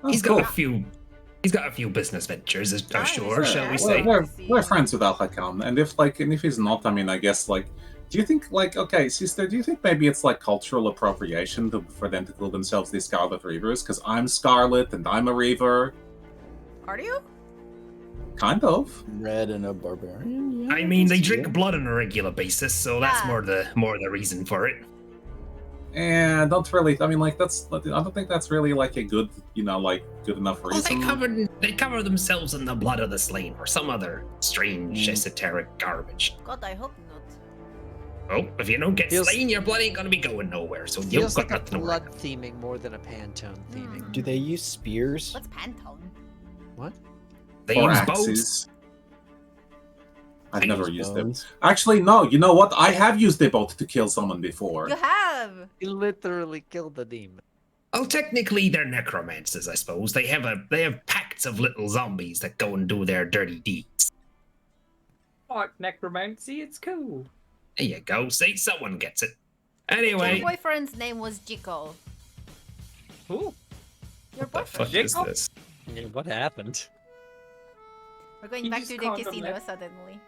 He's got a few business ventures, ashore, shall we say. We're friends with Alhakan, and if he's not, I mean, I guess, do you think, okay, sister, do you think maybe it's, cultural appropriation for them to call themselves the Scarlet Reavers? Because I'm Scarlet, and I'm a Reaver. Are you? Kind of. Red and a barbarian. Yeah, I mean, they drink blood on a regular basis, so that's Yeah. more the reason for it. And don't really. I mean, I don't think that's really a good, good enough Well, reason. they cover themselves in the blood of the slain, or some other strange esoteric garbage. God, I hope not. Oh, if you don't get Feels- slain, your blood ain't gonna be going nowhere. So you've Feels got like a nothing to worry blood about. theming more than a Pantone theming. Do they use spears? What's Pantone? What? They Or use axes. bows. I've never used them. Bones? Actually, no. You know what? I have used a boat to kill someone before. You have! He literally killed the demon. Oh, technically they're necromancers, I suppose. They have packs of little zombies that go and do their dirty deeds. Like necromancy, it's cool. There you go. See, someone gets it. Your Anyway, boyfriend's name was Jiko. Ooh. Your what the boyfriend. fuck is Jacob? this? Yeah, what happened? We're going You back just to the can't casino remember. suddenly.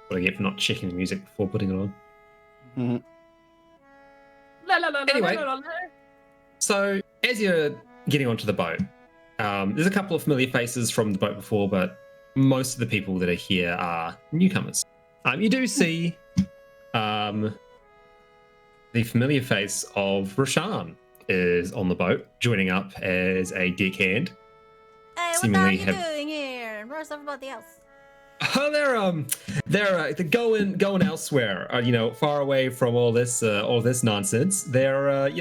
What do I get for not checking the music before putting it on? La, la, la, la, Anyway. la, la, la. So, as you're getting onto the boat, there's a couple of familiar faces from the boat before, but most of the people that are here are newcomers. You do see the familiar face of Roshan is on the boat, joining up as a deckhand. Hey, what are Seemingly you have- doing here? Where's everybody else? Oh, they're going elsewhere. Far away from all this nonsense. They're what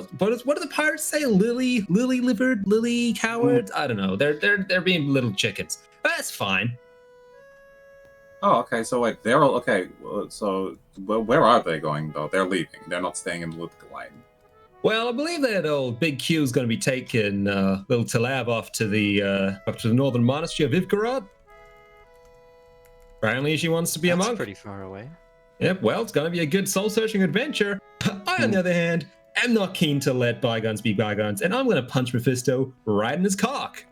do the pirates say? Lily livered, lily coward. I don't know. They're being little chickens. That's fine. Oh, okay. So wait, they're all okay. So where are they going though? They're leaving. They're not staying in Gholein. Well, I believe that old Big Q is going to be taking little Talab off to the northern monastery of Ivgarad. Apparently, she wants to be a That's monk. pretty far away. Yep, well, it's going to be a good soul-searching adventure. I, on the other hand, am not keen to let bygones be bygones, and I'm going to punch Mephisto right in his cock.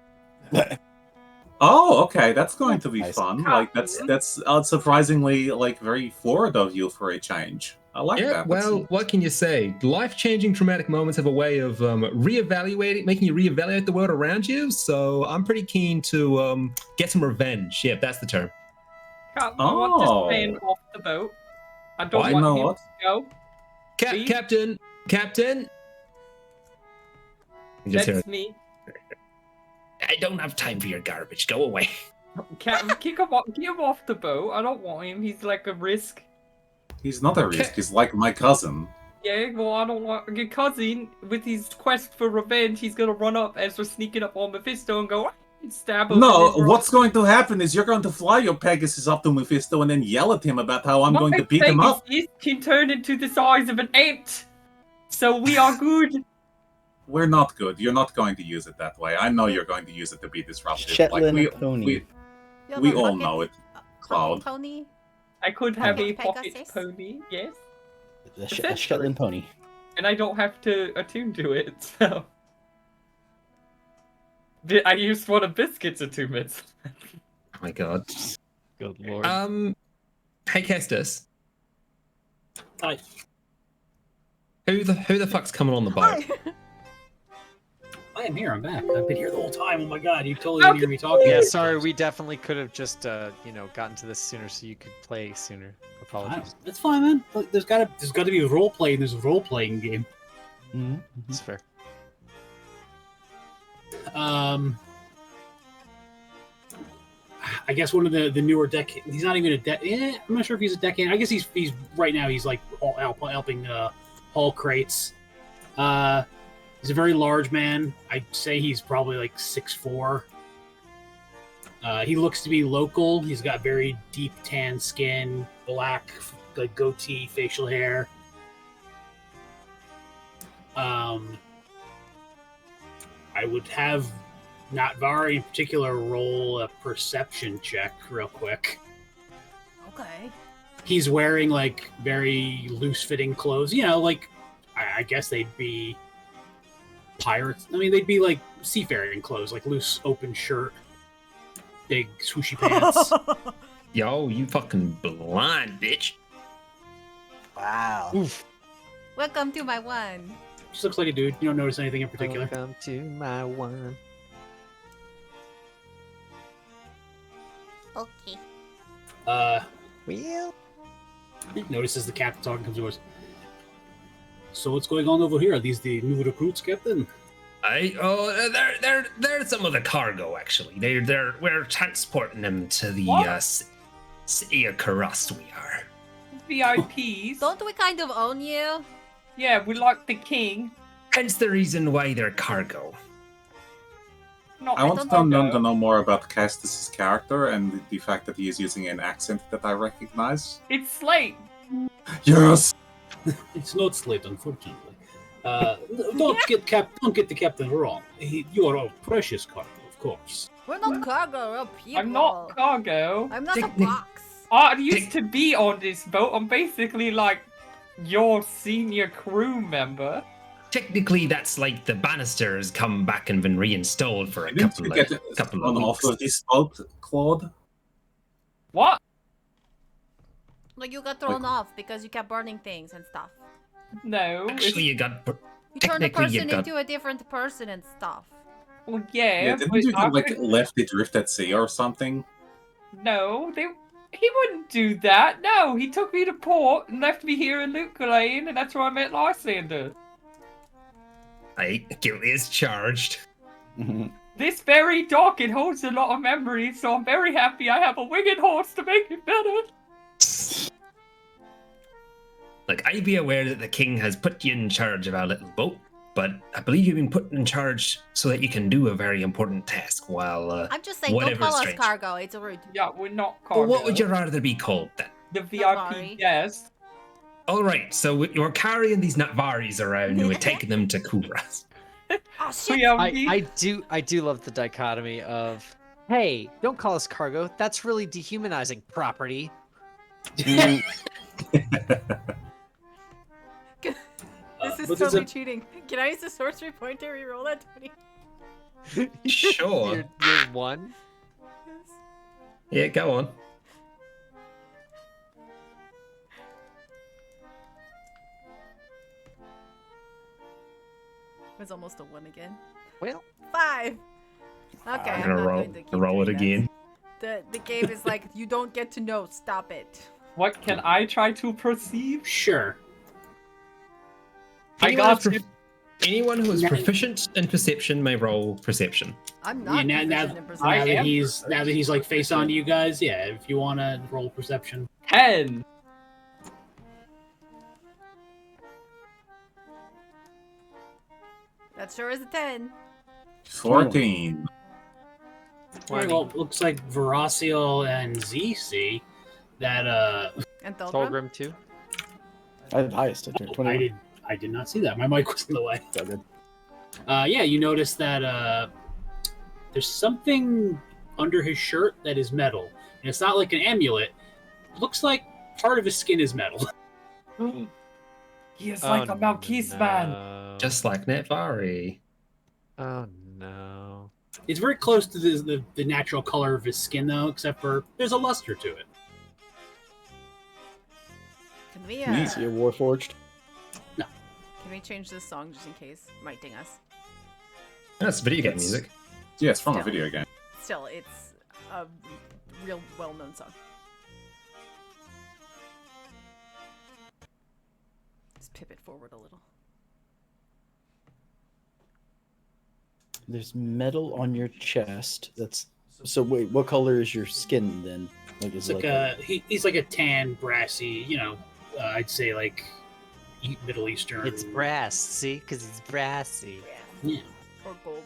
Oh, okay, that's going to be Nice. fun. Like that's surprisingly like very forward of you for a change. I like Yeah, that. well, what can you say? Life-changing traumatic moments have a way of reevaluating, making you reevaluate the world around you. So I'm pretty keen to get some revenge. Yeah, that's the term. Captain, I want this man off the boat. I don't What? want You know him what? to go. Please? Captain. You just hear That's it. me. I don't have time for your garbage. Go away. Captain, get him off the boat. I don't want him. He's like a risk. He's not a risk. He's like my cousin. Yeah, well, I don't want your cousin with his quest for revenge. He's gonna run up as we're sneaking up on Mephisto and go and stab him. No, what's going to happen is you're going to fly your Pegasus up to Mephisto and then yell at him about how I'm going to beat him up. Pegasus can turn into the size of an ant, so we are good. We're not good. You're not going to use it that way. I know you're going to use it to be disruptive. Shetland like pony. we You have we a all pocket- know it. pocket Cloud. pony. I could have a Pegasus? pocket pony, yes, A Shetland pony. and I don't have to attune to it. So I used one of Biscuit's attunements. Oh my god. Good lord. Hey, Kestis. Hi. Who the fuck's coming on the boat? Hi. I am here. I'm back. I've been here the whole time. Oh my god, you totally didn't hear me talking. Yeah, sorry, we definitely could have just, gotten to this sooner so you could play sooner. Apologies. That's fine, man. Look, there's got to be a role play in this role playing game. It's fair. I guess one of the newer deck. He's not even a deck. I'm not sure if he's a deckhand. I guess he's right now. He's like helping haul crates. He's a very large man. I'd say he's probably like 6'4". He looks to be local. He's got very deep tan skin, black like goatee, facial hair. I would have Natvari in particular roll a perception check real quick. Okay. He's wearing like very loose-fitting clothes. You know, like I guess they'd be pirates. I mean, they'd be like seafaring clothes, like loose, open shirt, big swooshy pants. Yo, you fucking blind bitch. Wow. Oof. Welcome to my one. Just looks like a dude. You don't notice anything in particular. Welcome to my one. Okay. Well, Notices the captain talking, comes towards. So what's going on over here? Are these the new recruits, Captain? They're some of the cargo actually. We're transporting them to the city of Kurast. We are. VIPs. Don't we kind of own you? Yeah, we like the king. Hence the reason why they're cargo. Not I want the to logo. know more about Kestis' character and the fact that he is using an accent that I recognize. It's Slate. Yes. It's not Slate, unfortunately. Don't get the captain wrong. You are all precious cargo, of course. We're not cargo, we're people. I'm not cargo. I'm not a box. I used to be on this boat. I'm basically like your senior crew member. Technically, that's like the banisters come back and been reinstalled for a Didn't couple you of get couple on of off weeks. of this boat, Claude? What? Like you got thrown off because you kept burning things and stuff. No. Actually, you got. You turned a Technically, you person got. into a different person and stuff. Well, yeah, Didn't but you I get like could- left adrift at sea or something? No, he wouldn't do that. No, he took me to port and left me here in Gholein, and that's where I met Lysander. Guilty as charged. This very dock, it holds a lot of memories, so I'm very happy I have a winged horse to make it better. Look, I'd be aware that the king has put you in charge of our little boat, but I believe you've been put in charge so that you can do a very important task while. I'm just saying, don't whatever call us strange. cargo. It's rude. Yeah, we're not cargo. Well, what would you rather be called then? The Natvari. VIP guest. All right, so you're carrying these Natvaris around and we're taking them to Kurast. Oh shit! I do love the dichotomy of, hey, don't call us cargo. That's really dehumanizing property. This is But totally it's cheating. Can I use the sorcery point to reroll that 20? Sure. You're one. Yeah, go on. It's almost a 1 again. Well, 5. Okay, I'm I'm gonna not roll, going to keep roll it doing that. again. The game is like, you don't get to know. Stop it. What can I try to perceive? Sure. I Anyone got who's you. Anyone who is Now- proficient in perception may roll perception. I'm Yeah, not now, proficient in perception. now that am he's like face on to you guys, yeah. If you want to roll perception, 10. That sure is a 10. 14. Alright, well, looks like Veracial and Z see that. And Thulgrim? Thulgrim too. I had the highest. I turned 21. I did not see that. My mic was in the way. It's all good. Yeah, you notice that there's something under his shirt that is metal, and it's not like an amulet. It looks like part of his skin is metal. He is like a Malkis man. no. Just like Netvari. Oh no. It's very close to the natural color of his skin, though, except for there's a luster to it. Can we, Is he a Warforged? can we change this song just in case? Might ding us. That's video game music. Yeah, it's from a Still. video game. Still, it's a real well-known song. Just pivot forward a little. There's metal on your chest. That's so. Wait, what color is your skin then? Like, It's is like it he's like a tan, brassy, I'd say like Middle Eastern. It's brass, see? Because it's brassy. Yeah. Or gold.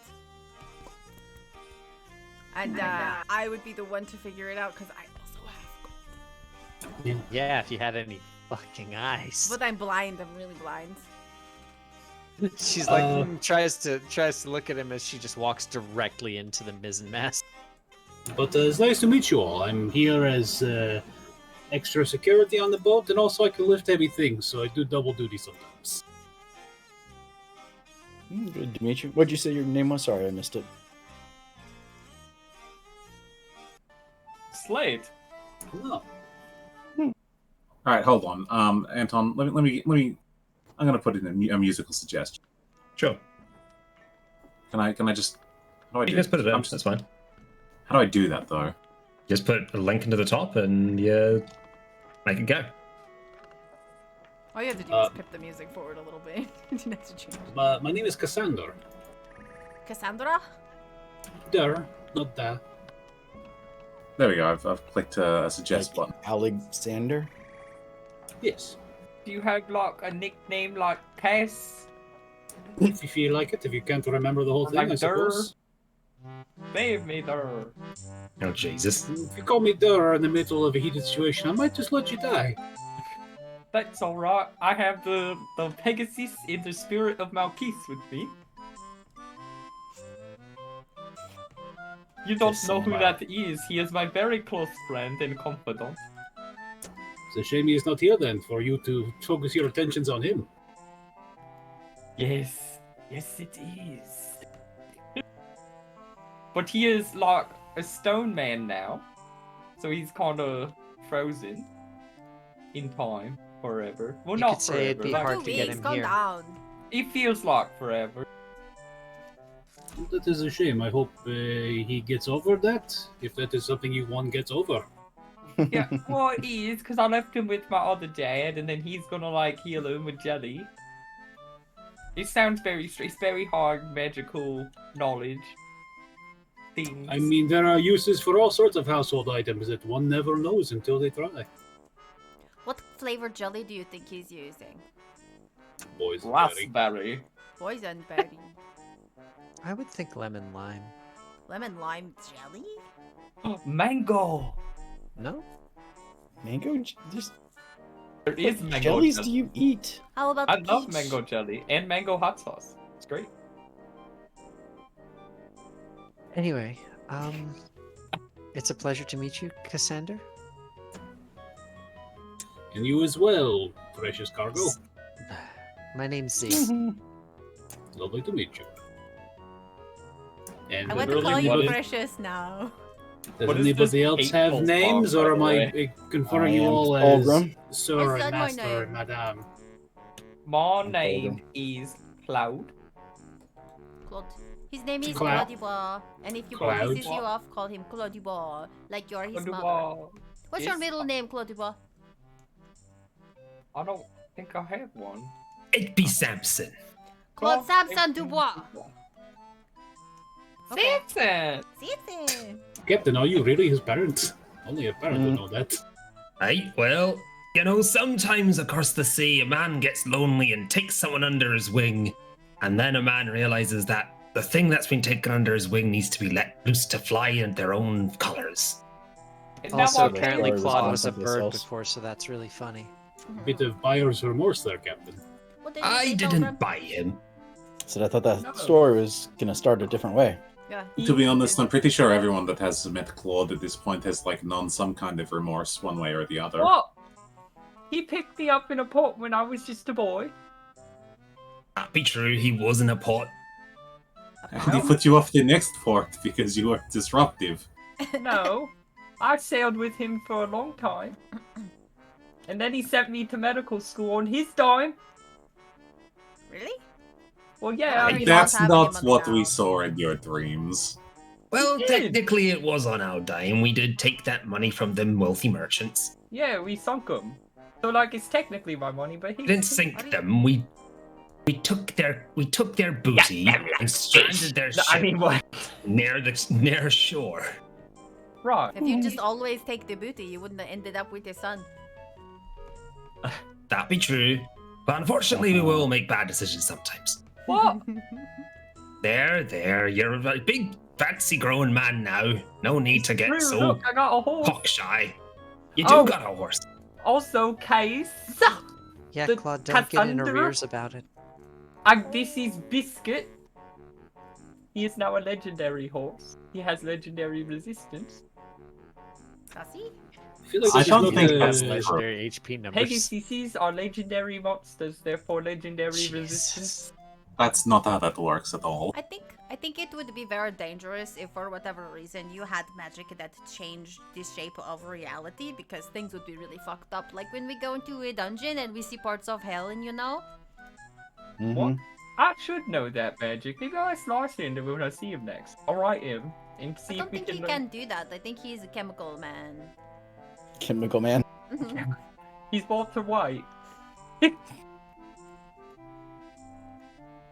And I would be the one to figure it out because I also have gold. Yeah, if you had any fucking eyes. But I'm blind. I'm really blind. She's like tries to look at him as she just walks directly into the mizzen mast. But it's nice to meet you all. I'm here as extra security on the boat, and also I can lift heavy things, so I do double duty sometimes. Good to meet you. What'd you say your name was? Sorry, I missed it. Slate. Oh. All right, hold on. Anton, let me. I'm gonna put in a musical suggestion. Sure. Can I just? How do I You do can just put it in. I'm That's fine. How do I do that though? Just put a link into the top and you make it go. All you have to do is pip the music forward a little bit. You don't have to change. My name is Cassandra. Cassandra? Der, not da. There we go. I've clicked a suggest button. Alexander? Yes. Do you have like a nickname like Cass? If you feel like it, if you can't remember the whole thing, I Like suppose. Save me there. Oh, Jesus. If you call me Der in the middle of a heated situation, I might just let you die. That's alright. I have the PegaSus in the spirit of Malkis with me. You don't There's know who some, that is. He is my very close friend and confidant. It's a shame he is not here then, for you to focus your attentions on him. Yes. Yes, it is. But he is like a stone man now. So he's kind of frozen in time forever. Well, You not could say forever. it'd be like, hard 2 to get weeks, him calm here. down. it feels like forever. That is a shame. I hope he gets over that, if that is something you one gets over. Yeah, well, it is, because I left him with my other dad, and then he's gonna, like, heal him with jelly. It sounds very it's very hard magical knowledge. Things. I mean, there are uses for all sorts of household items that one never knows until they try. What flavor jelly do you think he's using? Boys, Daddy. Raspberry. Boysenberry. I would think lemon lime. Lemon lime jelly? Mango! No? Mango? Just There is what mango jellies jelly. do you eat? How about I peach? love mango jelly and mango hot sauce. It's great. Anyway, it's a pleasure to meet you, Cassandra. And you as well, precious cargo. My name's Z. Lovely to meet you. And I want to Literally call you what is- Precious now. Does What is anybody this else have hateful names, song, or by am the I conferring I you am all as Fulgrim. Sir What's and that my Master name? and Madame? My I'm name Fulgrim. is Cloud. Claude. His name is Cloud. Claudibois, and if you Cloud. pisses you off, call him Claudibois, like you're his mother. Wow. What's your Yes. middle name, Claudibois? I don't think I have one. It'd be Samson. Claude Samson Dubois. Okay. Samson! Samson. Captain, are you really his parents? Only a parent would know that. Right, well, you know, sometimes across the sea, a man gets lonely and takes someone under his wing, and then a man realizes that the thing that's been taken under his wing needs to be let loose to fly in their own colors. And now Also, I apparently can Claude fly. was a Something bird else. before, so that's really funny. Bit of buyer's remorse there, Captain. What did you I say, didn't Pilgrim? buy him. So I thought that No. story was gonna start a different way. Yeah. To be honest, I'm pretty sure everyone that has met Claude at this point has like known some kind of remorse one way or the other. What? He picked me up in a pot when I was just a boy. That be true, he was in a pot. And he put you off the next port because you were disruptive. No, I sailed with him for a long time. And then he sent me to medical school on his dime. Really? Well, yeah, Alright. I mean, That's That's have not him on what the we ground. saw in your dreams. Well, did. technically it was on our dime. We did take that money from them wealthy merchants. yeah, we sunk them. So, like, it's technically my money, but he We didn't sink them. We took their booty and stranded their No, ship I mean, what? near shore. Right. If you just always take the booty, you wouldn't have ended up with your son. That be true. But unfortunately, we will make bad decisions sometimes. What? There, you're a big, fancy grown man now. No need to get True, so look, I got a horse. cock shy. You do Oh. got a horse. Also, case. Yeah, The Claude, don't get in Cassandra? arrears about it. And this is Biscuit. He is now a legendary horse. He has legendary resistance. Sassy? I feel like I this is don't not think the- that's Legendary HP numbers. Pegasus are legendary monsters, therefore legendary resistance. Jesus. That's not how that works at all. I think it would be very dangerous if for whatever reason you had magic that changed the shape of reality, because things would be really fucked up. Like when we go into a dungeon and we see parts of hell, and you know? Mhm. I should know that magic. Maybe I'll ask Larson when I see him next. I'll write him and I see don't if we think he can. can do that. I think he's a chemical man. Chemical man. He's Walter White.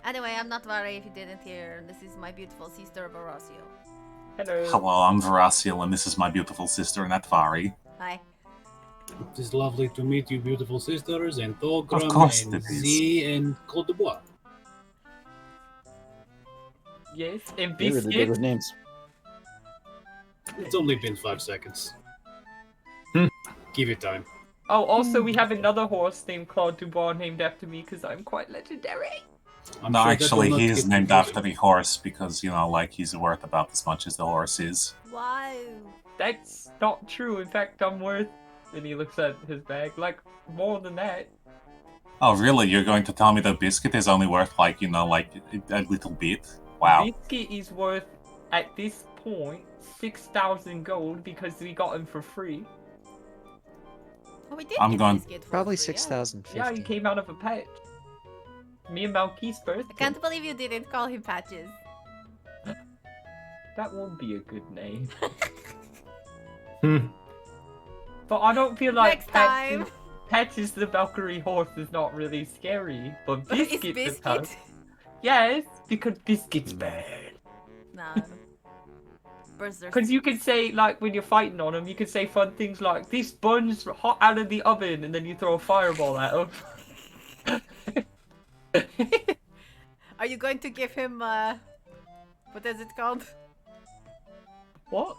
Anyway, I'm not Vare if you didn't hear. This is my beautiful sister Horacio. Hello. Hello, I'm Veraciel, and this is my beautiful sister, Natvari. Hi. It is lovely to meet you, beautiful sisters, and Thorgrim, course and it is. Z, and Claude Dubois. Yes, and They're really good Biscuit. with names. It's only been 5 seconds. Give it time. Oh, also we have another horse named Claude Dubois named after me because I'm quite legendary. I'm No, sure that actually, will not he is get named confusing. after the horse because, you know, like, he's worth about as much as the horse is. Wow. That's not true. In fact, I'm worth. And he looks at his bag like more than that. Oh, really? You're going to tell me that Biscuit is only worth, like, you know, like, a little bit? Wow. Biscuit is worth at this point 6,000 gold because we got him for free. Oh, we did I'm get going- Biscuit for Probably free, yeah. 6,050. Yeah, he came out of a patch. Me and Malky's birthday. I can't believe you didn't call him Patches. That won't be a good name. Hmm. But I don't feel like Next time. Patches the Valkyrie horse is not really scary, but It's Biscuit is Biscuit. tough. Yes, because Biscuit's bad. No. Berserk. Because you can say, like, when you're fighting on him, you can say fun things like, this bun's hot out of the oven, and then you throw a fireball at him. Are you going to give him what is it called? What?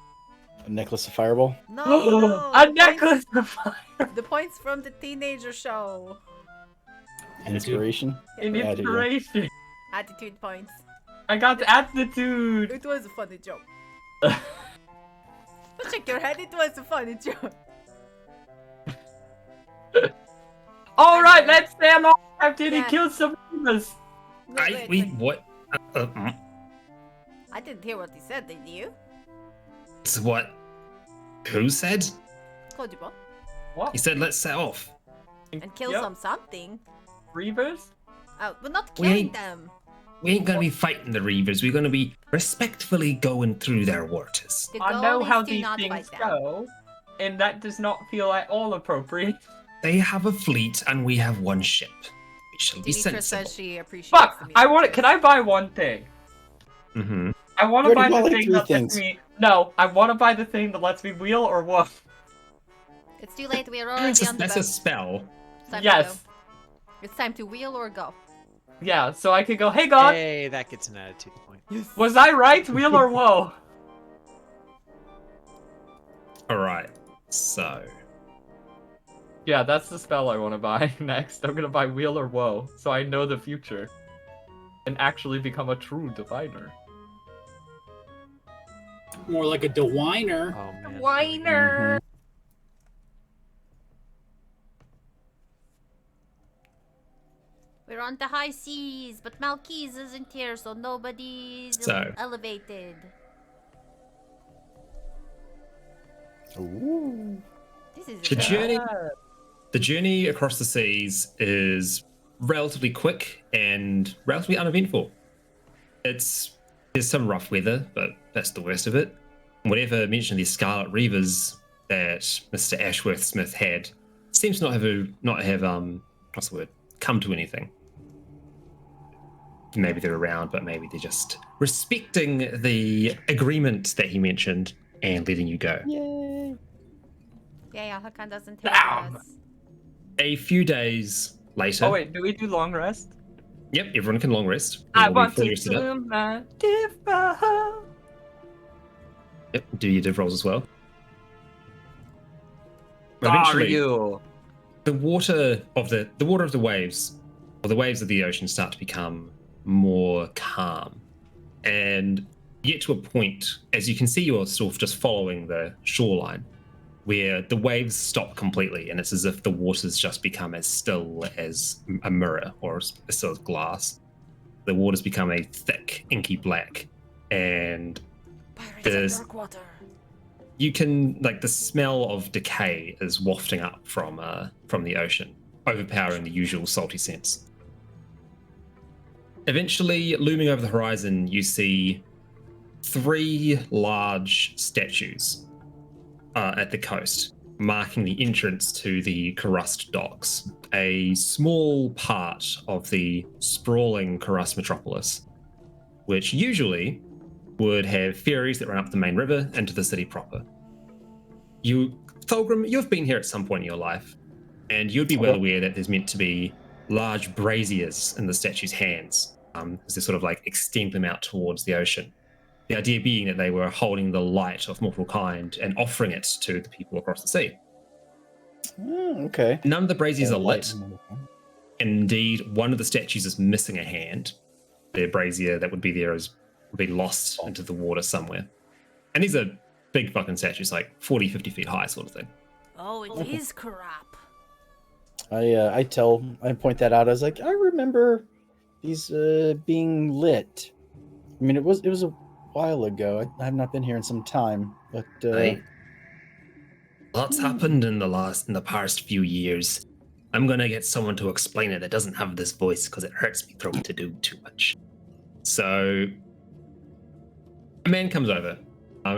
A necklace of fireball. No, no. A the necklace of fire! Points, the points from the teenager show. Inspiration. An Yeah, I do, yeah. inspiration. Attitude points. I got attitude. It was a funny joke. Don't shake your head, it was a funny joke. Alright, let's say along after he Yeah. killed some humans. No, wait, What? I didn't hear what he said, did you? It's what? Who said? Kodibo. What? He said, let's set off. And kill Yep. something. Reavers? Oh, but not We killing ain't- them. We ain't gonna be fighting the Reavers. We're gonna be respectfully going through their waters. The I goal know is how to these not things fight them. go, and that does not feel at all appropriate. They have a fleet and we have one ship. We shall be Demetra sensible. says she appreciates Fuck! the I want music. it. Can I buy one thing? Mm-hmm. I want You to buy already bought, the like, thing 3 that things. lets me. No, I want to buy the thing that lets me wheel or wolf. It's too late. We're already on the That's a boat. spell. It's time to Yes. go. It's time to wheel or go. Yeah, so I could go, hey God, Hey, that gets an attitude point. was I right? Wheel or woe? Alright, so. Yeah, that's the spell I want to buy next. I'm gonna buy wheel or woe, so I know the future. And actually become a true diviner. More like a Dewiner. Oh man. Whiner! We're on the high seas, but Malkis isn't here, so nobody's So. elevated. Ooh. This is The journey across the seas is relatively quick and relatively uneventful. There's some rough weather, but that's the worst of it. Whatever mention of these Scarlet Reavers that Mr. Ashworth Smith had seems to not have what's the word? Come to anything. Maybe they're around, but maybe they're just respecting the agreement that he mentioned and letting you go. Yay. Yeah, Hakan doesn't take Damn. us. A few days later. Oh wait, do we do long rest? Yep, everyone can long rest. I We'll be want fully to rested up. do my different. Yep, do your div rolls as well. Are Eventually, you? the water of the waves, or the waves of the ocean, start to become more calm, and you get to a point, as you can see, you're sort of just following the shoreline, where the waves stop completely, and it's as if the water's just become as still as a mirror or as still as glass. The water's become a thick, inky black, and there's Water. you can the smell of decay is wafting up from the ocean, overpowering the usual salty scents. Eventually, looming over the horizon, you see 3 large statues at the coast, marking the entrance to the Kurast docks, a small part of the sprawling Kurast metropolis, which usually would have ferries that run up the main river into the city proper. Thulgrim, you've been here at some point in your life, and you'd be well aware that there's meant to be large braziers in the statues' hands, as they sort of extend them out towards the ocean. The idea being that they were holding the light of mortal kind and offering it to the people across the sea. Oh, okay. None of the braziers are lit. Light. Indeed, one of the statues is missing a hand. The brazier that would be there would be lost into the water somewhere. And these are big fucking statues, 40, 50 feet high sort of thing. Oh, it is crap. I point that out. I was like, I remember these being lit. I mean, it was a while ago. I have not been here in some time, but Right. Lots happened in the past few years. I'm gonna get someone to explain it that doesn't have this voice because it hurts me throat to do too much. So, a man comes over.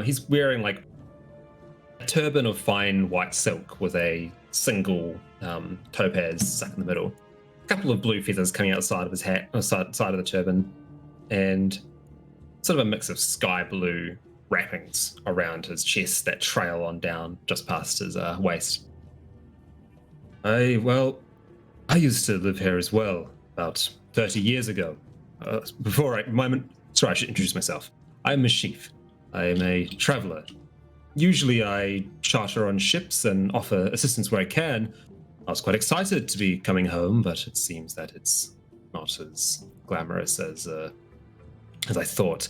He's wearing a turban of fine white silk with a single topaz stuck in the middle. A couple of blue feathers coming outside of his hat, or side of the turban, and sort of a mix of sky blue wrappings around his chest that trail on down just past his waist. I used to live here as well, about 30 years ago. Sorry, I should introduce myself. I'm Mashif. I am a traveler. Usually I charter on ships and offer assistance where I can. I was quite excited to be coming home, but it seems that it's not as glamorous as I thought.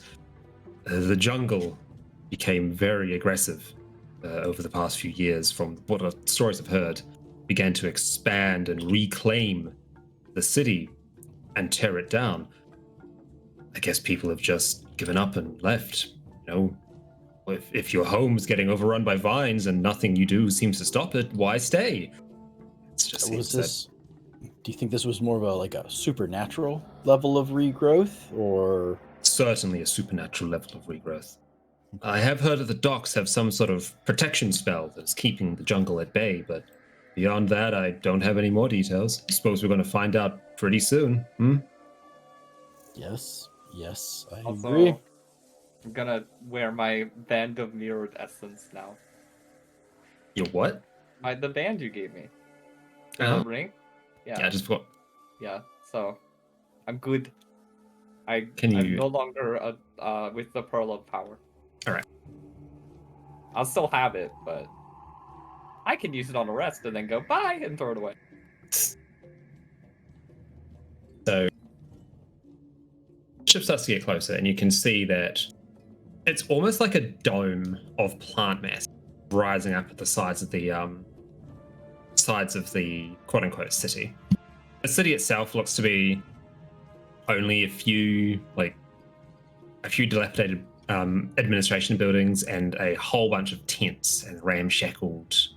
The jungle became very aggressive over the past few years, from what stories I've heard, began to expand and reclaim the city and tear it down. I guess people have just given up and left. If your home's getting overrun by vines and nothing you do seems to stop it, why stay? It's just Was this? Do you think this was more of a supernatural level of regrowth, or certainly a supernatural level of regrowth. I have heard that the docks have some sort of protection spell that's keeping the jungle at bay, but beyond that, I don't have any more details. I suppose we're going to find out pretty soon. Yes, I Also, agree. I'm gonna wear my band of mirrored essence now. Your what? The band you gave me. The Oh. ring. Yeah, just what? Yeah, so I'm good. I'm you- no longer with the Pearl of Power. Alright. I'll still have it, but I can use it on the rest and then go bye and throw it away. So, ship starts to get closer, and you can see that it's almost like a dome of plant mass rising up at the sides of the quote-unquote city. The city itself looks to be only a few dilapidated administration buildings and a whole bunch of tents and ramshackled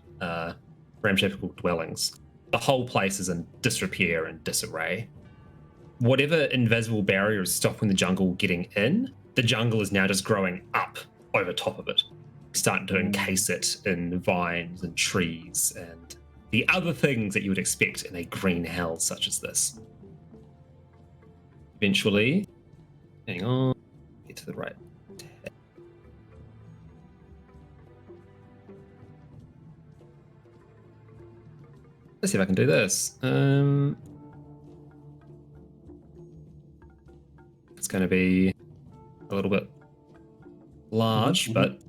dwellings. The whole place is in disrepair and disarray. Whatever invisible barrier is stopping the jungle getting in, the jungle is now just growing up over top of it, starting to encase it in vines and trees and the other things that you would expect in a green hell such as this. Eventually, hang on, get to the right tab. Let's see if I can do this. It's going to be a little bit large, but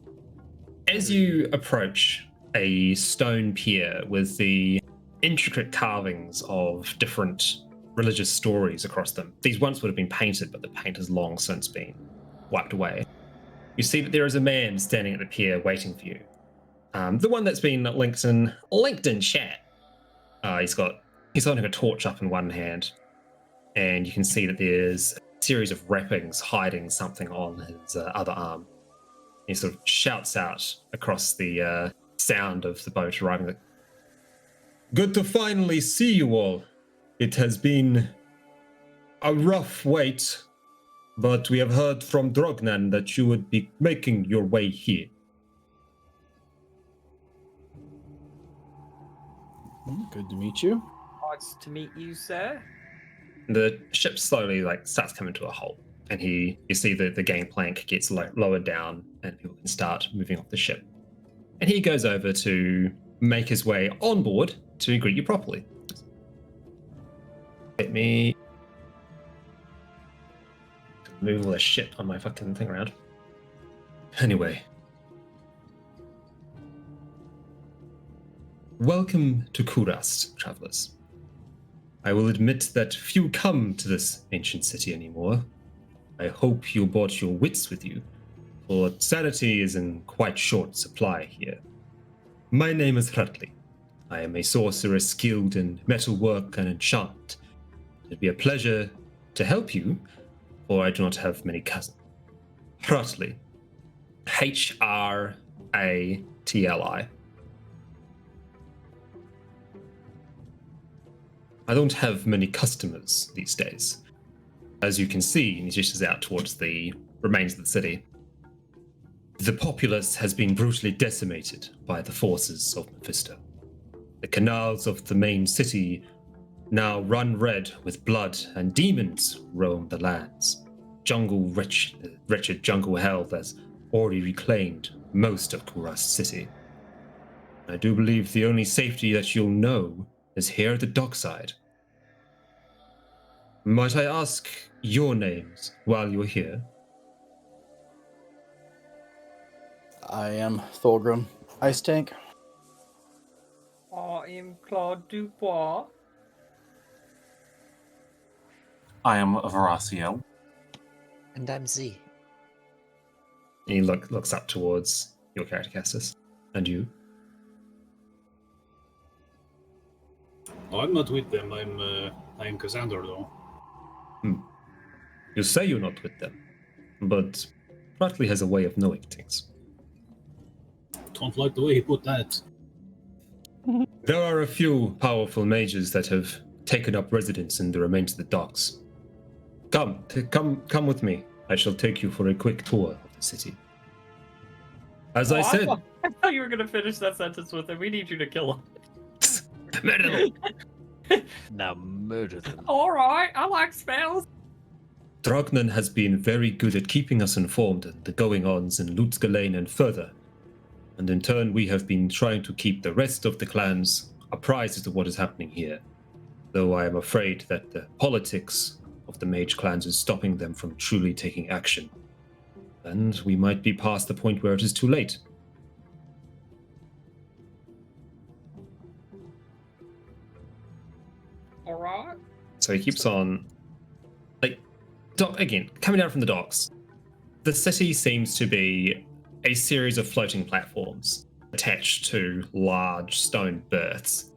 as you approach a stone pier with the intricate carvings of different religious stories across them, these once would have been painted, but the paint has long since been wiped away. You see that there is a man standing at the pier waiting for you. The one that's been linked in chat. He's holding a torch up in one hand, and you can see that there's a series of wrappings hiding something on his other arm. He sort of shouts out across the sound of the boat arriving. Good to finally see you all. It has been a rough wait, but we have heard from Drognan that you would be making your way here. Good to meet you. Nice to meet you, sir. The ship slowly starts coming to a halt, and you see that the gangplank gets lowered down, and people can start moving off the ship. And he goes over to make his way on board to greet you properly. Let me move all the shit on my fucking thing around. Anyway. Welcome to Kurast, travelers. I will admit that few come to this ancient city anymore. I hope you brought your wits with you, for sanity is in quite short supply here. My name is Hratley. I am a sorcerer skilled in metalwork and enchant. It'd be a pleasure to help you, for I do not have many cousins. Hratley. H-R-A-T-L-I. I don't have many customers these days. As you can see, and he gestures out towards the remains of the city, the populace has been brutally decimated by the forces of Mephisto. The canals of the main city now run red with blood, and demons roam the lands. Wretched jungle hell has already reclaimed most of Kurast city. I do believe the only safety that you'll know is here at the Dockside. Might I ask your names while you're here? I am Thorgrim Ice Tank. I am Claude Dubois. I am Veraciel. And I'm Z. And he looks up towards your character, Castus. And you? Oh, I'm not with them. I'm Cassandra, though. You say you're not with them, but Hratley has a way of knowing things. Don't like the way he put that. There are a few powerful mages that have taken up residence in the remains of the docks. Come with me. I shall take you for a quick tour of the city. As I said, I thought you were gonna finish that sentence with it. We need you to kill him. murder them. Now murder them. All right, I like spells. Drognan has been very good at keeping us informed of the going-ons in Gholein and further, and in turn we have been trying to keep the rest of the clans apprised as to what is happening here, though I am afraid that the politics of the mage clans is stopping them from truly taking action, and we might be past the point where it is too late. All right. So he keeps on, again, coming down from the docks. The city seems to be a series of floating platforms attached to large stone berths,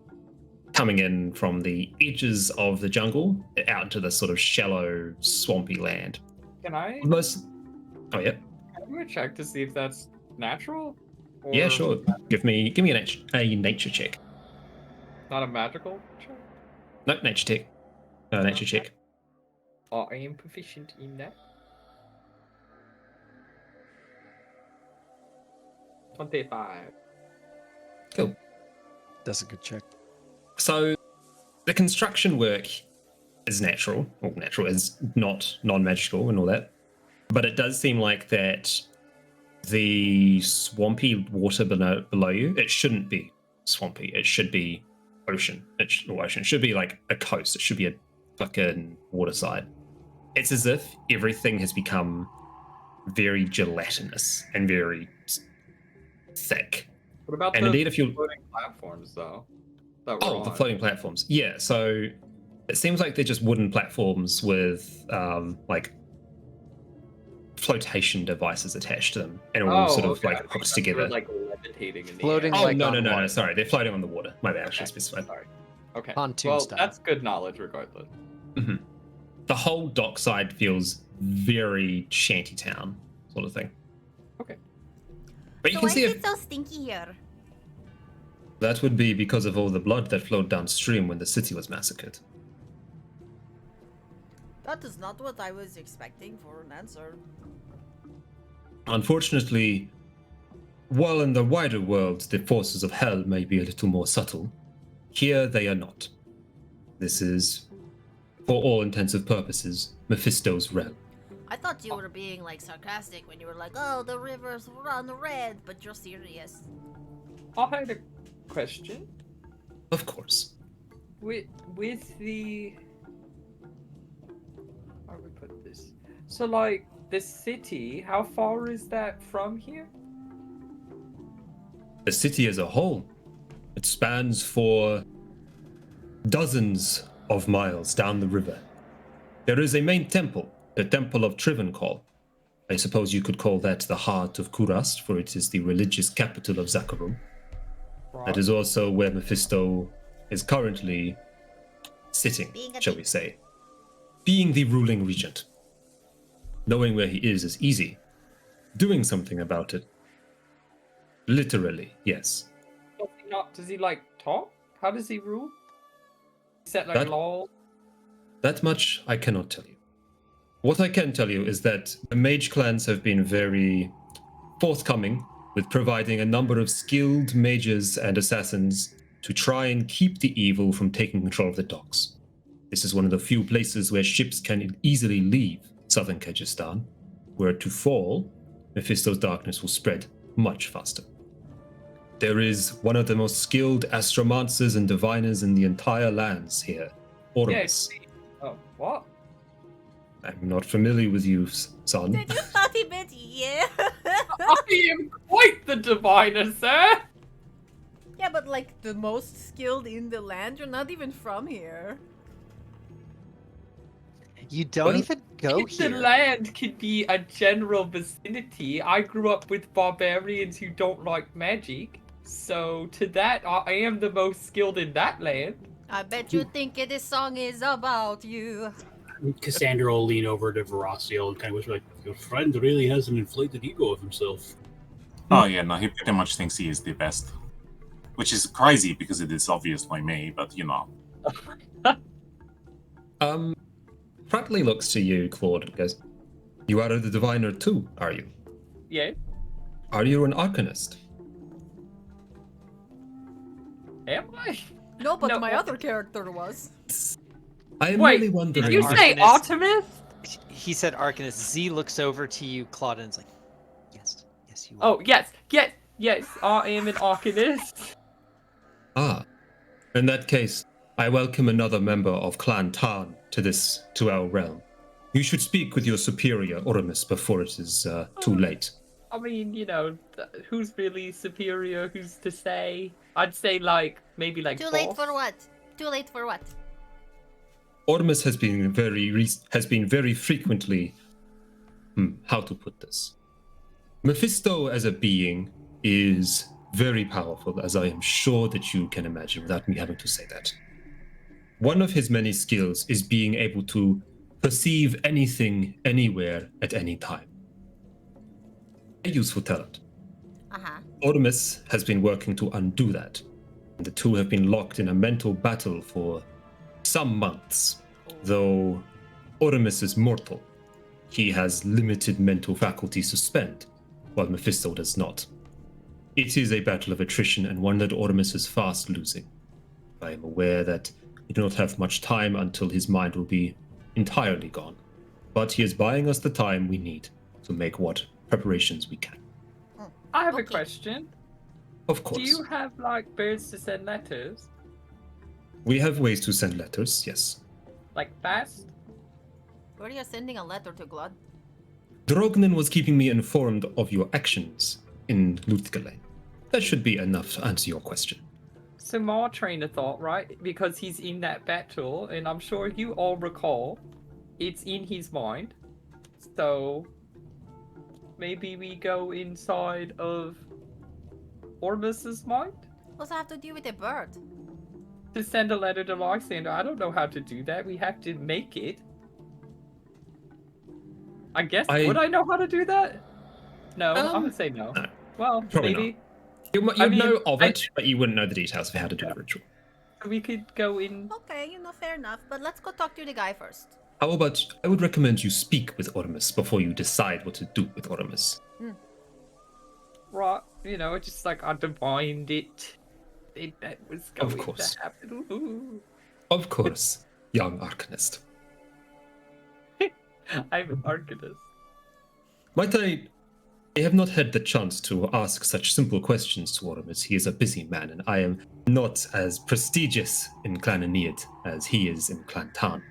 coming in from the edges of the jungle out into this sort of shallow, swampy land. Can I? Oh yeah. Can I do a check to see if that's natural? Or Yeah, sure. Give me a nature check. Not a magical check. No, nature check. Nature check. Oh, I am proficient in that. 25. Cool. That's a good check. So the construction work is natural. Well, natural is not non-magical and all that. But it does seem like that the swampy water below you, it shouldn't be swampy. It should be ocean. It should be like a coast. It should be a fucking waterside. It's as if everything has become very gelatinous and very thick. What about And the indeed, if you floating platforms, though? That we're the on? floating platforms. Yeah, so it seems like they're just wooden platforms with like flotation devices attached to them, and all sort of okay. like hooked together. Like levitating in the Floating air. Oh like no, on no, water. sorry, they're floating on the water. My bad, I should Okay. specify. Sorry. Okay. Pontoon well, style. that's good knowledge, regardless. Hmm. The whole dockside feels very shantytown sort of thing. Okay. But you So can why see is if it so stinky here? that would be because of all the blood that flowed downstream when the city was massacred. That is not what I was expecting for an answer. Unfortunately, while in the wider world the forces of hell may be a little more subtle, here they are not. This is, for all intensive purposes, Mephisto's realm. I thought you were being like sarcastic when you were like, "Oh, the rivers run red," but you're serious. I had a question. Of course. With the how do we put this? So like the city, how far is that from here? The city as a whole, it spans for dozens of miles down the river. There is a main temple, the Temple of Trivencall. I suppose you could call that the heart of Kurast, for it is the religious capital of Zakharum. That is also where Mephisto is currently sitting, shall we say. Being the ruling regent. Knowing where he is easy. Doing something about it. Literally, yes. Does he like talk? How does he rule? Set like That- law? That much I cannot tell you. What I can tell you is that the mage clans have been very forthcoming with providing a number of skilled mages and assassins to try and keep the evil from taking control of the docks. This is one of the few places where ships can easily leave southern Kyrgyzstan. Were it to fall, Mephisto's darkness will spread much faster. There is one of the most skilled astromancers and diviners in the entire lands here, Ormus. Oh, what? I'm not familiar with you, son. Did you thought he meant yeah? I am quite the diviner, sir! Yeah, but like the most skilled in the land, you're not even from here. You don't Well, even go If here. the land could be a general vicinity, I grew up with barbarians who don't like magic. So to that, I am the most skilled in that land. I bet you think this song is about you. Cassandra will lean over to Veraciel and kind of whisper, like, your friend really has an inflated ego of himself. Oh yeah, no, he pretty much thinks he is the best. Which is crazy because it is obviously me, but you know. Pratley looks to you, Claude, and goes, "You are the diviner too, are you? Yeah. Are you an arcanist?" Am I? No, but No, my what- other character was. I am Wait, really wondering. Did you say Arcanist. Artemis? He said Arcanist. Z looks over to you, Claude, and is like, yes, yes, you are. Oh, yes, I am an Arcanist. Ah, in that case, I welcome another member of Clan Tarn to our realm. You should speak with your superior, Oramus, before it is too late. I mean, you know, who's really superior? Who's to say? I'd say maybe Too late boss. for what? Too late for what? Oramus has been very frequently. How to put this? Mephisto as a being is very powerful, as I am sure that you can imagine without me having to say that. One of his many skills is being able to perceive anything, anywhere, at any time. A useful talent. Uh-huh. Oramus has been working to undo that, and the two have been locked in a mental battle for some months. Though Oramus is mortal, he has limited mental faculties to spend, while Mephisto does not. It is a battle of attrition, and one that Oramus is fast losing. I am aware that we do not have much time until his mind will be entirely gone, but he is buying us the time we need to make what preparations we can. I have a Okay. question. Of course. Do you have birds to send letters? We have ways to send letters, yes. Fast? Where are you sending a letter to Glod? Drognin was keeping me informed of your actions in Gholein. That should be enough to answer your question. So my train of thought, right? Because he's in that battle, and I'm sure you all recall, it's in his mind. So maybe we go inside of Ormus's mind What's that have to do with a bird? to send a letter to Lysander. I don't know how to do that. We have to make it. I guess. Would I know how to do that? No, I'm gonna say no. no. Well, Probably maybe. You'd I mean, know of it, but you wouldn't know the details of how to do the ritual. We could go in. Okay, fair enough. But let's go talk to the guy first. How about, I would recommend you speak with Oramus before you decide what to do with Oramus. Right, it's just I divined it. That was going course. to happen. Ooh. Of course, young Arcanist. I'm an Arcanist. Might I have not had the chance to ask such simple questions to Oramus. He is a busy man, and I am not as prestigious in Clan Aeneid as he is in Clan Tarn.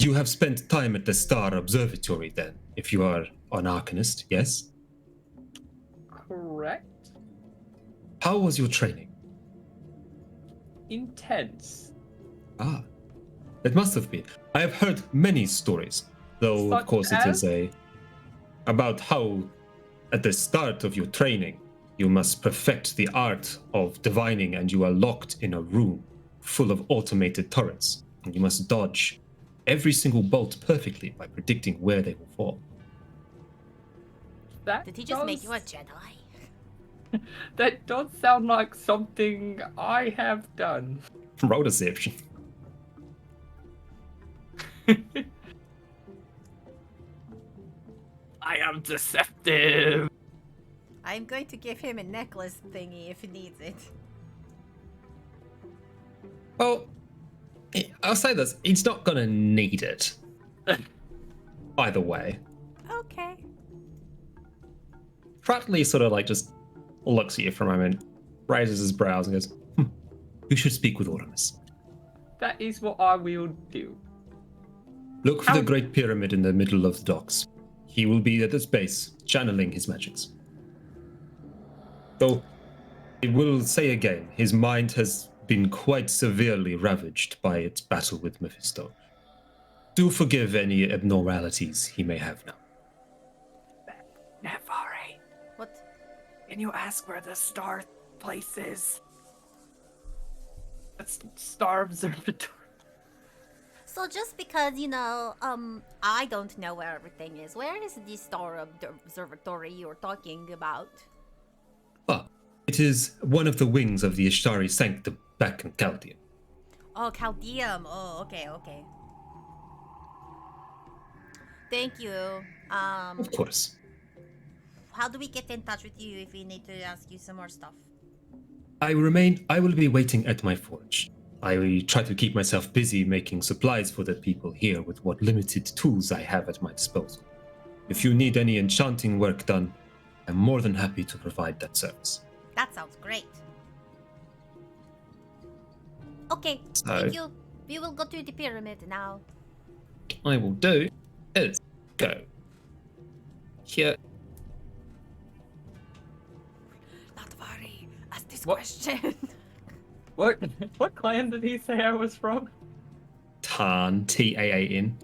You have spent time at the Star Observatory, then, if you are an Arcanist, yes? Correct. How was your training? Intense. Ah, it must have been. I have heard many stories, though, of Such course, it is about how, at the start of your training, you must perfect the art of divining, and you are locked in a room full of automated turrets, and you must dodge every single bolt perfectly by predicting where they will fall. Did he just make you a Jedi? That does sound like something I have done. Roll deception. I am deceptive. I'm going to give him a necklace thingy if he needs it. Well, I'll say this, he's not gonna need it. Either way. Okay. Pratley sort of just looks at you for a moment, raises his brows and goes, you should speak with Oramus. That is what I will do. Look for the Great Pyramid in the middle of the docks. He will be at its base, channeling his magics. Though, I will say again, his mind has been quite severely ravaged by its battle with Mephisto. Do forgive any abnormalities he may have now. Nevari, What? can you ask where the star place is? That's Star Observatory. So just because, I don't know where everything is, where is the Star Observatory you're talking about? It is one of the wings of the Ishtari Sanctum back in Chaldean. Oh, Chaldeum. Oh, okay. Thank you. Of course. How do we get in touch with you if we need to ask you some more stuff? I will be waiting at my forge. I will try to keep myself busy making supplies for the people here with what limited tools I have at my disposal. If you need any enchanting work done, I'm more than happy to provide that service. That sounds great. Okay, So- thank you. We will go to the pyramid now. I will do is go here. Not worry. Ask this What? question. What clan did he say I was from? Taan, T-A-A-N.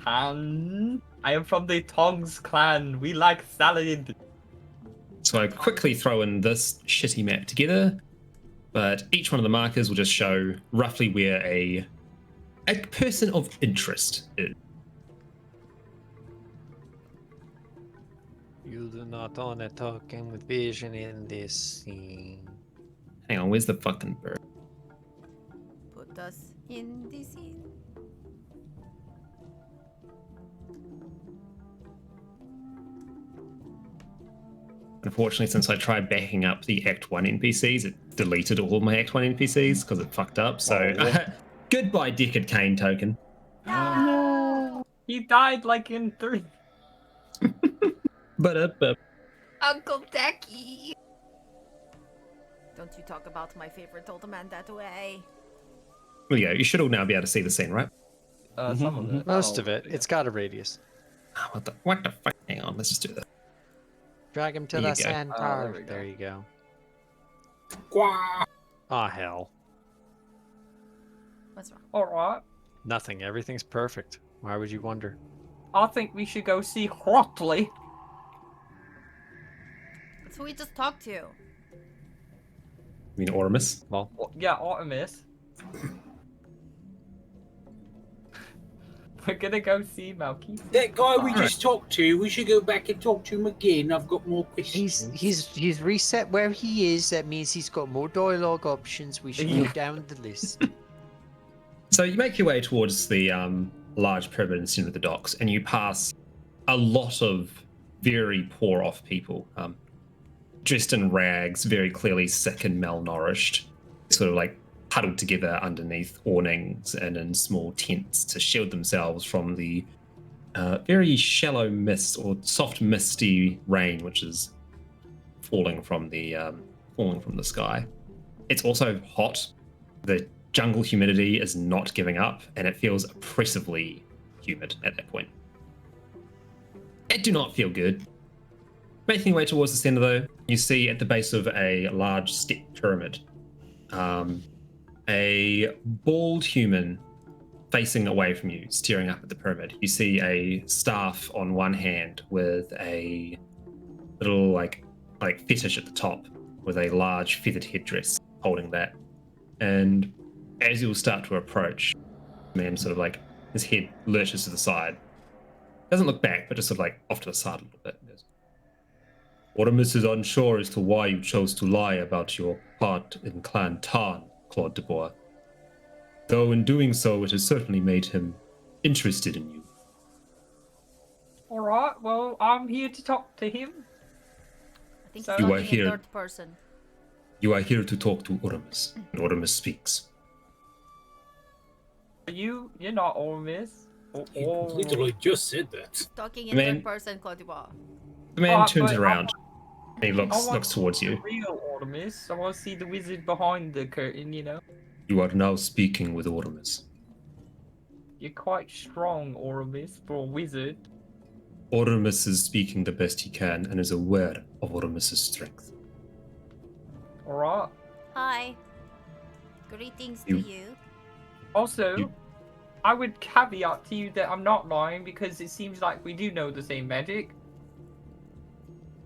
Han. I am from the Tongs clan. We like salad. So I quickly throw in this shitty map together, but each one of the markers will just show roughly where a person of interest is. You do not own a token with vision in this scene. Hang on, where's the fucking bird? Put us in the scene. Unfortunately, since I tried backing up the Act 1 NPCs, it deleted all of my Act 1 NPCs because it fucked up. So, goodbye, Deckard Kane token. He died like in 3. But Uncle Decky. Don't you talk about my favorite old man that way. well, yeah, you should all now be able to see the scene, right? Some of it. Most Oh, of it. It's got a radius. Oh, what the fuck? Hang on, let's just do this. Drag him to There the you go. centaur. there we go. There you go. Quack. Ah, hell. What's wrong? Alright. Nothing. Everything's perfect. Why would you wonder? I think we should go see Hrotley. That's who we just talked to. You mean Ormus? Well, Yeah, Artemis. We're gonna go see Malky. That guy we Alright. just talked to, we should go back and talk to him again. I've got more questions. he's reset where he is. That means he's got more dialogue options. We should go down the list. So you make your way towards the large pyramid in the center of the docks, and you pass a lot of very poor off people, dressed in rags, very clearly sick and malnourished, sort of like huddled together underneath awnings and in small tents to shield themselves from the very shallow mist or soft misty rain which is falling from the sky. It's also hot. The jungle humidity is not giving up, and it feels oppressively humid at that point. It do not feel good. Making your way towards the center, though, you see at the base of a large step pyramid, a bald human facing away from you, staring up at the pyramid. You see a staff on one hand with a little like fetish at the top, with a large feathered headdress holding that. And as you'll start to approach, the man sort of like his head lurches to the side. Doesn't look back, but just sort of like off to the side a little bit. Ormus is unsure as to why you chose to lie about your part in Clan Tarn, Claude de Bois. Though in doing so, it has certainly made him interested in you. Alright, well, I'm here to talk to him. I think So- he's You are talking here. in third person. You are here to talk to Ormus, and Ormus speaks. You're not Ormus. You literally just said that. Talking in Man. third person, Claude Dubois. The man Oh, turns but around, and he I looks want towards the you. real Artemis. I want to see the wizard behind the curtain, you know? You are now speaking with Ormus. You're quite strong, Artemis, for a wizard. Ormus is speaking the best he can and is aware of Ormus's strength. Alright. Hi. Greetings You- to you. Also, You- I would caveat to you that I'm not lying because it seems like we do know the same magic.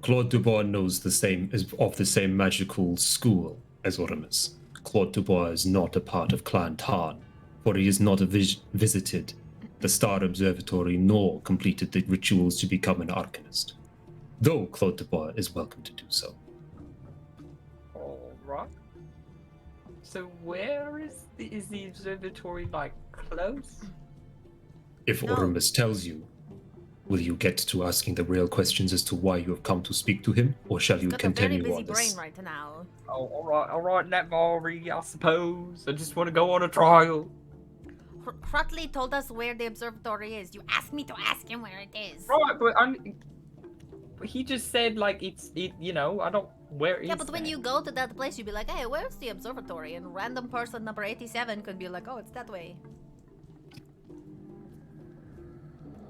Claude Dubois knows the same is of the same magical school as Ormus. Claude Dubois is not a part of Clan Tarn, for he has not visited the Star Observatory nor completed the rituals to become an arcanist. Though Claude Dubois is welcome to do so. Oh, Right. So where is the observatory, like, close? If No. Oramus tells you, will you get to asking the real questions as to why you have come to speak to him, or shall He's you got a very continue busy on brain this? right now. Oh, all right, Netmari, I suppose. I just want to go on a trial. Hrotley told us where the observatory is. You asked me to ask him where it is. Right, but he just said, like, you know, I don't, where is Yeah, but when that? you go to that place, you'd be like, hey, where's the observatory? And random person number 87 could be like, oh, it's that way.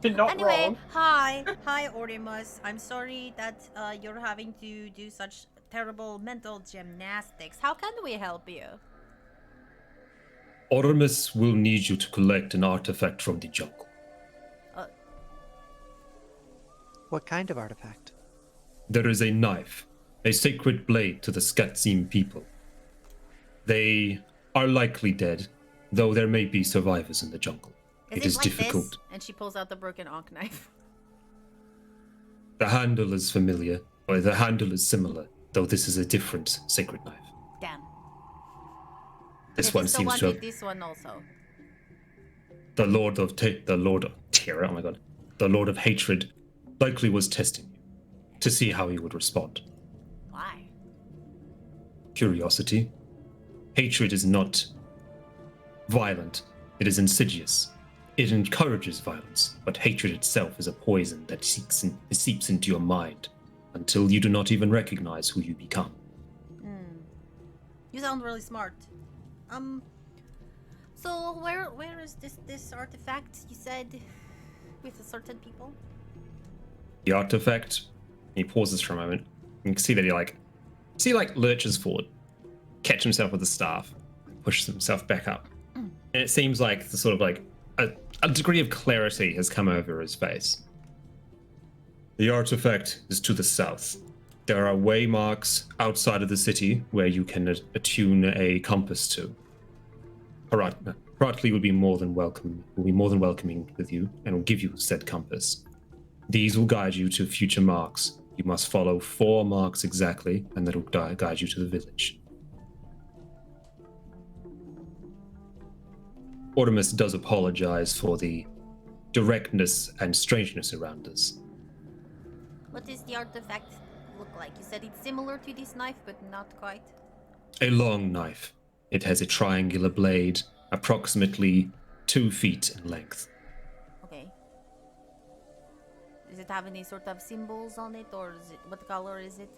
You're not Anyway, wrong. hi. Hi, Orimus. I'm sorry that you're having to do such terrible mental gymnastics. How can we help you? Oramus will need you to collect an artifact from the jungle. What kind of artifact? There is a knife, a sacred blade to the Skatsim people. They are likely dead, though there may be survivors in the jungle. It is like difficult. this? And she pulls out the broken Ankh knife. The handle is familiar, or the handle is similar, though this is a different sacred knife. Damn. This Is one this the seems one to with have this one also? the Lord of Terror. Oh my god, the Lord of Hatred likely was testing you to see how you would respond. Why? Curiosity. Hatred is not violent; it is insidious. It encourages violence, but hatred itself is a poison that seeps into your mind until you do not even recognize who you become. You sound really smart. So where is this artifact you said with a certain people? The artifact. He pauses for a moment. You can see that he lurches forward, catch himself with the staff, pushes himself back up, and it seems like the sort of like a degree of clarity has come over his face. The artifact is to the south. There are waymarks outside of the city where you can attune a compass to. Hrotley will be more than welcoming with you and will give you said compass. These will guide you to future marks. You must follow 4 marks exactly, and that will guide you to the village. Ortimus does apologize for the directness and strangeness around us. What does the artifact look like? You said it's similar to this knife, but not quite. A long knife. It has a triangular blade, approximately 2 feet in length. Okay. Does it have any sort of symbols on it, or is it, what color is it?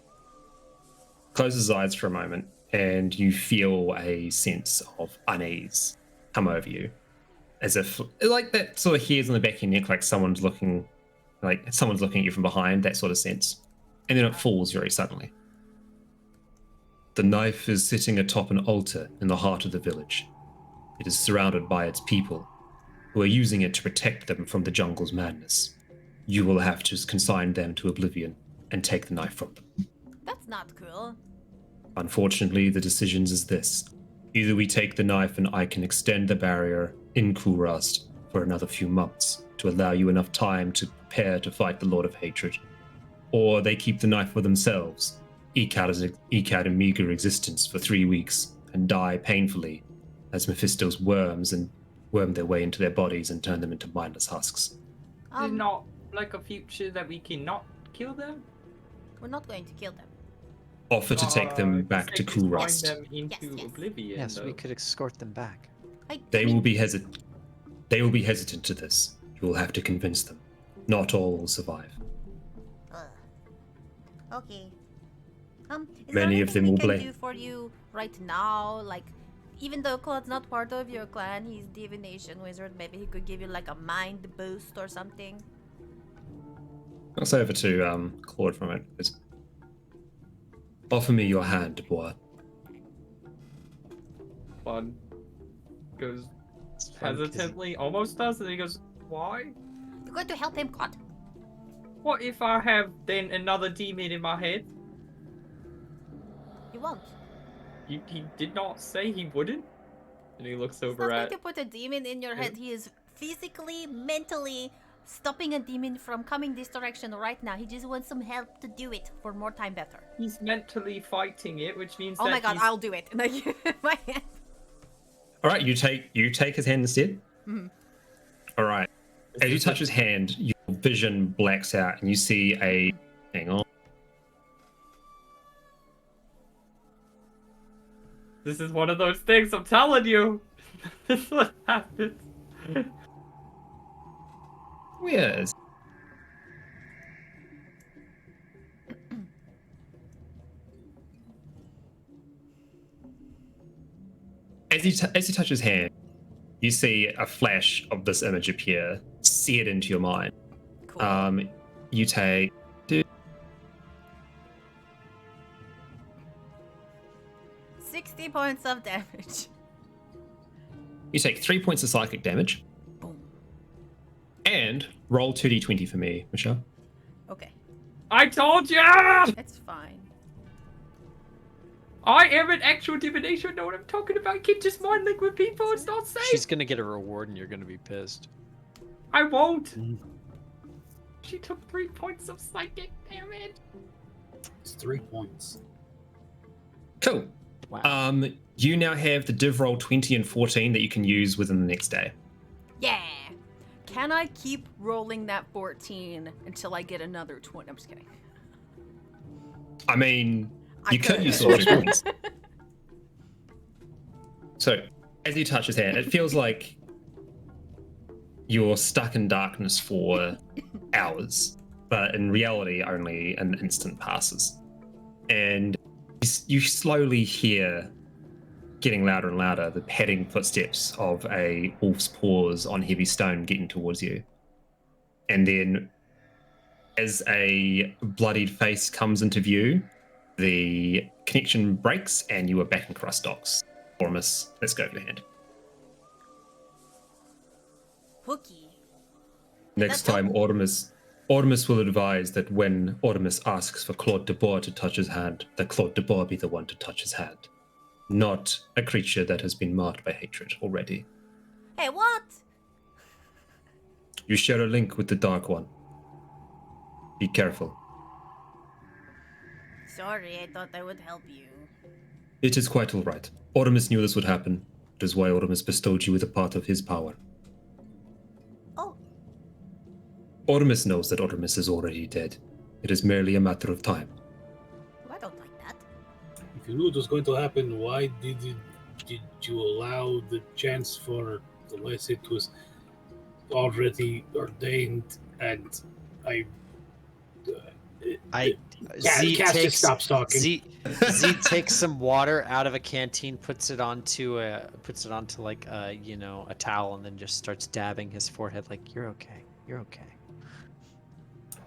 Close his eyes for a moment, and you feel a sense of unease come over you. As if, like that sort of hairs on the back of your neck, like someone's looking at you from behind, that sort of sense. And then it falls very suddenly. The knife is sitting atop an altar in the heart of the village. It is surrounded by its people, who are using it to protect them from the jungle's madness. You will have to consign them to oblivion and take the knife from them. That's not cool. Unfortunately, the decision is this. Either we take the knife and I can extend the barrier in Kurast for another few months to allow you enough time to prepare to fight the Lord of Hatred, or they keep the knife for themselves, eke out a meager existence for 3 weeks, and die painfully as Mephisto's worms and worm their way into their bodies and turn them into mindless husks. There's not like a future that we cannot kill them? We're not going to kill them. Offer to take them back to Kurast. Them into Yes. oblivion. Yes, we though. could escort them back. They will be hesitant to this. You will have to convince them. Not all will survive. Okay. Is Many there of them anything will we can blame. do for you right now? Like, even though Claude's not part of your clan, he's divination wizard. Maybe he could give you like a mind boost or something. I'll say over to Claude for a moment. Offer me your hand, boy. Claude goes It's fun 'cause hesitantly, almost does, and he goes, "Why? You're going to help him, Claude. What if I have then another demon in my head? You won't. He did not say he wouldn't." And he looks He's not over going at. to put a demon in your head. He is physically, mentally stopping a demon from coming this direction right now. He just wants some help to do it for more time better. He's mentally fighting it, which means Oh that my god, he's... I'll do it. And I give him my hand. All right, you take his hand instead. Mhm. All right. As you touch his hand, your vision blacks out, and you see a. Hang on. This is one of those things, I'm telling you. This is what happens. Yes. As you touch his hand, you see a flash of this image appear, seared into your mind. Cool. You take 60 points of damage. You take 3 points of psychic damage. Boom. And roll 2d20 for me, Michelle. Okay. I told you! It's fine. I am an actual divination, know what I'm talking about. You can just mind liquid people, it's not safe. She's gonna get a reward and you're gonna be pissed. I won't. Mm. She took 3 points of psychic damage. It's 3 points. Cool. Wow. You now have the div roll 20 and 14 that you can use within the next day. Yeah. Can I keep rolling that 14 until I get another 20? I'm just kidding. I mean, I you could use all those points. So, as you touch his hand, it feels like you're stuck in darkness for hours, but in reality, only an instant passes. And you slowly hear, getting louder and louder, the padding footsteps of a wolf's paws on heavy stone getting towards you. And then, as a bloodied face comes into view, the connection breaks and you are back in Kurast docks. Ormus, let's go for your hand. Hooky. Next That's time, Ormus will advise that when Ormus asks for Claude de Bois to touch his hand, that Claude de Bois be the one to touch his hand, not a creature that has been marked by hatred already. Hey, what? You share a link with the Dark One. Be careful. Sorry, I thought I would help you. It is quite all right. Ormus knew this would happen. It is why Ormus bestowed you with a part of his power. Oh. Ormus knows that Ormus is already dead. It is merely a matter of time. I don't like that. If you knew it was going to happen, why did you allow the chance for, unless it was already ordained? And Z stops talking. Z takes some water out of a canteen, puts it onto like a towel, and then just starts dabbing his forehead like, "You're okay. You're okay."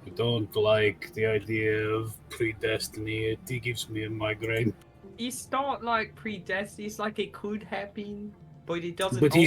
I don't like the idea of predestiny. It gives me a migraine. It's not like predestined, it's like it could happen, but it doesn't But he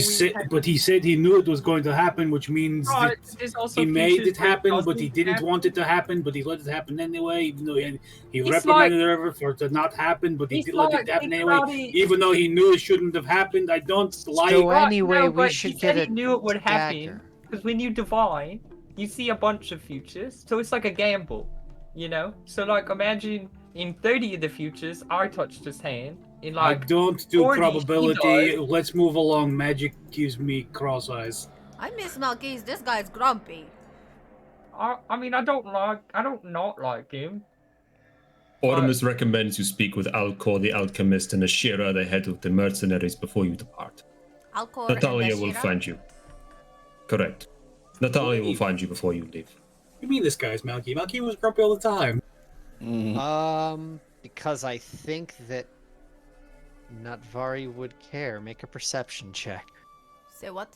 said he knew it was going to happen, which means Right, that there's also he made futures it where happen, but doesn't he didn't happen. want it to happen, but he let it happen anyway, even though he It's reprimanded her for it to not happen, but he It's did let like, it happen think anyway, about it. even though he knew it shouldn't have happened. I don't like... So anyway, no, we but should he get said a he knew it would happen, dagger. because when you divine, you see a bunch of futures, so it's like a gamble, you know? So like, imagine in 30 of the futures, I touched his hand, in I like don't do 40, he probability. does. Let's move along. Magic gives me cross eyes. I miss Malkis. This guy's grumpy. I mean, I don't not like him. Ormus recommends you speak with Alcor the Alchemist and Ashira, the head of the mercenaries, before you depart. Alcor Natalia and will Ashira? find you. Correct. Natalia will find you before you leave. You mean this guy's Malky? Malky was grumpy all the time. Because I think that Natvari would care. Make a perception check. Say what?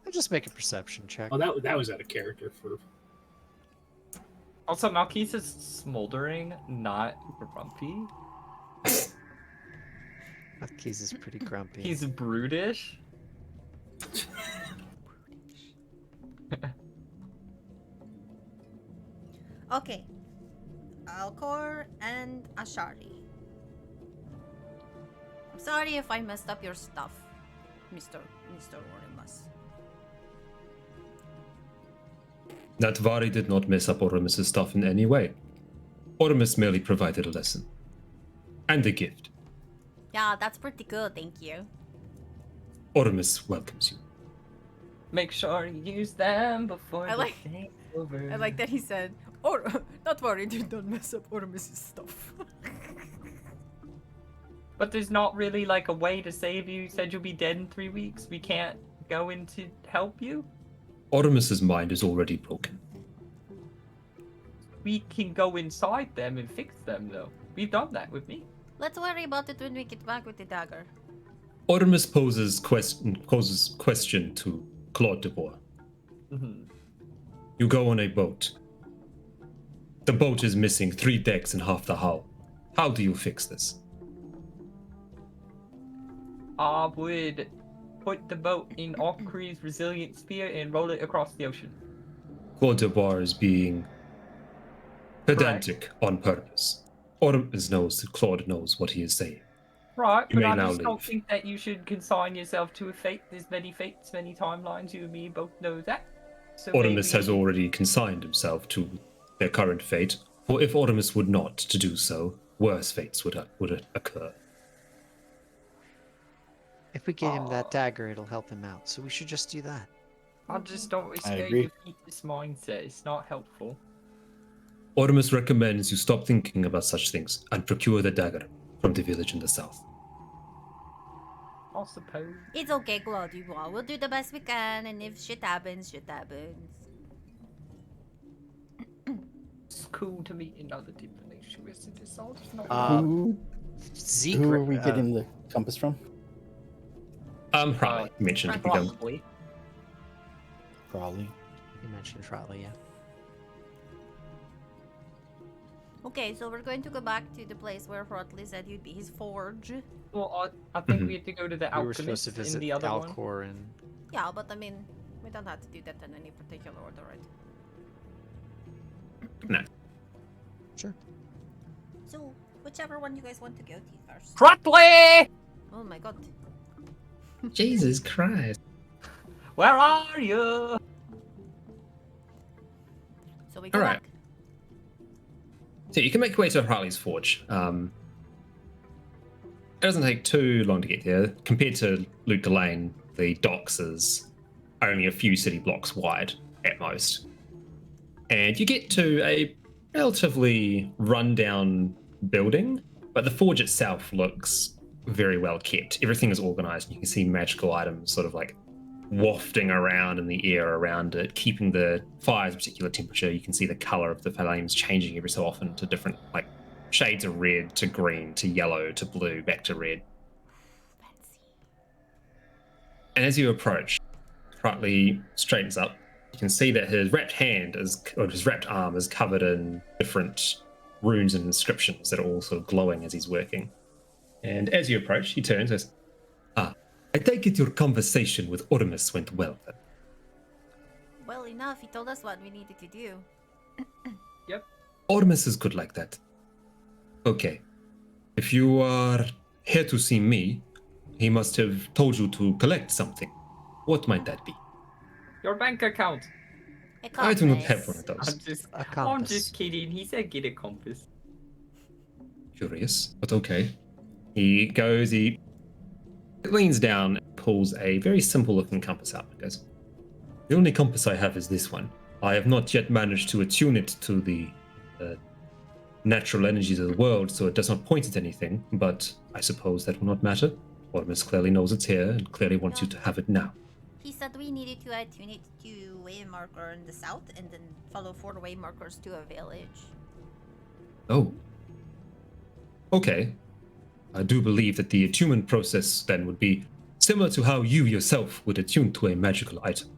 I'll just make a perception check. Oh, that was out of character for... Also, Malkis is smoldering, not grumpy. Keys is pretty grumpy. He's brutish. Okay. Alcor and Ashari. I'm sorry if I messed up your stuff, Mr. Ormus. That Vari did not mess up Oramus's stuff in any way. Oramus merely provided a lesson. And a gift. Yeah, that's pretty good, thank you. Oramus welcomes you. Make sure you use them before I like- the day's over. I like that he said, "Or not worried, you don't mess up Oramus's stuff." But there's not really like a way to save you. You said you'll be dead in 3 weeks. We can't go in to help you. Oramus's mind is already broken. We can go inside them and fix them, though. We've done that with me. Let's worry about it when we get back with the dagger. Oramus poses question to Claude de Bois. You go on a boat. The boat is missing 3 decks and half the hull. How do you fix this? I would put the boat in Okri's resilient sphere and roll it across the ocean. Claude de Bois is being pedantic on purpose. Oramus knows that Claude knows what he is saying. Right, You but may I now just don't leave. think that you should consign yourself to a fate. There's many fates, many timelines. You and me both know that. So Oramus maybe- has already consigned himself to their current fate, for if Oramus would not to do so, worse fates would occur. If we get him that dagger, it'll help him out. So we should just do that. I just don't risk agree. defeat this mindset. It's not helpful. Oramus recommends you stop thinking about such things and procure the dagger from the village in the south. I suppose. It's okay, Claude Dubois. We'll do the best we can, and if shit happens, shit happens. It's cool to meet another divination, isn't it? So it's not Who are we getting the compass from? Probably mentioned it begun. Probably. Probably. You mentioned Trotley, yeah. Okay, so we're going to go back to the place where Frotley said you'd be his forge. Well, I think we have to go to the We were supposed alchemist to in visit the other one. Alcor and Yeah, but I mean, we don't have to do that in any particular order, right? No. Sure. So, whichever one you guys want to go to first. Trotley! Oh my god. Jesus Christ. Where are you? So we go Alright. back. So you can make your way to Harley's Forge. It doesn't take too long to get there. Compared to Gholein, the docks is only a few city blocks wide at most. And you get to a relatively rundown building, but the forge itself looks very well kept. Everything is organized. You can see magical items sort of like wafting around in the air around it, keeping the fire's particular temperature. You can see the color of the flames changing every so often to different like shades of red to green to yellow to blue back to red. Fancy. And as you approach, Hartley straightens up. You can see that his wrapped his wrapped arm is covered in different runes and inscriptions that are all sort of glowing as he's working. And as you approach, he turns and says, I take it your conversation with Oramus went well then. Well enough, he told us what we needed to do. Oramus is good like that. Okay. If you are here to see me, he must have told you to collect something. What might that be? Your bank account. A I do not compass. have one of those. a I'm compass. just kidding. He said get a compass. Curious, but okay. He leans down and pulls a very simple looking compass out and goes, the only compass I have is this one. I have not yet managed to attune it to the natural energies of the world, so it does not point at anything, but I suppose that will not matter. Oramus clearly knows it's here and clearly wants you to have it now. He said we needed to attune it to a marker in the south and then follow 4 way markers to a village. Oh. Okay. I do believe that the attunement process then would be similar to how you yourself would attune to a magical item.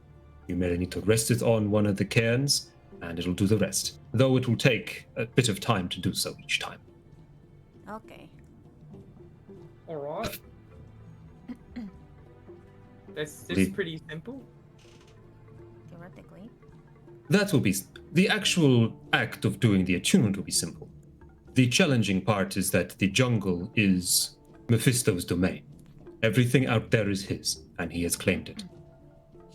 You merely need to rest it on one of the cairns, and it'll do the rest, though it will take a bit of time to do so each time. Okay. Alright. That's Leave- pretty simple. Theoretically. That will be... The actual act of doing the attunement will be simple. The challenging part is that the jungle is Mephisto's domain. Everything out there is his, and he has claimed it.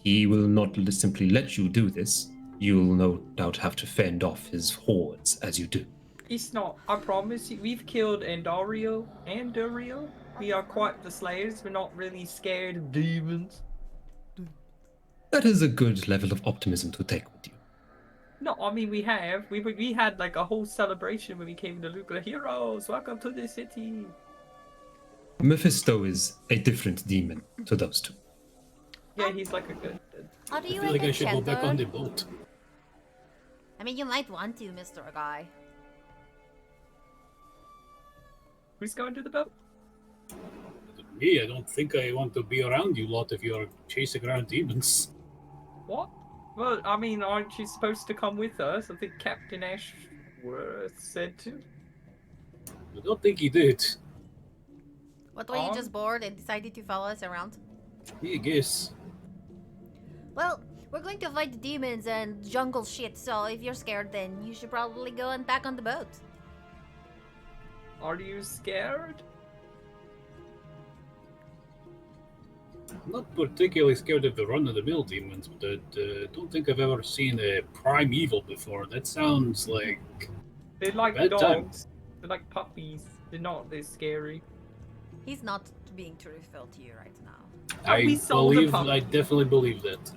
He will not simply let you do this. you'll no doubt have to fend off his hordes as you do. It's not. I promise you. We've killed Andario and Dario. We are quite the slayers. We're not really scared of demons. That is a good level of optimism to take with you. No, I mean we have. We had like a whole celebration when we came to Lucca. Heroes, welcome to the city. Mephisto is a different demon to those two. Yeah, he's like a good. Are I you feel an like I should go back on enchanter? the boat. I mean, you might want to, Mr. Guy. Who's going to the boat? Me, I don't think I want to be around you lot if you're chasing around demons. What? Well, I mean, aren't you supposed to come with us? I think Captain Ashworth said to. I don't think he did. What, were you just bored and decided to follow us around? I guess. Well, we're going to fight the demons and jungle shit, so if you're scared, then you should probably go and back on the boat. Are you scared? I'm not particularly scared of the run-of-the-mill demons, but I don't think I've ever seen a primeval before. That sounds like... They're like Bad dogs. time. They're like puppies. They're not this scary. He's not being truthful to you right now. we sold a pup. I definitely believe that.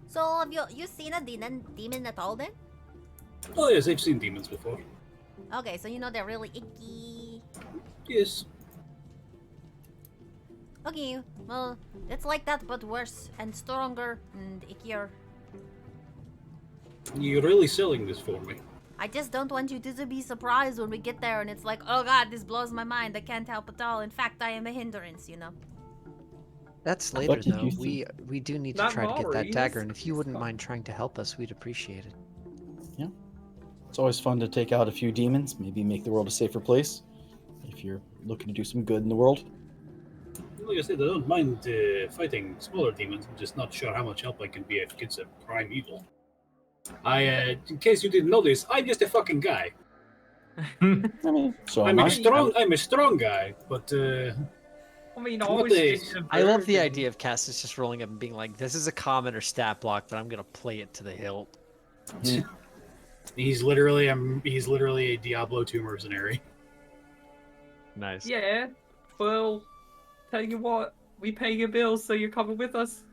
So, have you seen a demon at all then? Oh yes, I've seen demons before. Okay, so you know they're really icky. Yes. Okay, well, it's like that but worse and stronger and ickier. You're really selling this for me. I just don't want you to be surprised when we get there and it's like, oh god, this blows my mind. I can't help at all. In fact, I am a hindrance, you know. That's later, did though. you We do need to Not try to get that Maurice. dagger, and if you wouldn't mind trying to help us, we'd appreciate it. It's always fun to take out a few demons, maybe make the world a safer place. If you're looking to do some good in the world. Like I said, I don't mind fighting smaller demons. I'm just not sure how much help I can be if it's a primeval. In case you didn't notice, I'm just a fucking guy. I mean, so I'm am I. I'm a strong guy, but I mean, What always they- just a I love bird the and- idea of Cassis just rolling up and being like, "This is a common or stat block, but I'm gonna play it to the hilt." he's literally a Diablo 2 mercenary. Nice. Yeah. Well, tell you what, we pay your bills, so you're coming with us.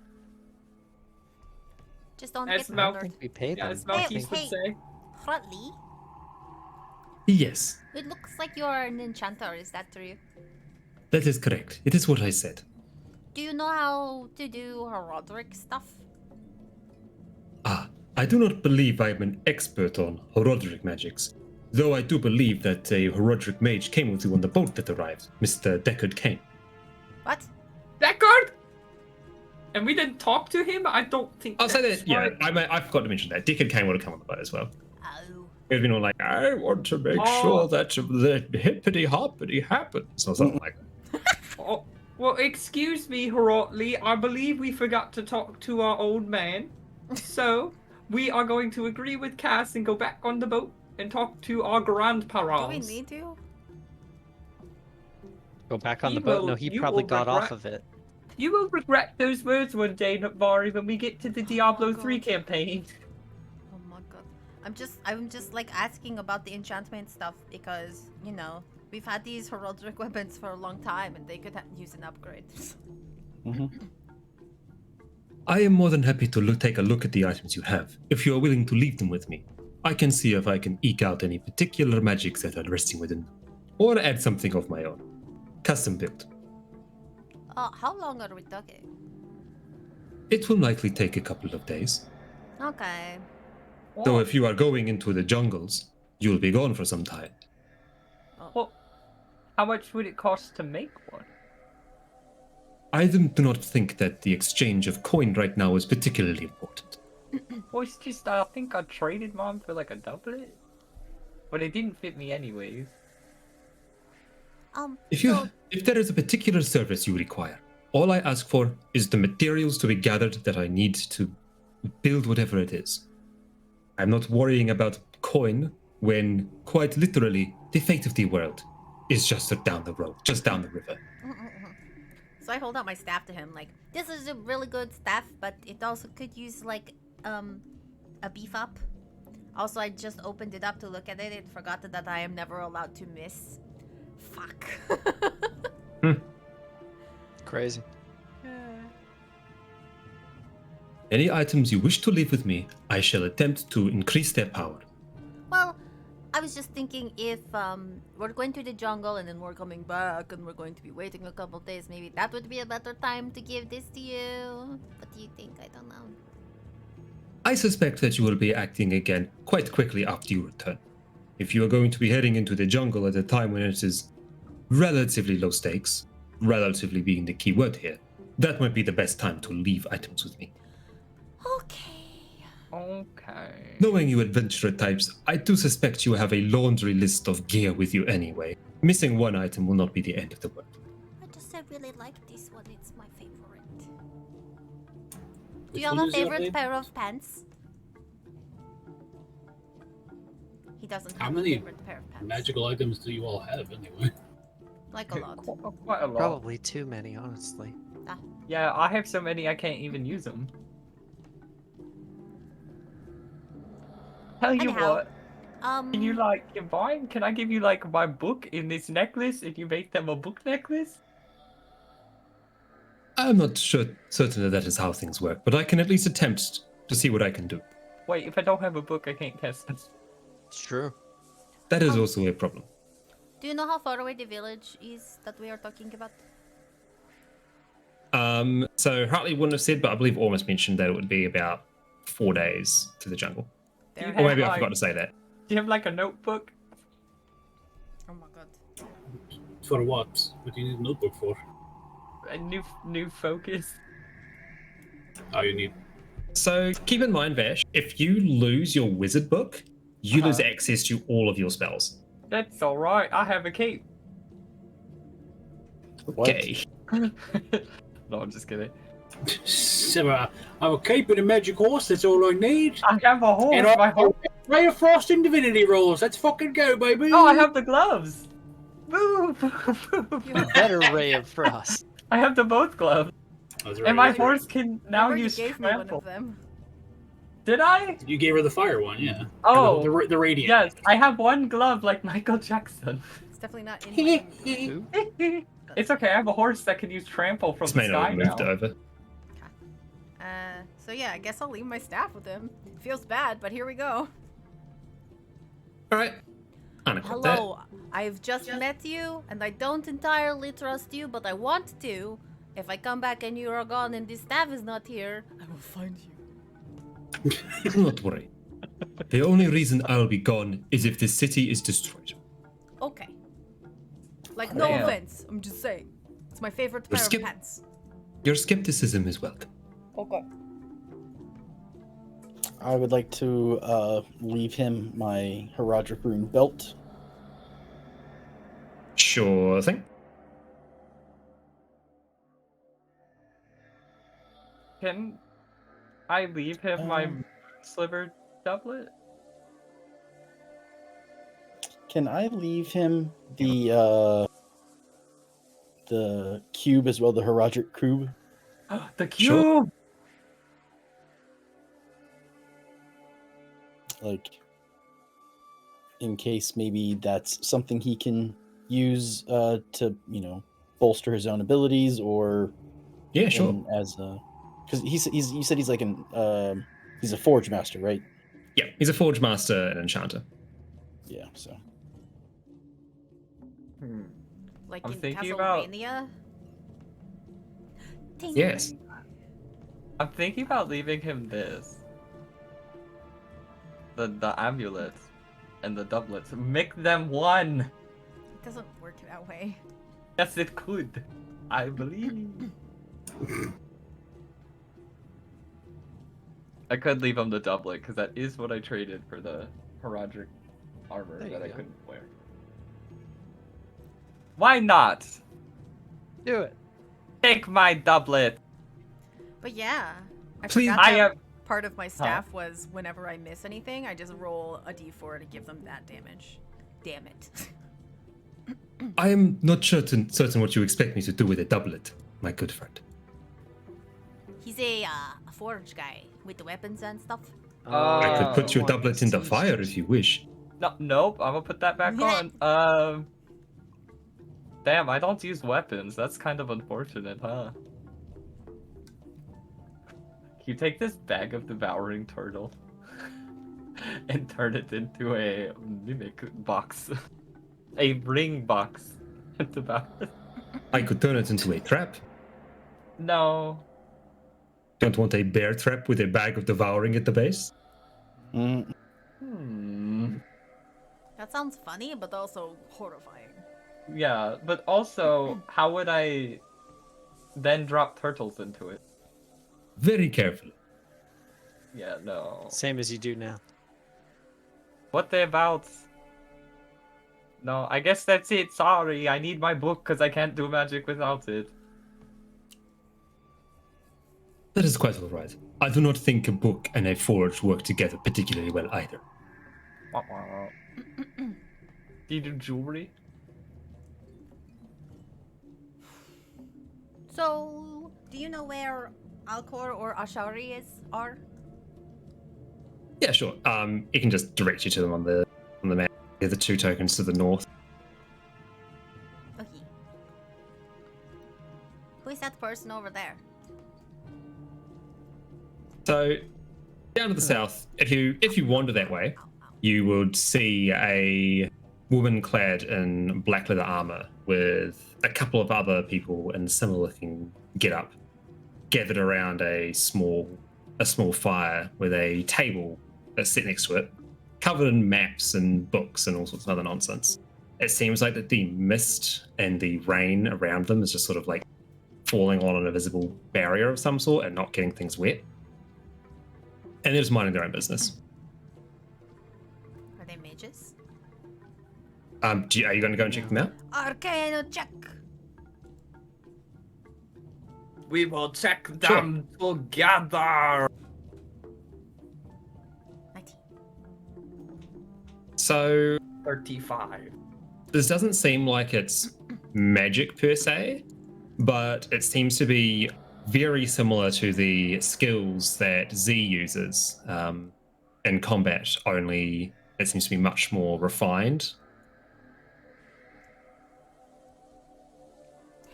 Just don't As get Mal- I murdered. think we paid Yeah, them. as Malkis would hey. say. Hotly, Yes, it looks like you're an enchanter, is that true? that is correct. It is what I said. Do you know how to do Roderick stuff? Ah, I do not believe I am an expert on Roderick magics, though I do believe that a Roderick mage came with you on the boat that arrived, Mr. Deckard Kane. What? Deckard! And we didn't talk to him? I don't think I'll say that's that, yeah, right. I forgot to mention that. Deckard Kane would have come on the boat as well. Oh. He would have been all like, I want to make Oh. sure that the hippity-hoppity happens, or something like that. Oh, well, excuse me, Horotley. I believe we forgot to talk to our old man. So, we are going to agree with Cass and go back on the boat and talk to our Do we grandparents. need to? Go back on He the boat. will- No, he you probably will got off regret- of it. You will regret those words one day, Nutvari, when we get to the Diablo 3 God. campaign. Oh my god. I'm just like asking about the enchantment stuff because, you know, we've had these Roderick weapons for a long time and they could use an upgrade. I am more than happy to take a look at the items you have, if you are willing to leave them with me. I can see if I can eke out any particular magics that are resting within them, or add something of my own. Custom built. How long are we talking? It will likely take a couple of days. Okay. Though if you are going into the jungles, you'll be gone for some time. Well, how much would it cost to make one? I do not think that the exchange of coin right now is particularly important. Well, it's just, I think I traded mine for like a doublet. But it didn't fit me anyways. If there is a particular service you require, all I ask for is the materials to be gathered that I need to build whatever it is. I'm not worrying about coin when, quite literally, the fate of the world is just down the road, just down the river. So I hold out my staff to him, like, this is a really good staff, but it also could use, like, a beef up. Also, I just opened it up to look at it and forgot that I am never allowed to miss. Fuck. Crazy. Any items you wish to leave with me, I shall attempt to increase their power. Well, I was just thinking if we're going to the jungle and then we're coming back and we're going to be waiting a couple days, maybe that would be a better time to give this to you. What do you think? I don't know. I suspect that you will be acting again quite quickly after you return. If you are going to be heading into the jungle at a time when it is relatively low stakes, relatively being the key word here, that might be the best time to leave items with me. Okay. Knowing you adventurer types, I do suspect you have a laundry list of gear with you anyway. Missing one item will not be the end of the world. I really like this one. It's my favorite. Do you have a favorite pair of pants? He doesn't have How a many favorite pair of pants. magical items do you all have anyway? Like a lot. Quite a lot. Probably too many, honestly. Yeah, I have so many I can't even use them. Tell you Anyhow, what, can you like combine? Can I give you like my book in this necklace if you make them a book necklace? I'm not certain that is how things work, but I can at least attempt to see what I can do. Wait, if I don't have a book, I can't cast them. It's true. That is also a problem. do you know how far away the village is that we are talking about? So Hartley wouldn't have said, but I believe almost mentioned that it would be about 4 days to the jungle. Do you Or maybe have, I forgot to say that. Do you have like a notebook? Oh my god. For what? What do you need a notebook for? A new focus? Oh, you need. So keep in mind, Vash, if you lose your wizard book, you lose access to all of your spells. That's alright, I have a cape. Okay. No, I'm just kidding. So, I have a cape and a magic horse, that's all I need. I have a horse, And my horse. Ray of Frost and Divinity rolls, let's fucking go, baby! Oh, I have the gloves! Boo! Better Ray of Frost. I have the both gloves. And my horse can now Remember use you gave me one trample. of them. Did I? You gave her the fire one, yeah. Oh, The radiant. yes. I have one glove like Michael Jackson. It's definitely not in my It's okay. I have a horse that can use trample from This the may not sky have now. moved over. So yeah, I guess I'll leave my staff with him. Feels bad, but here we go. Alright. Hello, I've just met you, and I don't entirely trust you, but I want to. If I come back and you are gone and this staff is not here, I will find you. Do not worry. The only reason I'll be gone is if the city is destroyed. Okay. Like, no Damn. offense, I'm just saying. It's my favorite pair of pants. Your skepticism is welcome. Okay. I would like to leave him my Herodric rune belt. Sure thing. Can I leave him my sliver doublet? Can I leave him the cube as well, the Herodric cube? The cube! Sure. Like, in case maybe that's something he can use to, bolster his own abilities, or Yeah, sure. as a, because you said he's like he's a forge master, right? Yeah, he's a forge master and enchanter. Yeah, so Like I'm in thinking about- Castlevania? Ting. Yes. I'm thinking about leaving him this. The amulets and the doublets. Make them one! It doesn't work that way. Yes, it could. I believe. I could leave him the doublet, because that is what I traded for the Herodric armor There you that I go. couldn't wear. Why not? Do it. Take my doublet! But yeah, I Please- forgot I that am. part of my staff was whenever I miss anything, I just roll a d4 to give them that damage. Damn it. I am not certain what you expect me to do with a doublet, my good friend. He's a forge guy with the weapons and stuff. I could put your Oh, doublet in the fire if you wish. No, nope. I'm gonna put that back on. Damn, I don't use weapons. That's kind of unfortunate, huh? You take this bag of devouring turtle and turn it into a mimic box, a ring box. I could turn it into a trap. No. Don't want a bear trap with a bag of devouring at the base? That sounds funny, but also horrifying. Yeah, but also, how would I then drop turtles into it? Very careful. Yeah, no. Same as you do now. What they about? No, I guess that's it. Sorry, I need my book because I can't do magic without it. That is quite all right. I do not think a book and a forge work together particularly well either. Do you do jewelry? So, do you know where Alcor or Ashari are? Yeah, sure. It can just direct you to them on the map. They're the 2 tokens to the north. Okay. Who is that person over there? So, down to the south, if you wander that way, you would see a woman clad in black leather armor with a couple of other people in similar looking getup gathered around a small fire with a table that's set next to it, covered in maps and books and all sorts of other nonsense. It seems like that the mist and the rain around them is just sort of like falling on an invisible barrier of some sort and not getting things wet. And they're just minding their own business. Are they mages? Are you going to go and check them out? Arcana check. We will check them together. 19. So 35. this doesn't seem like it's magic per se, but it seems to be very similar to the skills that Z uses in combat, only it seems to be much more refined.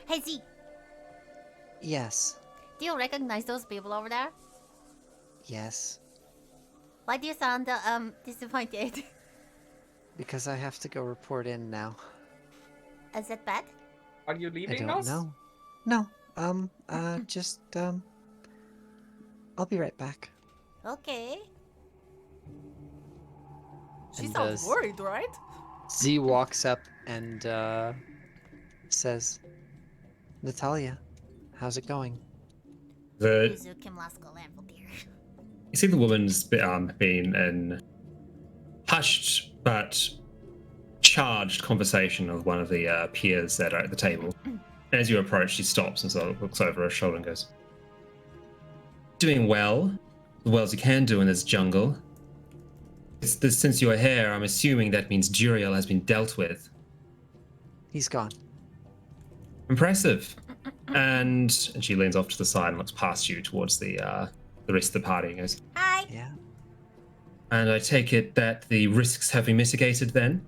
Hey Z, Yes. do you recognize those people over there? Yes. Why do you sound disappointed? Because I have to go report in now. Is that bad? Are you I leaving don't us? know. No. I'll be right back. Okay. She And sounds worried, right? Z walks up and says, Natalia, how's it going? You see the woman's been in hushed but charged conversation with one of the peers that are at the table. And as you approach, she stops and sort of looks over her shoulder and goes, "Doing well, as well as you can do in this jungle. Since you are here, I'm assuming that means Juriel has been dealt with." He's gone. Impressive. And she leans off to the side and looks past you towards the rest of the party and goes, Hi. Yeah. "And I take it that the risks have been mitigated then?"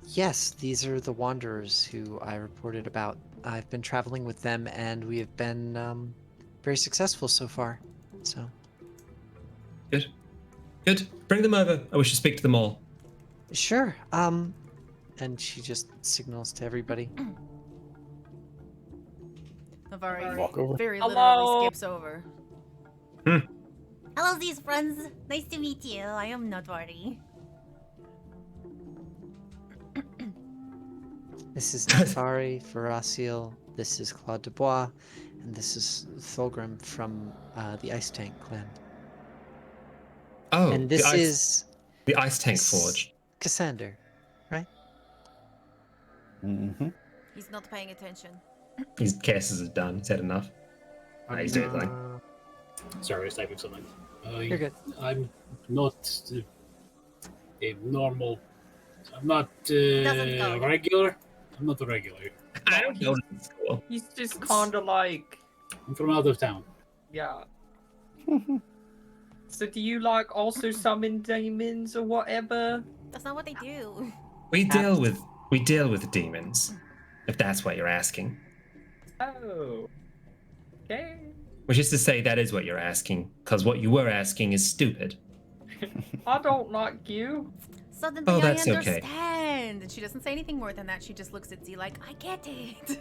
Yes, these are the wanderers who I reported about. I've been traveling with them and we have been very successful so far. So. Good. Good. Bring them over. I wish to speak to them all. Sure. And she just signals to everybody. Navari Walk over. very Hello. literally skips over. Hmm. Hello, these friends. Nice to meet you. I am Navari. This is Nefari, Ferraciel, this is Claude Dubois, and this is Thulgrim from the Ice Tank clan. Oh, And this is the Ice Tank Forge. Cassander, right? Mm-hmm. He's not paying attention. His cases are done. He's had enough. He's doing his thing. Sorry, I was typing something. You're good. I'm not a normal. I'm not Doesn't go. regular. I'm not a regular. I don't know. It's cool. He's just kind of like, I'm from out of town. yeah. So do you like also summon demons or whatever? That's not what they do. We deal with demons, if that's what you're asking. Oh. Okay. Which is to say, that is what you're asking, because what you were asking is stupid. I don't like you. Suddenly Oh, that's I okay. understand. And she doesn't say anything more than that. She just looks at Z like, I get it.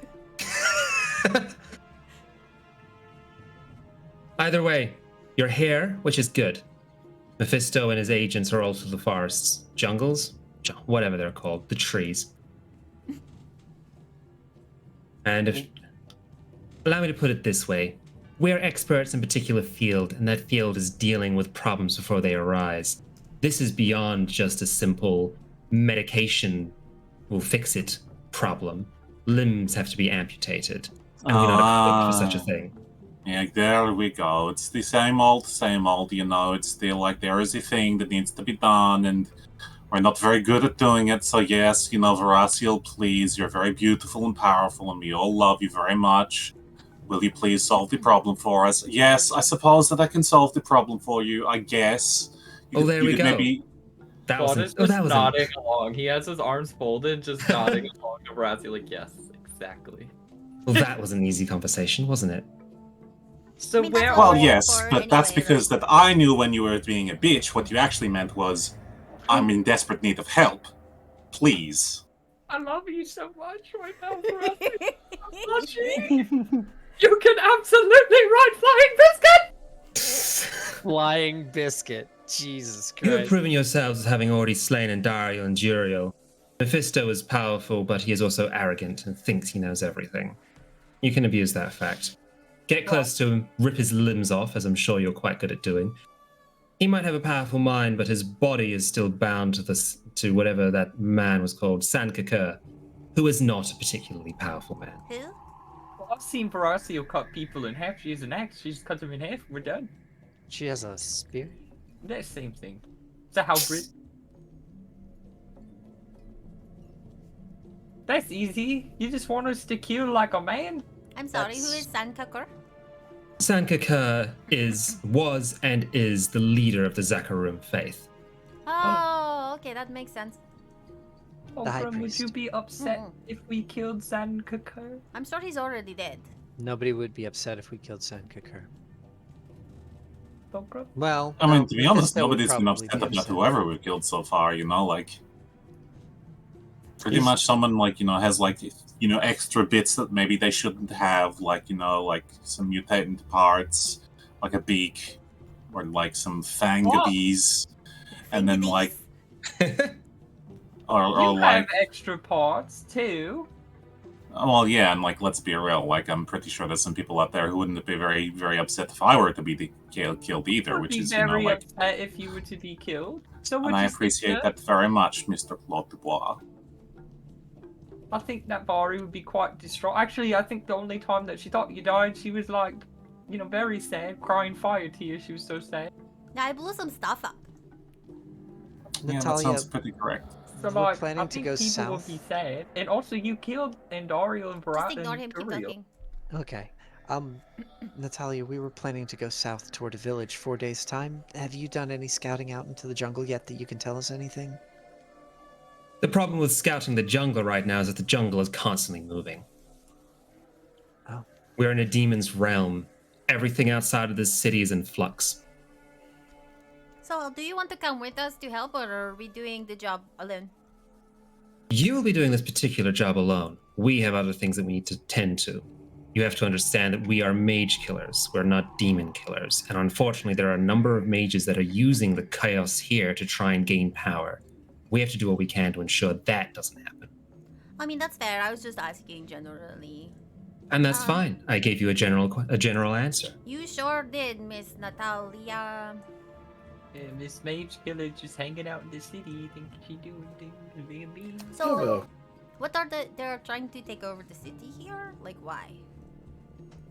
Either way, you're here, which is good. Mephisto and his agents are all through the forests, jungles, whatever they're called, the trees. And if, allow me to put it this way, we're experts in a particular field, and that field is dealing with problems before they arise. This is beyond just a simple medication will fix it problem. Limbs have to be amputated, and we're not equipped for such a thing. Yeah, there we go. It's the same old, you know. It's still like there is a thing that needs to be done, and we're not very good at doing it. So yes, you know, Veraciel, please, you're very beautiful and powerful, and we all love you very much. Will you please solve the problem for us? Yes, I suppose that I can solve the problem for you, I guess. There we go. Maybe... That God was is just nodding along. He has his arms folded, just nodding along to Razzie, like, yes, exactly. Well, that was an easy conversation, wasn't it? So where? Well, yes, but that's because that I knew when you were being a bitch, what you actually meant was, I'm in desperate need of help. Please. I love you so much right now, Razzie. I love you. You can absolutely ride Flying Biscuit! Flying Biscuit. Jesus Christ. You have proven yourselves as having already slain Dario and Juriel. Mephisto is powerful, but he is also arrogant and thinks he knows everything. You can abuse that fact. Get close to him, rip his limbs off, as I'm sure you're quite good at doing. He might have a powerful mind, but his body is still bound to whatever that man was called, Sankakar, who is not a particularly powerful man. Who? Well, I've seen Veraciel cut people in half. She has an axe. She just cuts them in half. We're done. She has a spear? That's the same thing. It's a halberd. That's easy. You just want us to kill like a man? I'm sorry, who is Sankakar? Sankakar was and is the leader of the Zakarum faith. Oh, okay, that makes sense. Oberon, would you be upset if we killed Sankakar? I'm sure he's already dead. Nobody would be upset if we killed Sankakar. Oberon? Well, I mean, to be honest, nobody's been upset about whoever we killed so far, you know, like... Pretty much someone, like, you know, has, like, you know, extra bits that maybe they shouldn't have, like, you know, like some mutant parts, like a beak, or like some fangabees, and then like, or you like have extra parts too. Well, yeah, and like, let's be real, like, I'm pretty sure there's some people out there who wouldn't be very, very upset if I were to be killed either, which is, you know, like, upset if you were to be killed. So and I appreciate that very much, Mr. Claude Dubois. I think that Bari would be quite distraught. Actually, I think the only time that she thought you died, she was like, you know, very sad, crying fire tears. She was so sad. Yeah, I blew some stuff up. Yeah, that sounds pretty correct. So, we're like, planning I to think go people south. will be sad. And also, you killed Andario and Barat. Just ignore him, keep talking. Okay. Natalia, we were planning to go south toward a village 4 days' time. Have you done any scouting out into the jungle yet that you can tell us anything? The problem with scouting the jungle right now is that the jungle is constantly moving. Oh. We're in a demon's realm. Everything outside of this city is in flux. So, do you want to come with us to help, or are we doing the job alone? You will be doing this particular job alone. We have other things that we need to tend to. You have to understand that we are mage killers. We're not demon killers. And unfortunately, there are a number of mages that are using the chaos here to try and gain power. We have to do what we can to ensure that doesn't happen. I mean, that's fair. I was just asking generally. And that's fine. I gave you a general answer. You sure did, Miss Natalia. Miss Mage Killer just hanging out in the city. Think she doing things. So, what are they're trying to take over the city here? Like, why?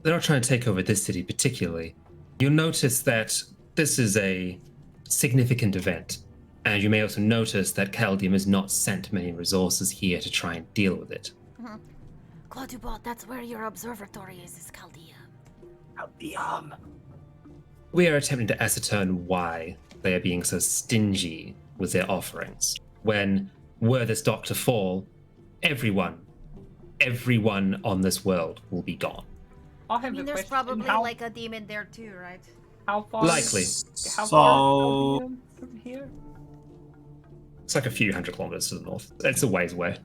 They're not trying to take over this city particularly. You'll notice that this is a significant event. And you may also notice that Caldium has not sent many resources here to try and deal with it. Claudubot, that's where your observatory is Caldium. Caldium. We are attempting to ascertain why they are being so stingy with their offerings. When were this dock to fall, everyone on this world will be gone. I I have mean, a there's question. probably How, like a demon there too, right? how far? Likely. How far So, from here? It's like a few hundred kilometers to the north. It's a ways away.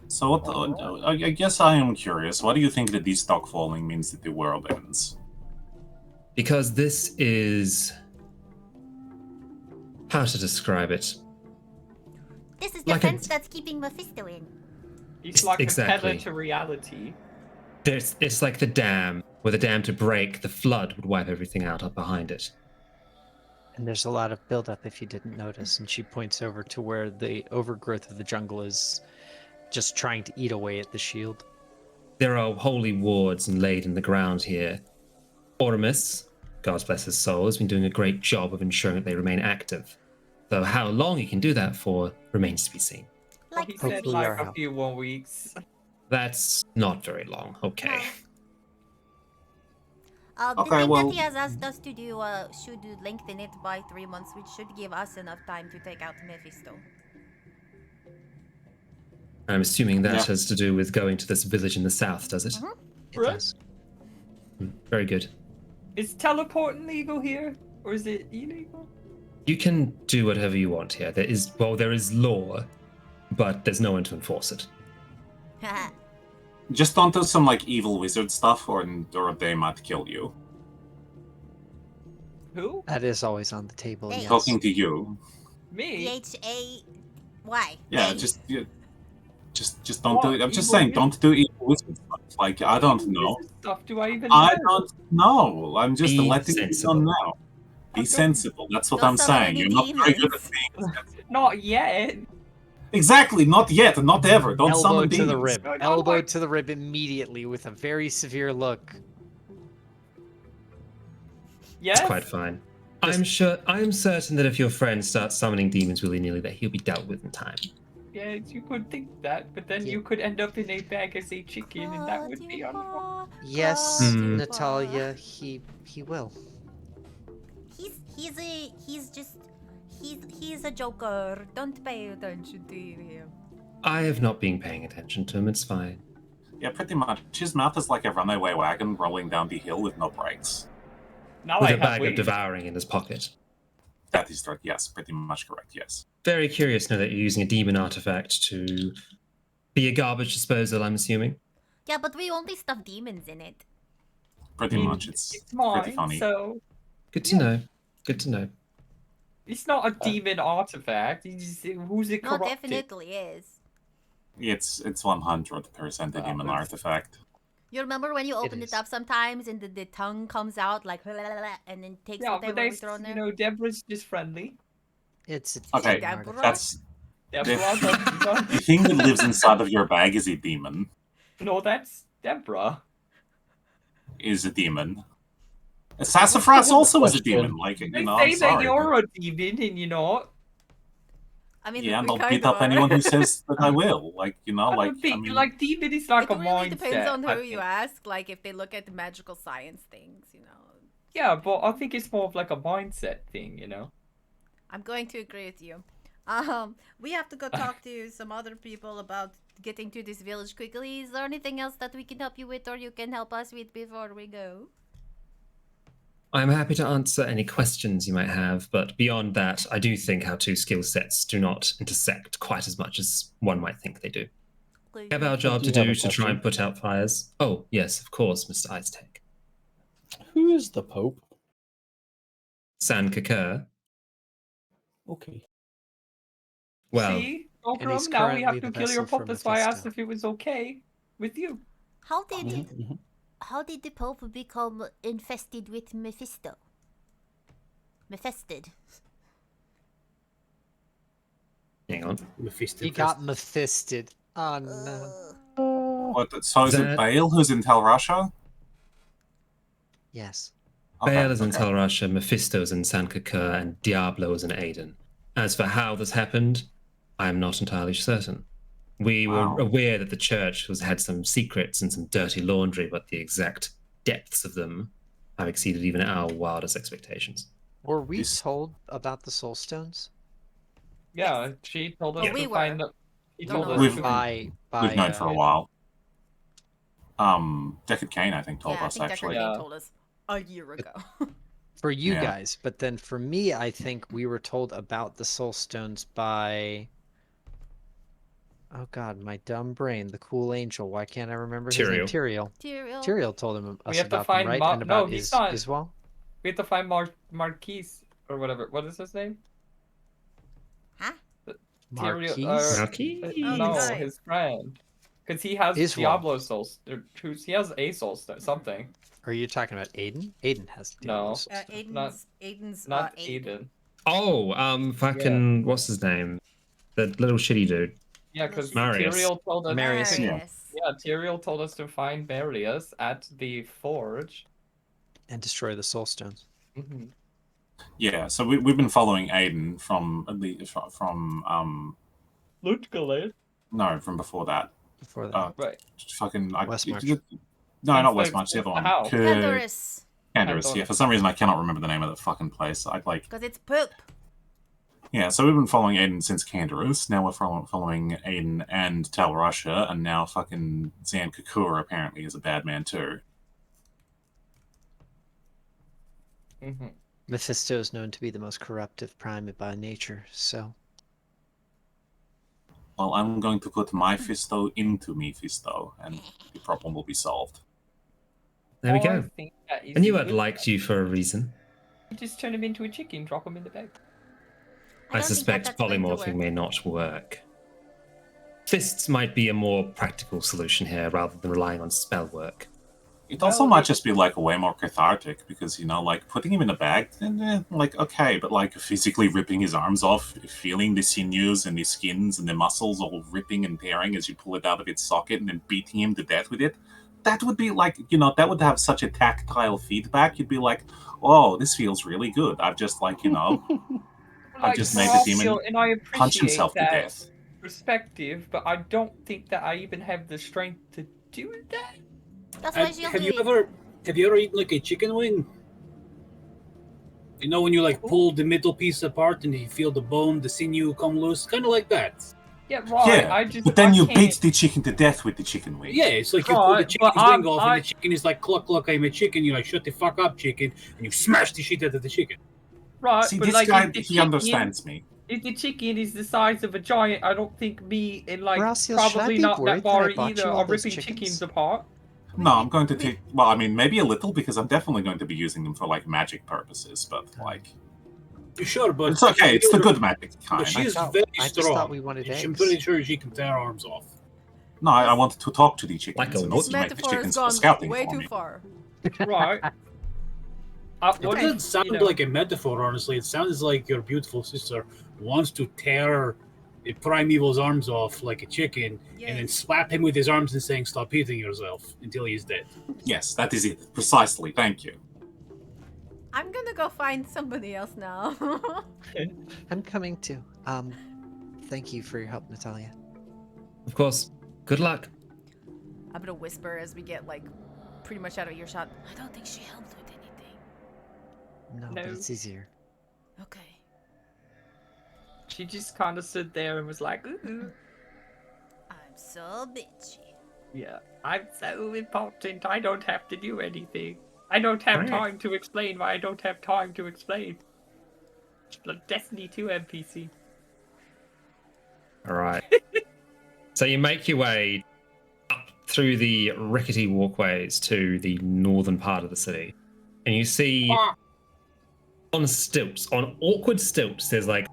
so what? I guess I am curious. What do you think that this dock falling means that the world ends? Because this is... how to describe it? This is the Like a- fence that's keeping Mephisto in. It's like Exactly. a tether to reality. It's like the dam. Were the dam to break, the flood would wipe everything out up behind it. And there's a lot of buildup if you didn't notice. And she points over to where the overgrowth of the jungle is just trying to eat away at the shield. There are holy wards laid in the ground here. Ormus, God bless his soul, has been doing a great job of ensuring that they remain active. Though how long he can do that for remains to be seen. Well, Like he said Hopefully like our a help. few more weeks. That's not very long. Okay. The Okay, thing well- that he has asked us to do should lengthen it by 3 months, which should give us enough time to take out Mephisto. I'm assuming that Yeah. has to do with going to this village in the south, does it? It Right. does. Very good. Is teleporting legal here? Or is it illegal? You can do whatever you want here. There is law, but there's no one to enforce it. Just don't do some like evil wizard stuff, or they might kill you. Who? That is always on the table. Hey. Yes. Talking to you. Me? DHAY. Yeah, Hey. just don't do it. I'm just Evil saying, wizard? don't do evil wizard stuff. Like, I don't know. This stuff do I even I know? don't know. I'm just Be letting you sensible. know now. Be Okay. sensible. That's what Don't I'm summon saying. any You're not very good at demons. being sensible. Not yet. Exactly, not yet, not ever. Don't Elbow summon to the demons. rib. No, no, Elbow like- to the rib immediately with a very severe look. Yes? It's quite fine. I'm certain that if your friend starts summoning demons willy-nilly, that he'll be dealt with in time. Yes, you could think that, but then Yeah. you could end up in a bag as a chicken, and that would be unfortunate. Yes, Hmm. Natalia, he will. He's a joker. Don't pay attention to him. I have not been paying attention to him. It's fine. Yeah, pretty much. His mouth is like a runaway wagon rolling down the hill with no brakes. Now With I a have bag of wings. devouring in his pocket. That is right. Yes, pretty much correct. Yes. Very curious to know that you're using a demon artifact to be a garbage disposal, I'm assuming. Yeah, but we only stuff demons in it. Pretty mean, much. It's It's pretty mine, funny. so Good to know. Good to know. it's not a demon artifact. Who's it No, corrupted? definitely is. It's 100% a demon but- artifact. You remember when you open is. it up sometimes and the tongue comes out like and then takes Yeah, but whatever we they, throw in there? Deborah's just friendly. It's Okay, Deborah? that's Deborah, the thing that lives inside of your bag is a demon. no, that's Deborah. Is a demon. Sassafras also is a demon. Like, They you know, say I'm that sorry. you're a demon, and you're not. I mean, Yeah, and we I'll kind beat of up anyone are. who says that I will. Like, you know, I like, don't think, I mean, like demon is like It a really mindset. depends on I who you think. ask. Like if they look at the magical science things, you know. Yeah, but I think it's more of like a mindset thing, you know. I'm going to agree with you. We have to go talk to some other people about getting to this village quickly. Is there anything else that we can help you with, or you can help us with before we go? I'm happy to answer any questions you might have, but beyond that, I do think our two skill sets do not intersect quite as much as one might think they do. We have our job do to have do a to try and question. put out fires. Oh, yes, of course, Mr. Ice Tank. Who is the Pope? San Kakur. Okay. Well, See, And Okram, he's now we have currently to the kill your vessel for pup. That's why I asked Mephisto. if it was okay with you. How did Mhm. how did the Pope become infested with Mephisto? Mephisted. hang on. Mephisto. He got Mephisted. Oh no. what? So is That- it Bale who's in Tel Russia? Yes. Baal is in okay. Tel Russia, Mephisto's in San Kakur, and Diablo is in Aden. As for how this happened, I am not entirely certain. We Wow. were aware that the church had some secrets and some dirty laundry, but the exact depths of them, have exceeded even our wildest expectations. Were we This- told about the soul stones? Yeah, she told us Well, to we find were. the. She Don't told know us if to you find. We've known for a while. Deckard Kane, I think, told Yeah, I us think Deckard actually. Kane Yeah. told us a year ago. For you Yeah. guys, but then for me, I think we were told about the soul stones by. Oh God, my dumb brain, the cool angel. Why can't I remember his name? Tyrael. Tyrael. Tyrael told him We us have to about them, find right? Ma- And no, about he's not. Iswal. We have to find Marquise or whatever. What is his name? Huh? Marquise? Marquise? Oh, the No, guy. his friend. Because he has Iswal. Diablo souls. He has a soul something. Are you talking about Aiden? Aiden has Diablo No. soul stone. Aiden's Not Aiden. Aiden. Oh, fucking, what's his name? The little shitty dude. Yeah, because Marius. Tyrael told us. Marius. Yeah, Tyrael told us to find Marius at the forge. And destroy the soul stones. Mm-hmm. Yeah, so we've been following Aiden from Lutgale. no, from before that. Before that. Right. Fucking Westmarch. No, not Westmarch. The other one. How? Cantorus. Cantorus. Yeah, for some reason I cannot remember the name of that fucking place. I like. Because it's poop. Yeah, so we've been following Aiden since Cantorus. Now we're following Aiden and Tal Russia, and now fucking Zan Kakura apparently is a bad man too. Mm-hmm. Mephisto is known to be the most corruptive primate by nature, so. Well, I'm going to put my Fisto into Mephisto, and the problem will be solved. There we I go. think that is I knew a I'd good liked you for a reason. You just turn him into a chicken, drop him in the bag. I don't think suspect that's going to polymorphing work. may not work. Fists might be a more practical solution here rather than relying on spell work. It also might just be like way more cathartic because, you know, like putting him in a bag, like okay, but like physically ripping his arms off, feeling the sinews and the skins and the muscles all ripping and tearing as you pull it out of its socket and then beating him to death with it, that would be like, you know, that would have such a tactile feedback. You'd be like, oh, this feels really good. I've just like, you know, I've just made the demon and I punch himself to appreciate death. perspective, but I don't think that I even have the strength to do that. That's why she'll Have do you it. ever eaten like a chicken wing? You know when you like pull the middle piece apart and you feel the bone, the sinew come loose, kind of like that. Yeah, right. Yeah, but then you beat the chicken to death with the chicken wing. Yeah, it's like you pull the Right, chicken's but wing off I- and the chicken is like, cluck, cluck, I'm a chicken. You're like, shut the fuck up, chicken. And you smash the shit out of the chicken. Right, See, but this like guy, if the he chicken- understands me. If the chicken is the size of a giant, I don't think me and like Horacio, should I probably be not worried that that I bar bought either you all are those ripping chickens? chickens apart. No, I'm going to take. Well, I mean, maybe a little because I'm definitely going to be using them for like magic purposes. But like, Sure, but it's okay. It's the good magic But kind. she is thought- very I just strong. thought we wanted and I'm eggs. pretty sure she can tear arms off. No, I wanted to talk to the chickens Like a and what? also make the Metaphor has chickens for gone scouting way for too me. far. Right. It What doesn't if, sound you know, like a metaphor, honestly. It sounds like your beautiful sister wants to tear the primeval's arms off like a chicken and then Yes. slap him with his arms and saying, stop hitting yourself until he's dead. Yes, that is it precisely. Thank you. I'm gonna go find somebody else now. I'm coming too. Thank you for your help, Natalia. Of course. Good luck. I'm gonna whisper as we get like pretty much out of earshot. I don't think she helped with anything. No, No. but it's easier. Okay. she just kind of stood there and was like, ooh, I'm so bitchy. yeah, I'm so important. I don't have to do anything. I don't have Right. time to explain why I don't have time to explain. Like Destiny 2 NPC. All right. So you make your way up through the rickety walkways to the northern part of the city, and you see on stilts, on awkward stilts, there's like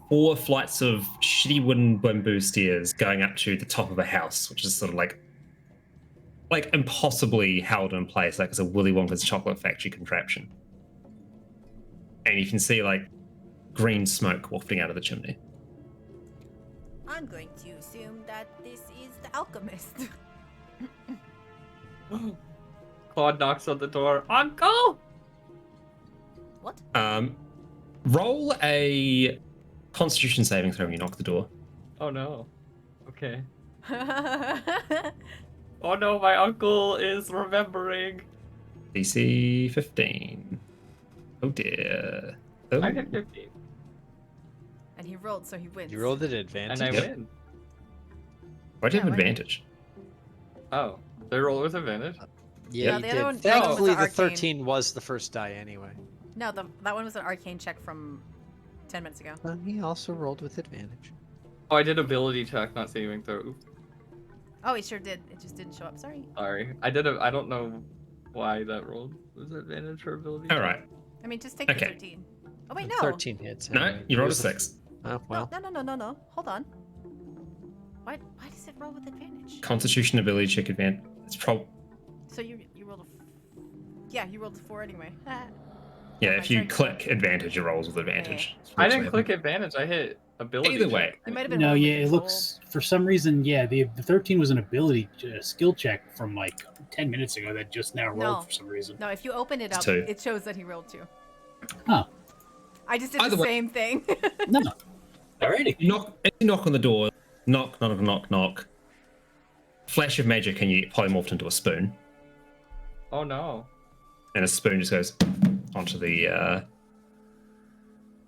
4 flights of shitty wooden bamboo stairs going up to the top of a house, which is sort of like impossibly held in place, like it's a Willy Wonka's chocolate factory contraption. And you can see like green smoke wafting out of the chimney. I'm going to assume that this is the alchemist. Claude knocks on the door. Uncle! What? Roll a Constitution saving throw when you knock the door. Oh no. Okay. Oh no, my uncle is remembering. DC 15. Oh dear. Oh. I hit 15. And he rolled, so he wins. You rolled at advantage. And I Yep. win. Why do you have Yeah, why- advantage? Oh, they roll with advantage? Yeah, No, you the did. other one- the other one was Thankfully, an the arcane. 13 was the first die anyway. No, that one was an arcane check from 10 minutes ago. He also rolled with advantage. Oh, I did ability check, not saving throw. Oh, he sure did. It just didn't show up. Sorry. Sorry. I don't know why that rolled was advantage for ability. All check. right. I mean, just take the Okay. 13. Oh, wait, no. 13 hits. No, anyway. you It rolled a was the- 6. Oh, well. No. Hold on. Why does it roll with advantage? Constitution ability check advantage. It's So you rolled a... Yeah, you rolled a 4 anyway. yeah. my If you turn. click advantage, it rolls with advantage. I didn't click advantage. I hit ability. Either check. way. You might have been No, rolling yeah, it control. looks for some reason, yeah, the 13 was an ability skill check from like 10 minutes ago that just now rolled No. for some reason. No, if you open it It's up, 2. it shows that he rolled 2. Huh. I just did Either the way- same thing. No. Alrighty. As you knock on the door, knock. Flash of magic, and you get polymorphed into a spoon, Oh no. and a spoon just goes onto the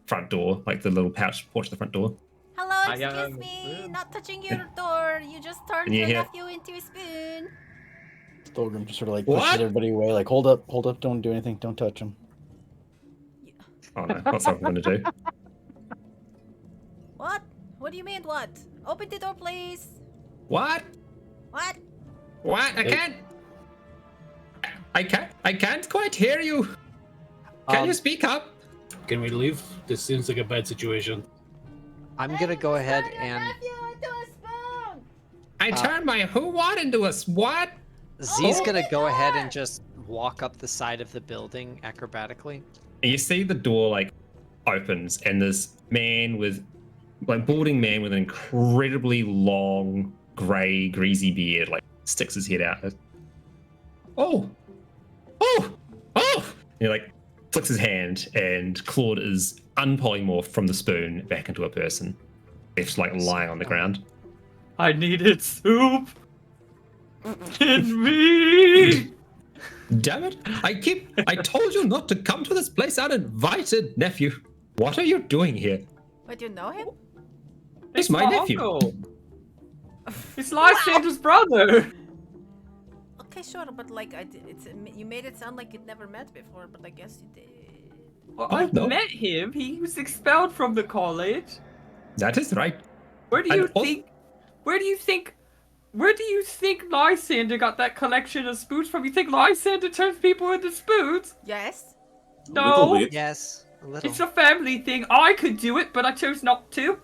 front door, like the little porch of the front door. Hello, I excuse am me. spoon. Not touching your door. You just turned Can you your hear- nephew into a spoon. Thorgrim just sort of like What? pushes everybody away, like, hold up, don't do anything, don't touch him. Oh no, that's what I'm going to do. What? What do you mean, what? Open the door, please. What? What? What? I can't quite hear you. Can you speak up? Can we leave? This seems like a bad situation. I'm going to go ahead Turn your and nephew into a spoon. I turned my what into a what? Z's Oh going to my go ahead God. and just walk up the side of the building acrobatically. And you see the door like opens, and this man with balding man with an incredibly long grey greasy beard like sticks his head out. Oh. And he like flicks his hand, and Claude is unpolymorphed from the spoon back into a person. Left like lying on the ground. I needed soup. In me. Damn it! I told you not to come to this place uninvited, nephew. What are you doing here? Wait, you know him? It's my nephew. Uncle. It's Lysander's brother. Okay, sure, but like, you made it sound like you'd never met before, but I guess you did. Well, Oh, I've no. met him. He was expelled from the college. That is right. Where do you And al- think? Where do you think Lysander got that collection of spoons from? You think Lysander turns people into spoons? Yes. A little No, bit. Yes, a little. it's a family thing. I could do it, but I chose not to.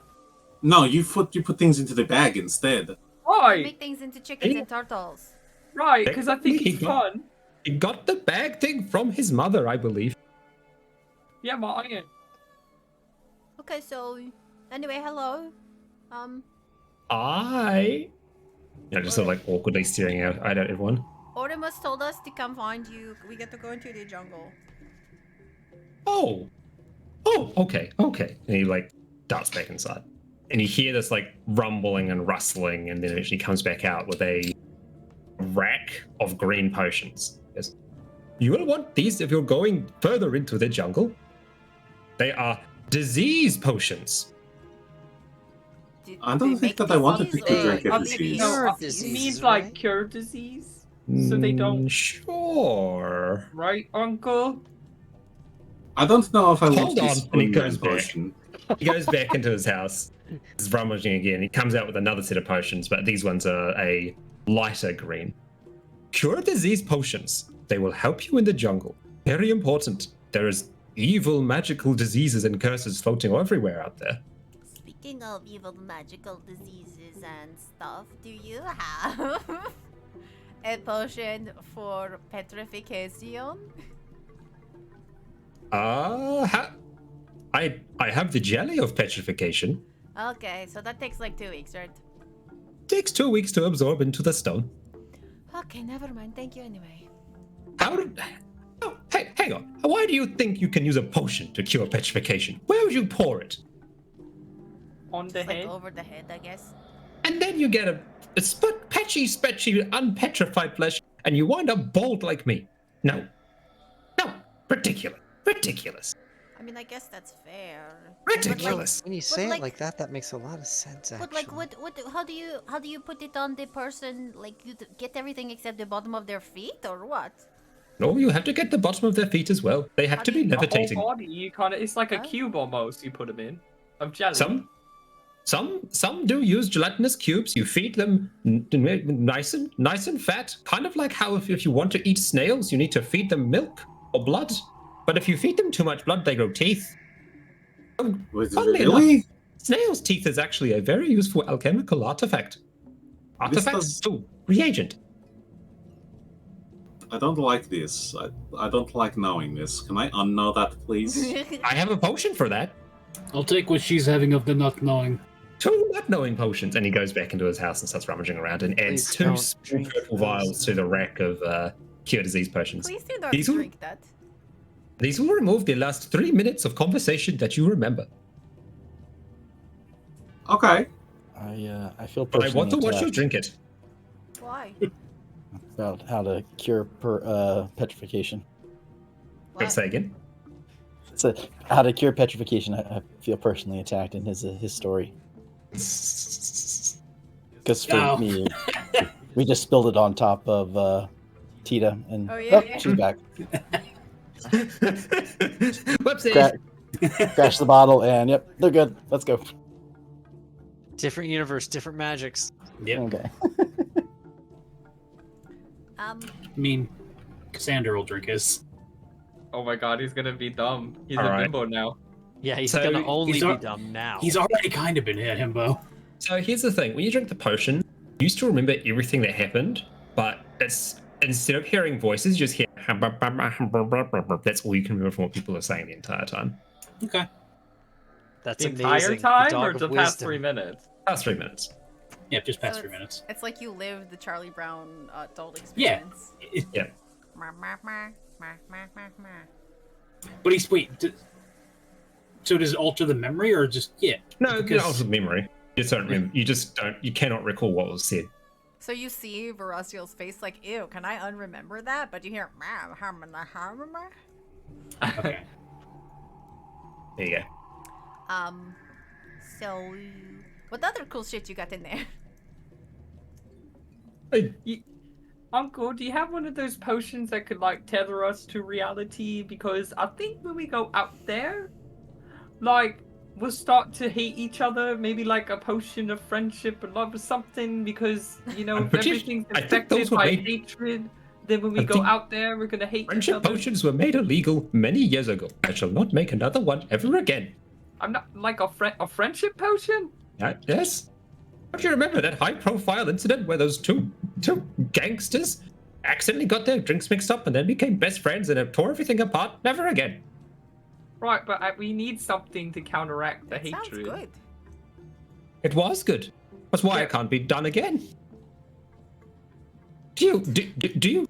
No, you put things into the bag instead. Why? Make things into chickens Hey. and turtles. Right, because I think He it's got- fun. He got the bag thing from his mother, I believe. Yeah, mine. Okay, so anyway, hello. Just sort of like awkwardly staring out at everyone. Orimus told us to come find you. We get to go into the jungle. Oh, okay. And he like darts back inside, and you hear this like rumbling and rustling, and then eventually comes back out with a rack of green potions. Yes. You will want these if you're going further into the jungle. They are disease potions. I don't think that I wanted to drink a disease. Cure It disease, means like right? cure disease, so they don't. Sure. Right, Uncle? I don't know if I want Hold to on, spoon and he that goes back. potion. He goes back into his house. He's rummaging again. He comes out with another set of potions, but these ones are a lighter green. Cure disease potions. They will help you in the jungle. Very important. There is evil magical diseases and curses floating everywhere out there. Speaking of evil magical diseases and stuff, do you have a potion for petrification? I have the jelly of petrification. Okay, so that takes like 2 weeks, right? Takes 2 weeks to absorb into the stone. Okay, never mind. Thank you anyway. Hey, hang on. Why do you think you can use a potion to cure petrification? Where would you pour it? On the Just like head? over the head, I guess. And then you get a patchy, unpetrified flesh, and you wind up bald like me. No, Ridiculous. Ridiculous. I mean, I guess that's fair. Ridiculous. When you say like- it like that makes a lot of sense. Actually. But like, what? How do you put it on the person? Like, you get everything except the bottom of their feet, or what? No, you have to get the bottom of their feet as well. They have How to do be you- The whole levitating. body, you kind of, it's like a Huh? cube almost. You put them in of jelly. Some do use gelatinous cubes. You feed them nice and fat, kind of like how if you want to eat snails, you need to feed them milk or blood. But if you feed them too much blood, they grow teeth. Wait, Funnily really? enough, snail's teeth is actually a very useful alchemical artifact. does- Reagent. I don't like this. I don't like knowing this. Can I unknow that, please? I have a potion for that. I'll take what she's having of the not knowing. 2 not knowing potions, and he goes back into his house and starts rummaging around and adds Please 2 don't small drink purple those. vials to the rack of cure disease potions. Please do not These will- drink that. These will remove the last 3 minutes of conversation that you remember. Okay. I feel But I personally want to watch you attacked drink it. Why? about how to cure petrification. Wait, say again. So how to cure petrification. I feel personally attacked in his story. Because for Oh. me, we just spilled it on top of Tita, and Oh, yeah. she's back. Whoopsies. Crash the bottle, and yep, they're good. Let's go. Different universe, different magics. Yep. Okay. I mean, Cassandra will drink his. Oh my god, he's gonna be dumb. He's All a right. bimbo now. Yeah, he's So gonna only he's be al- dumb now. He's already kind of been hit, himbo. So here's the thing: when you drink the potion, you used to remember everything that happened, but it's instead of hearing voices, you just hear. That's all you can remember from what people are saying the entire time. Okay. That's The amazing. entire The time dog or of the past wisdom. 3 minutes? Past 3 minutes. Yeah, just past So 3 minutes. It's like you lived the Charlie Brown adult Yeah. experience. Yeah. But he's so does it alter the memory or just No, Because- because of memory. You just don't remember. You just don't. You cannot recall what was said. So you see Veraciel's face like, ew, can I unremember that? But you hear, Okay. There you go. So what other cool shit you got in there? Uncle, do you have one of those potions that could like tether us to reality? Because I think when we go out there, like we'll start to hate each other. Maybe like a potion of friendship or love or something. Because you know, I'm if pretty- everything's I think affected those were by made- hatred, then when we I go think out there, we're gonna hate each Friendship other. potions were made illegal many years ago. I shall not make another one ever again. I'm not like a friendship potion. Yes. Don't you remember that high-profile incident where those two gangsters accidentally got their drinks mixed up and then became best friends and it tore everything apart? Never again. Right, but we need something to counteract the Sounds hatred. good. It was good. That's why Yeah. it can't be done again. Do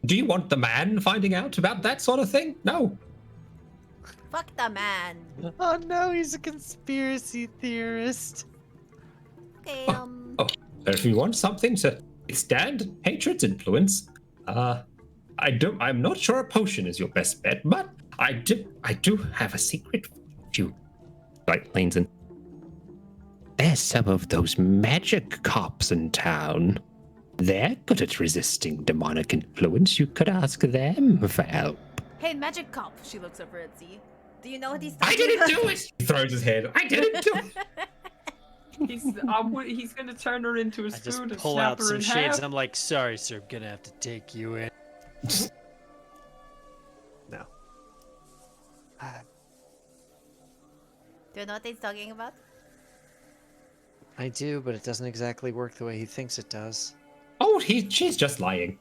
you want the man finding out about that sort of thing? No. Fuck the man. Oh no, he's a conspiracy theorist. Okay, Oh, if you want something to withstand hatred's influence, I'm not sure a potion is your best bet, but I do have a secret for you. Like leans in. There's some of those magic cops in town. They're good at resisting demonic influence. You could ask them for help. hey, magic cop. She looks over at Z. Do you know what he's I talking didn't about? do it! He throws his head. I didn't do it! He's gonna turn her into a I just spoon and pull snap out her some in shades half. and I'm like, sorry, sir, I'm gonna have to take you in. No. Do you know what he's talking about? I do, but it doesn't exactly work the way he thinks it does. Oh, she's just lying.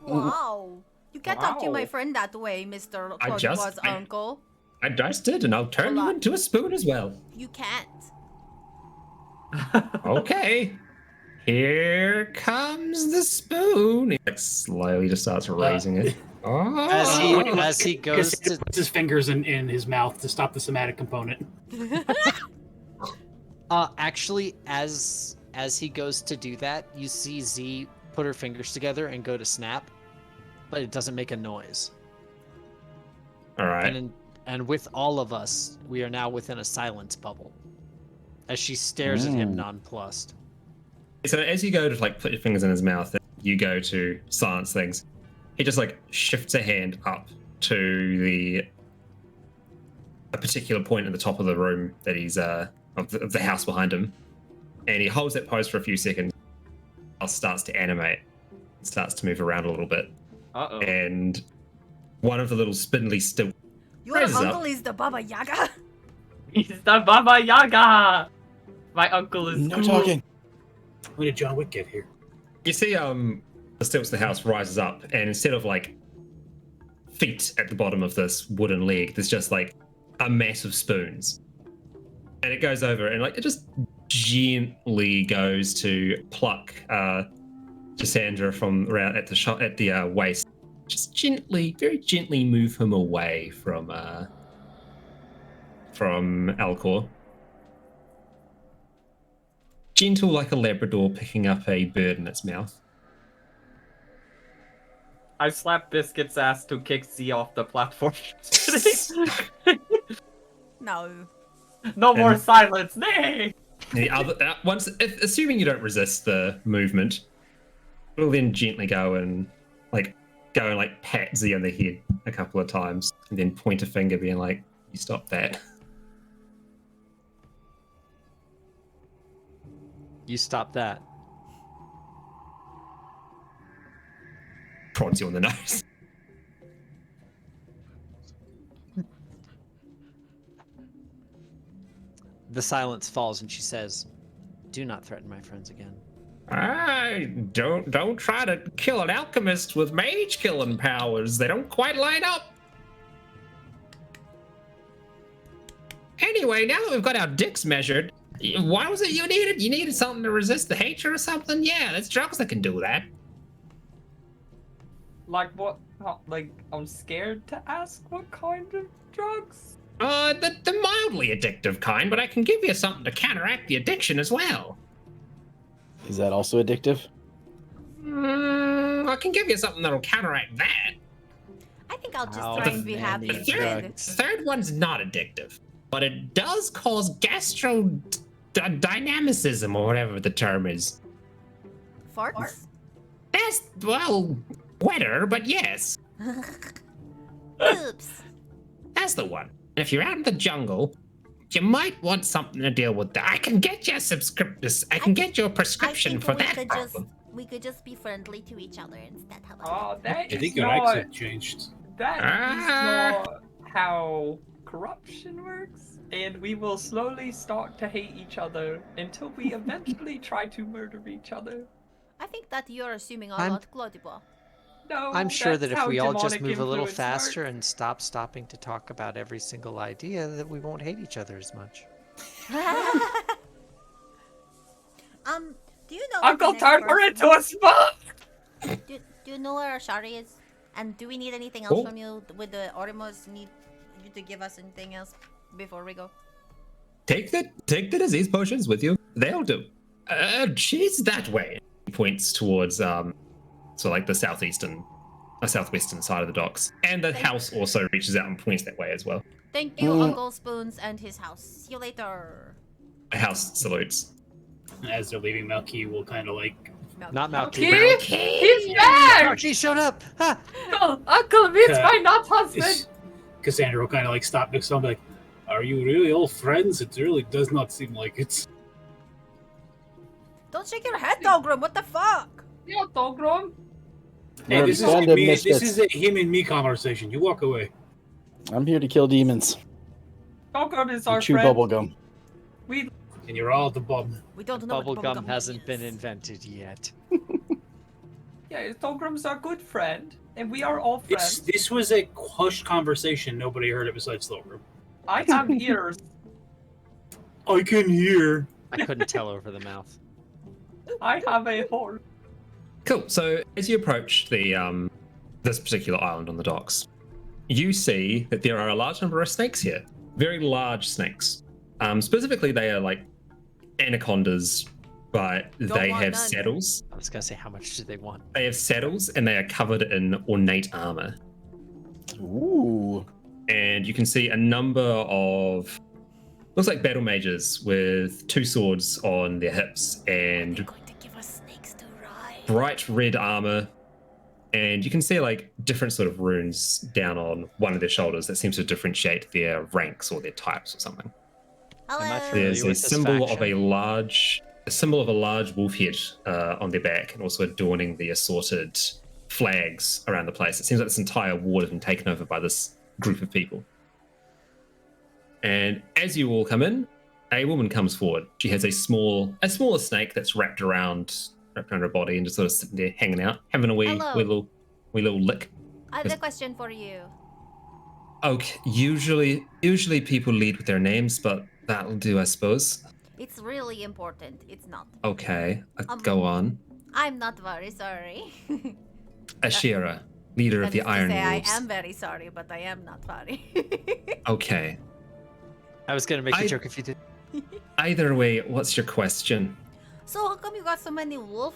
Wow. You can't talk to my Wow. friend that way, Mr. I just- Claude's I- uncle. I just did, and I'll turn Hold you on. into a spoon as well. You can't. Okay. Here comes the spoon. He like slowly just starts raising it. Oh. As he goes Cassandra to puts his fingers in his mouth to stop the somatic component. actually as he goes to do that, you see Z put her fingers together and go to snap, but it doesn't make a noise. All right. And with all of us, we are now within a silence bubble. As she stares at him nonplussed. So as you go to like put your fingers in his mouth, you go to silence things. He just like shifts a hand up to a particular point at the top of the room that he's of the house behind him, and he holds that pose for a few seconds. House starts to animate, starts to move around a little bit, and one of the little spindly still. Your uncle is the Baba Yaga. He's the Baba Yaga. My uncle is No cool. talking. When did John Wick get here? You see, the stilts of the house rises up, and instead of like feet at the bottom of this wooden leg, there's just like a mass of spoons, and it goes over, and like it just gently goes to pluck Cassandra from around at the waist. Just gently, very gently move him away from Alcor. Gentle like a Labrador picking up a bird in its mouth. I slap Biscuit's ass to kick Z off the platform. No. No more silence, nay! The other, assuming you don't resist the movement, we'll then gently go and pat Z on the head a couple of times, and then point a finger, being like, "You stop that." You stop that. Prods you on the nose. The silence falls, and she says, "Do not threaten my friends again." Don't try to kill an alchemist with mage killing powers. They don't quite line up. Anyway, now that we've got our dicks measured, why was it you needed? You needed something to resist the hatred or something? Yeah, there's drugs that can do that. Like what? Like, I'm scared to ask what kind of drugs? The mildly addictive kind, but I can give you something to counteract the addiction as well. Is that also addictive? I can give you something that'll counteract that. I think I'll just Oh, try and be man, happy. these The third one's not addictive, but it does cause dynamicism, or whatever the term is. Farts? That's, well, wetter, but yes. Oops. That's the one. If you're out in the jungle, you might want something to deal with that. I can get you a prescription for that problem. We could just be friendly to each other instead. How about Oh, that I is think your not, accent changed. that is not how corruption works. And we will slowly start to hate each other until we eventually try to murder each other. I think that you're assuming a I'm- lot, Claudibo. No, I'm sure that that's if how we all just demonic move a little influence faster works. and stop stopping to talk about every single idea, that we won't hate each other as much. Do you know Uncle what the next turned her person- into a sponge! Do you know where our Shari is? And do we need anything else Oh. from you? With the Oremos, need you to give us anything else before we go? Take the disease potions with you. They'll do. She's that way. He points towards the southwestern side of the docks, and the house also reaches out and points that way as well. Thank you, Uncle Spoons and his house. See you later. The house salutes. As they're leaving, Malky will kind of like Not Malky. Malky? He's back! She showed up! Ha! Uncle, it's my not husband! Cassandra will kind of like stop next to him, and be like, "Are you really all friends? It really does not seem like it." Don't shake your head, Dogrum. What the fuck? Yeah, Dogrum. Hey, We're this is band me. of This misfits. is a him and me conversation. You walk away. I'm here to kill demons. Dogrum is And our chew friend. bubblegum. We And you're all the bum. We don't know what Bubblegum bubblegum hasn't been is. invented yet. Yeah, Dogrum's our good friend, and we are all friends. This was a hushed conversation. Nobody heard it besides Thorgrim. I have ears. I can hear. I couldn't tell over the mouth. I have a horn. Cool. So as you approach the this particular island on the docks, you see that there are a large number of snakes here. Very large snakes. Specifically, they are like anacondas, but they want have none. saddles. I was gonna say, how much do they want? They have saddles, and they are covered in ornate armor. Ooh. and you can see a number of looks like battle mages with 2 swords on their hips and They're going to give us snakes to ride. bright red armor. And you can see like different sort of runes down on one of their shoulders that seems to differentiate their ranks or their types or something. Hello. There's a with this symbol of faction? a symbol of a large wolf head on their back, and also adorning the assorted flags around the place. It seems like this entire ward has been taken over by this group of people. And as you all come in, a woman comes forward. She has a smaller snake that's wrapped around her body and just sort of sitting there hanging out, having a wee Hello. little lick. I have a question for you. Okay, usually people lead with their names, but that'll do, I suppose. It's really important. It's not. Okay, go on. I'm not very sorry. Ashira, leader of That the is to Iron say, Wolves. I am very sorry, but I am not sorry. Okay. I was gonna make a joke if you did. Either way, what's your question? So how come you got so many wolf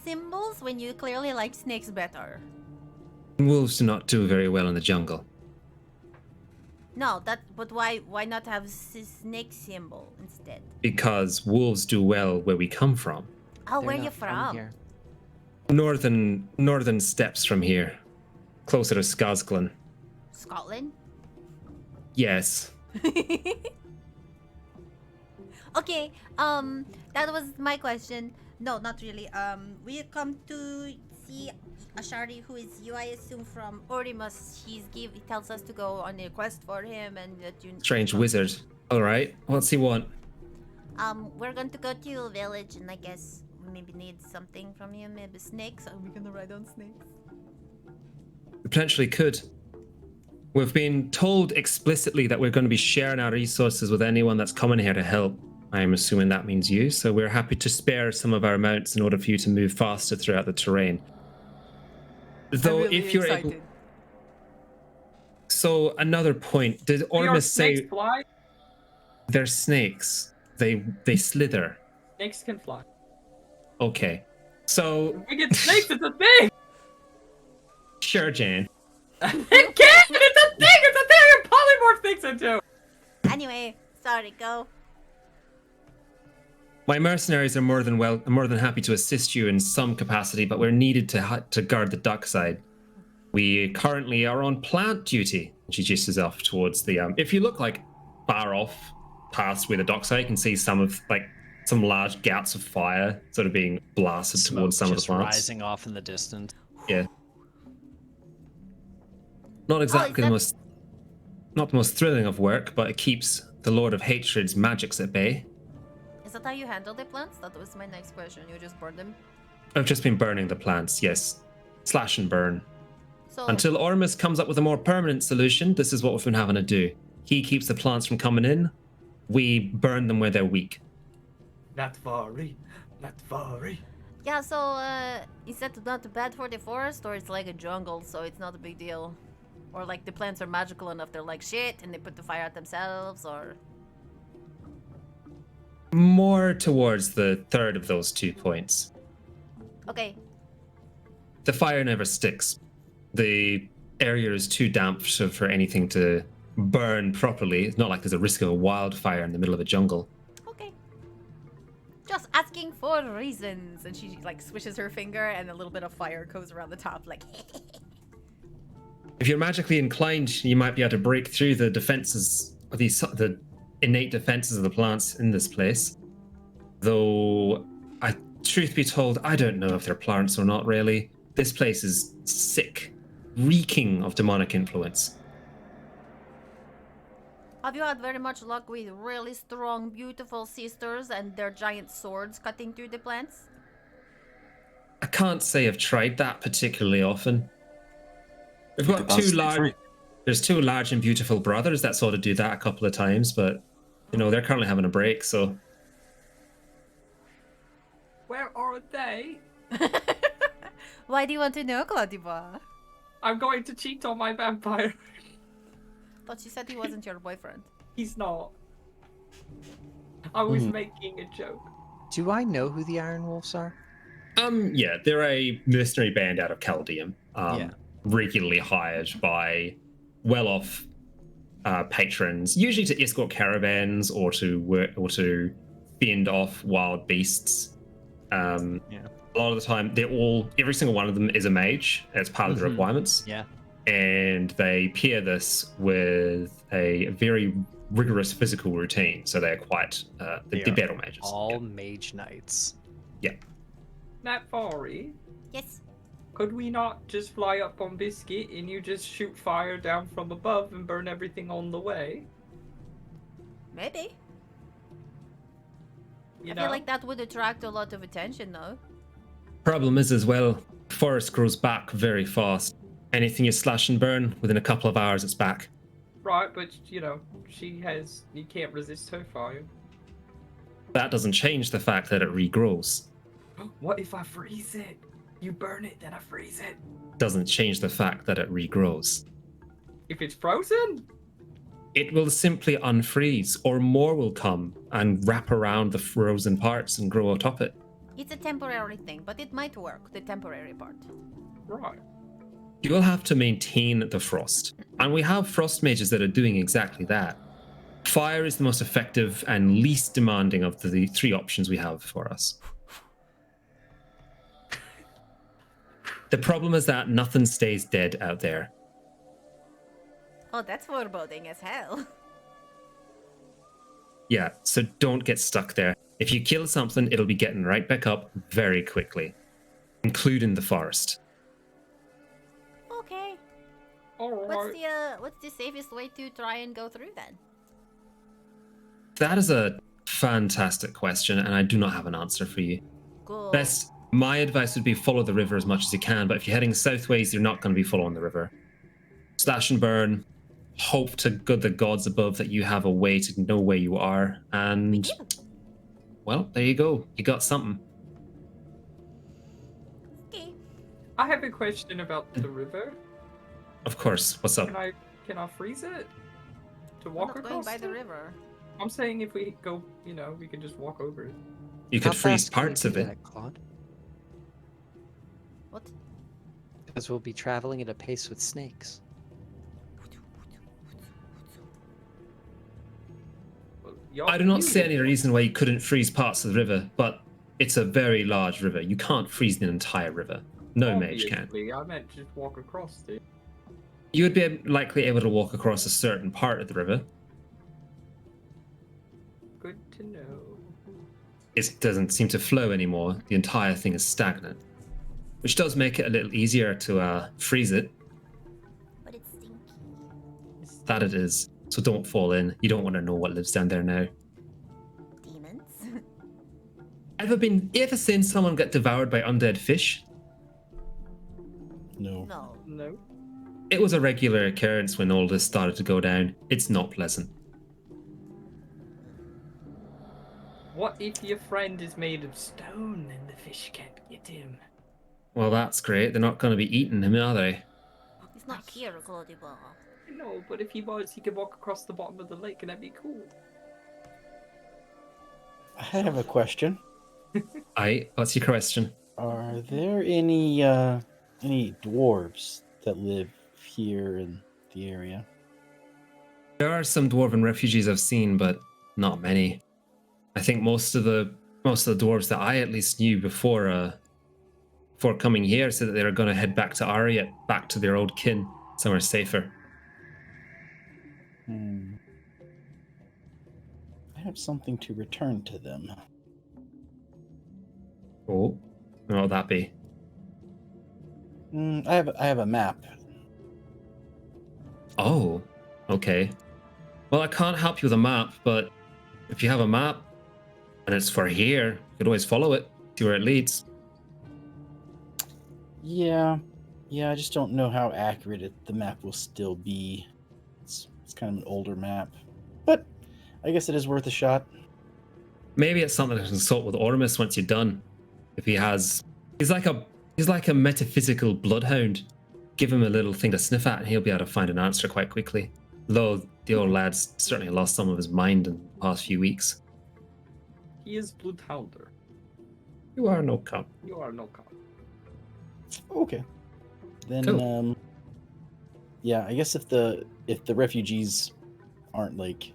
symbols when you clearly like snakes better? Wolves do not do very well in the jungle. No, but why not have snake symbol instead? Because wolves do well where we come from. Oh, They're where you not from? here. Northern steppes from here. Closer to Skazglen. Scotland? Yes. Okay, that was my question. No, not really. We come to see Ashari, who is you, I assume, from Orimus. He tells us to go on a quest for him and that you. Strange wizard. Alright, what's he want? We're going to go to a village, and I guess we maybe need something from you. Maybe snakes. Are we gonna ride on snakes? We potentially could. We've been told explicitly that we're going to be sharing our resources with anyone that's coming here to help. I'm assuming that means you, so we're happy to spare some of our mounts in order for you to move faster throughout the terrain. Though, I'm really if you're excited. able. So, another point. Did Do your Ormus snakes say fly? they're snakes? They slither. Snakes can fly. Okay. So, We get snakes, it's a thing! sure, Jan. It can! It's a thing! It's a thing! Your polymorph thinks it too! Anyway, sorry, go. My mercenaries are more than happy to assist you in some capacity, but we're needed to guard the Dockside. We currently are on plant duty. She gestures off towards the if you look like far off past where the Dockside, you can see some large gouts of fire sort of being blasted Smoke towards some of the just plants. rising off in the distance. Yeah. Not exactly that- not the most thrilling of work, but it keeps the Lord of Hatred's magics at bay. Is that how you handle the plants? That was my next question. You just burn them? I've just been burning the plants, yes. Slash and burn. So Until Ormus comes up with a more permanent solution, this is what we've been having to do. He keeps the plants from coming in. We burn them where they're weak. Not worry. Not worry. yeah, so is that not bad for the forest, or it's like a jungle, so it's not a big deal? Or like the plants are magical enough, they're like shit, and they put the fire out themselves, or More towards the third of those 2 points. okay. The fire never sticks. The area is too damp for anything to burn properly. It's not like there's a risk of a wildfire in the middle of a jungle. Okay. Just asking for reasons. And she like swishes her finger and a little bit of fire goes around the top like If you're magically inclined, you might be able to break through the defenses of the innate defenses of the plants in this place. Though, truth be told, I don't know if they're plants or not really. This place is sick, reeking of demonic influence. Have you had very much luck with really strong, beautiful sisters and their giant swords cutting through the plants? I can't say I've tried that particularly often. We've got That's two large. true. There's 2 large and beautiful brothers that sort of do that a couple of times, but they're currently having a break, so. Where are they? Why do you want to know, Claudiva? I'm going to cheat on my vampire. Thought you said he wasn't your boyfriend. He's not. I was making a joke. Do I know who the Iron Wolves are? Yeah, they're a mercenary band out of Chaldeum. Yeah. Regularly hired by well-off patrons, usually to escort caravans or to work or to fend off wild beasts. A lot of the time, every single one of them is a mage as part of the requirements. Yeah. And they pair this with a very rigorous physical routine, so they're quite they're battle mages. All mage knights. Yeah. Natfari, Yes. could we not just fly up on Biscuit and you just shoot fire down from above and burn everything on the way? Maybe. You I know? feel like that would attract a lot of attention, though. Problem is, as well, forest grows back very fast. Anything you slash and burn, within a couple of hours, it's back. Right, but you know, you can't resist her fire. That doesn't change the fact that it regrows. What if I freeze it? You burn it, then I freeze it. Doesn't change the fact that it regrows. If it's frozen? It will simply unfreeze, or more will come and wrap around the frozen parts and grow atop it. It's a temporary thing, but it might work, the temporary part. Right. You will have to maintain the frost, and we have frost mages that are doing exactly that. Fire is the most effective and least demanding of the three options we have for us. The problem is that nothing stays dead out there. Oh, that's foreboding as hell. Yeah, so don't get stuck there. If you kill something, it'll be getting right back up very quickly, including the forest. Okay. Alright. What's the safest way to try and go through then? That is a fantastic question, and I do not have an answer for you. Cool. My advice would be follow the river as much as you can, but if you're heading southways, you're not going to be following the river. Slash and burn, hope to the gods above that you have a way to know where you are, and well, there you go. You got something. Okay. I have a question about the river. Of course. What's up? Can I freeze it? To I'm walk not going across by the it? river. I'm saying if we go, we can just walk over it. You could freeze parts of it. Claude? What? Because we'll be traveling at a pace with snakes. Well, y'all I do can not use see it. any reason why you couldn't freeze parts of the river, but it's a very large river. You can't freeze the entire river. No mage can. Obviously, I meant just walk across it. You would be likely able to walk across a certain part of the river. Good to know. It doesn't seem to flow anymore. The entire thing is stagnant, which does make it a little easier to freeze it. But it's stinky. That it is. So don't fall in. You don't want to know what lives down there now. Demons? Ever seen someone get devoured by undead fish? No. No. No. It was a regular occurrence when all this started to go down. It's not pleasant. What if your friend is made of stone and the fish can't get him? Well, that's great. They're not going to be eating him, are they? It's not here, Claudible. No, but if he was, he could walk across the bottom of the lake and that'd be cool. I have a question. What's your question? Are there any dwarves that live here in the area? There are some dwarven refugees I've seen, but not many. I think most of the dwarves that I at least knew before coming here said that they were going to head back to Ariat, back to their old kin, somewhere safer. I have something to return to them. Oh, what would that be? I have a map. Oh, okay. Well, I can't help you with a map, but if you have a map and it's for here, you could always follow it, see where it leads. Yeah, I just don't know how accurate the map will still be. It's kind of an older map, but I guess it is worth a shot. Maybe it's something to consult with Ormus once you're done. If he's like a metaphysical bloodhound. Give him a little thing to sniff at, and he'll be able to find an answer quite quickly. Though the old lad's certainly lost some of his mind in the past few weeks. He is Bloodhounder. You are no cop. You are no cop. Okay. Then Cool. yeah, I guess if the refugees aren't like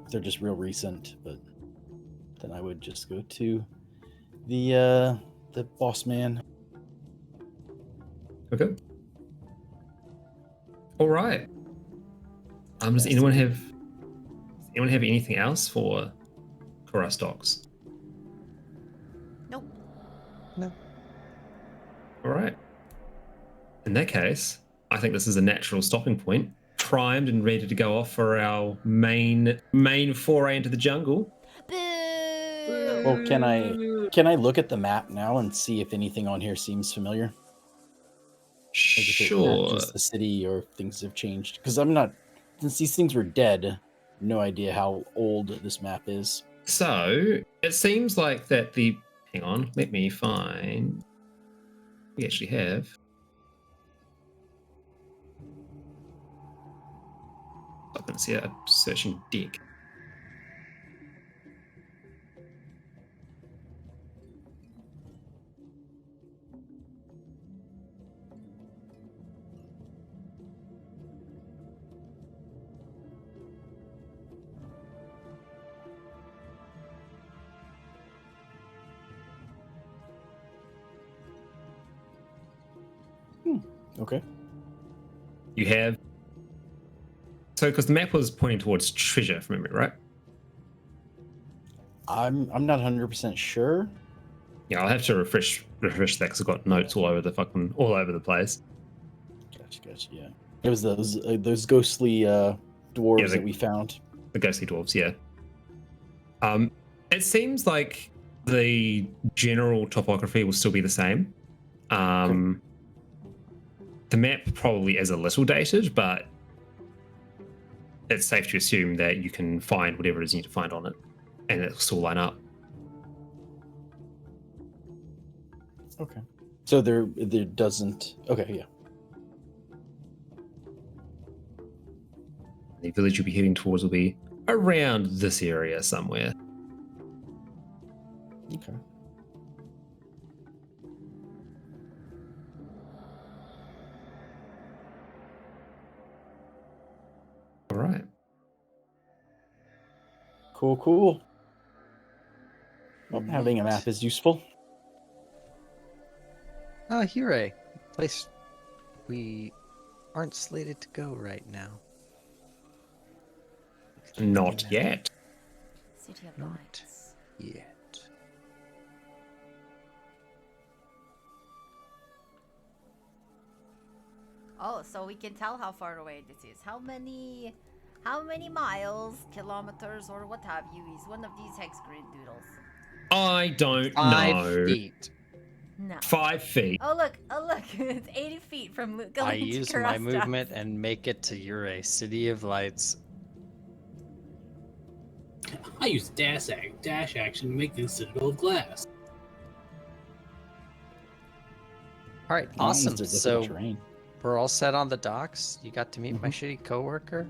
they're just real recent, but then I would just go to the boss man. Okay. All right. Does anyone have anything else for Kurast Docks? Nope. No. All right. In that case, I think this is a natural stopping point. Primed and ready to go off for our main foray into the jungle. Boo! Well, can I look at the map now and see if anything on here seems familiar? Like if it Sure. matches the city or if things have changed. Because I'm not, since these things were dead, no idea how old this map is. So it seems like that the. Hang on, let me find. We actually have. I can see a searching deck. Okay. You have. So, because the map was pointing towards treasure, from memory, right? I'm not 100% sure. Yeah, I'll have to refresh that because I've got notes all over the place. Gotcha. Yeah, it was those ghostly dwarves that we found. The ghostly dwarves, yeah. It seems like the general topography will still be the same. Okay. The map probably is a little dated, but it's safe to assume that you can find whatever it is you need to find on it, and it'll still line up. Okay. So there doesn't. Okay, yeah. The village you'll be heading towards will be around this area somewhere. Okay. All right. Cool. Well, having a map is useful. Here, place we aren't slated to go right now. Not yet. City of Not Lights. yet. Oh, so we can tell how far away this is. How many miles, kilometers, or what have you is one of these hex grid doodles? I don't 5 know. feet. No. 5 feet. Oh look, it's 80 feet from Gholein I to use my Kurast. movement and make it to Ure, City of Lights. I use dash action to make the citadel of glass. All right, Mountains awesome. are difficult So terrain. we're all set on the docks. You got to meet my shitty coworker.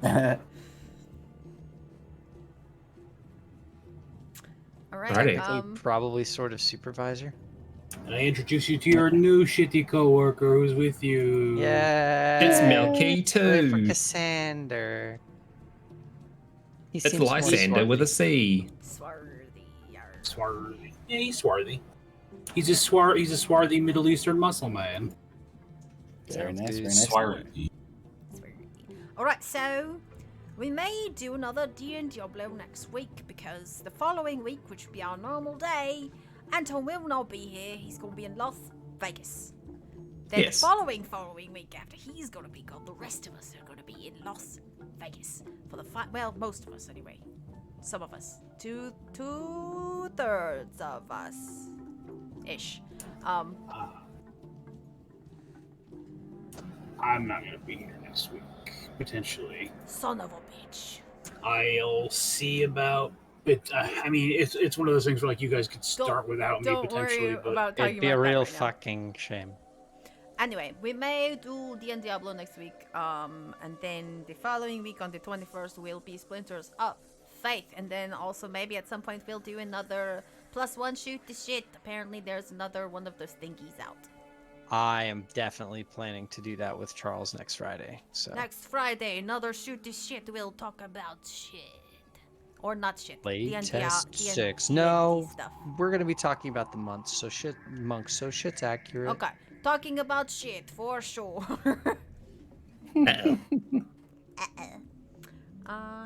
All right. Alrighty. Probably sort of supervisor. And I introduce you to your new shitty coworker who's with you. Yeah. It's Milky For too. Cassander. He It's seems more Lysander with a swarthy. C. Swarthy. Yarr. Swarthy. Yeah, he's swarthy. He's a swarthy Middle Eastern muscle man. Very Sounds nice. good. Very nice. Swarthy. All right, so we may do another D&Diablo next week because the following week, which will be our normal day, Anton will not be here. He's going to be in Las Vegas. Then Yes. the following week after he's going to be gone, the rest of us are going to be in Las Vegas for the well, most of us anyway. Some of us, two-thirds of us, ish. I'm not gonna be here next week. Potentially, Son of a bitch. I'll see about it. I mean, it's one of those things where like you guys could start without me Don't potentially, worry but about talking It'd be a about that real right now. fucking shame. Anyway, we may do D&Diablo next week, and then the following week on the 21st will be Splinters of Faith, and then also maybe at some point we'll do another +1 shoot the shit. Apparently there's another one of those thingies out. I am definitely planning to do that with Charles next Friday. So Next Friday, another shoot the shit. We'll talk about shit. Or not shit. Latest D&D 6. D&D No, stuff. we're gonna be talking about the months. So shit's accurate. Okay, talking about shit for sure. Uh-oh.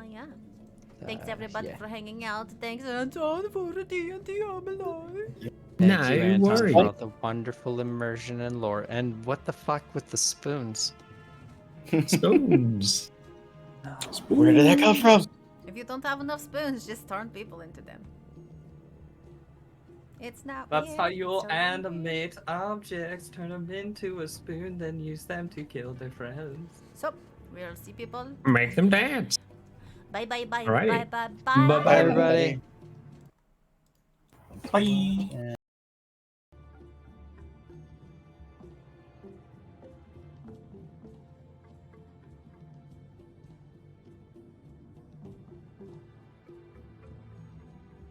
Yeah. Thanks everybody Yeah. for hanging out. Thanks Anton for the D&Diablo. Thank No you, Anton, worries. for all the wonderful immersion and lore. And what the fuck with the spoons? Spoons. Where did that come from? If you don't have enough spoons, just turn people into them. It's not That's weird, how it's you'll totally animate objects, turn them into a spoon, then use them to kill their friends. So, we'll see people. Make them dance. Bye bye bye Alrighty. bye bye bye. Bye-bye, Bye, everybody. Bye.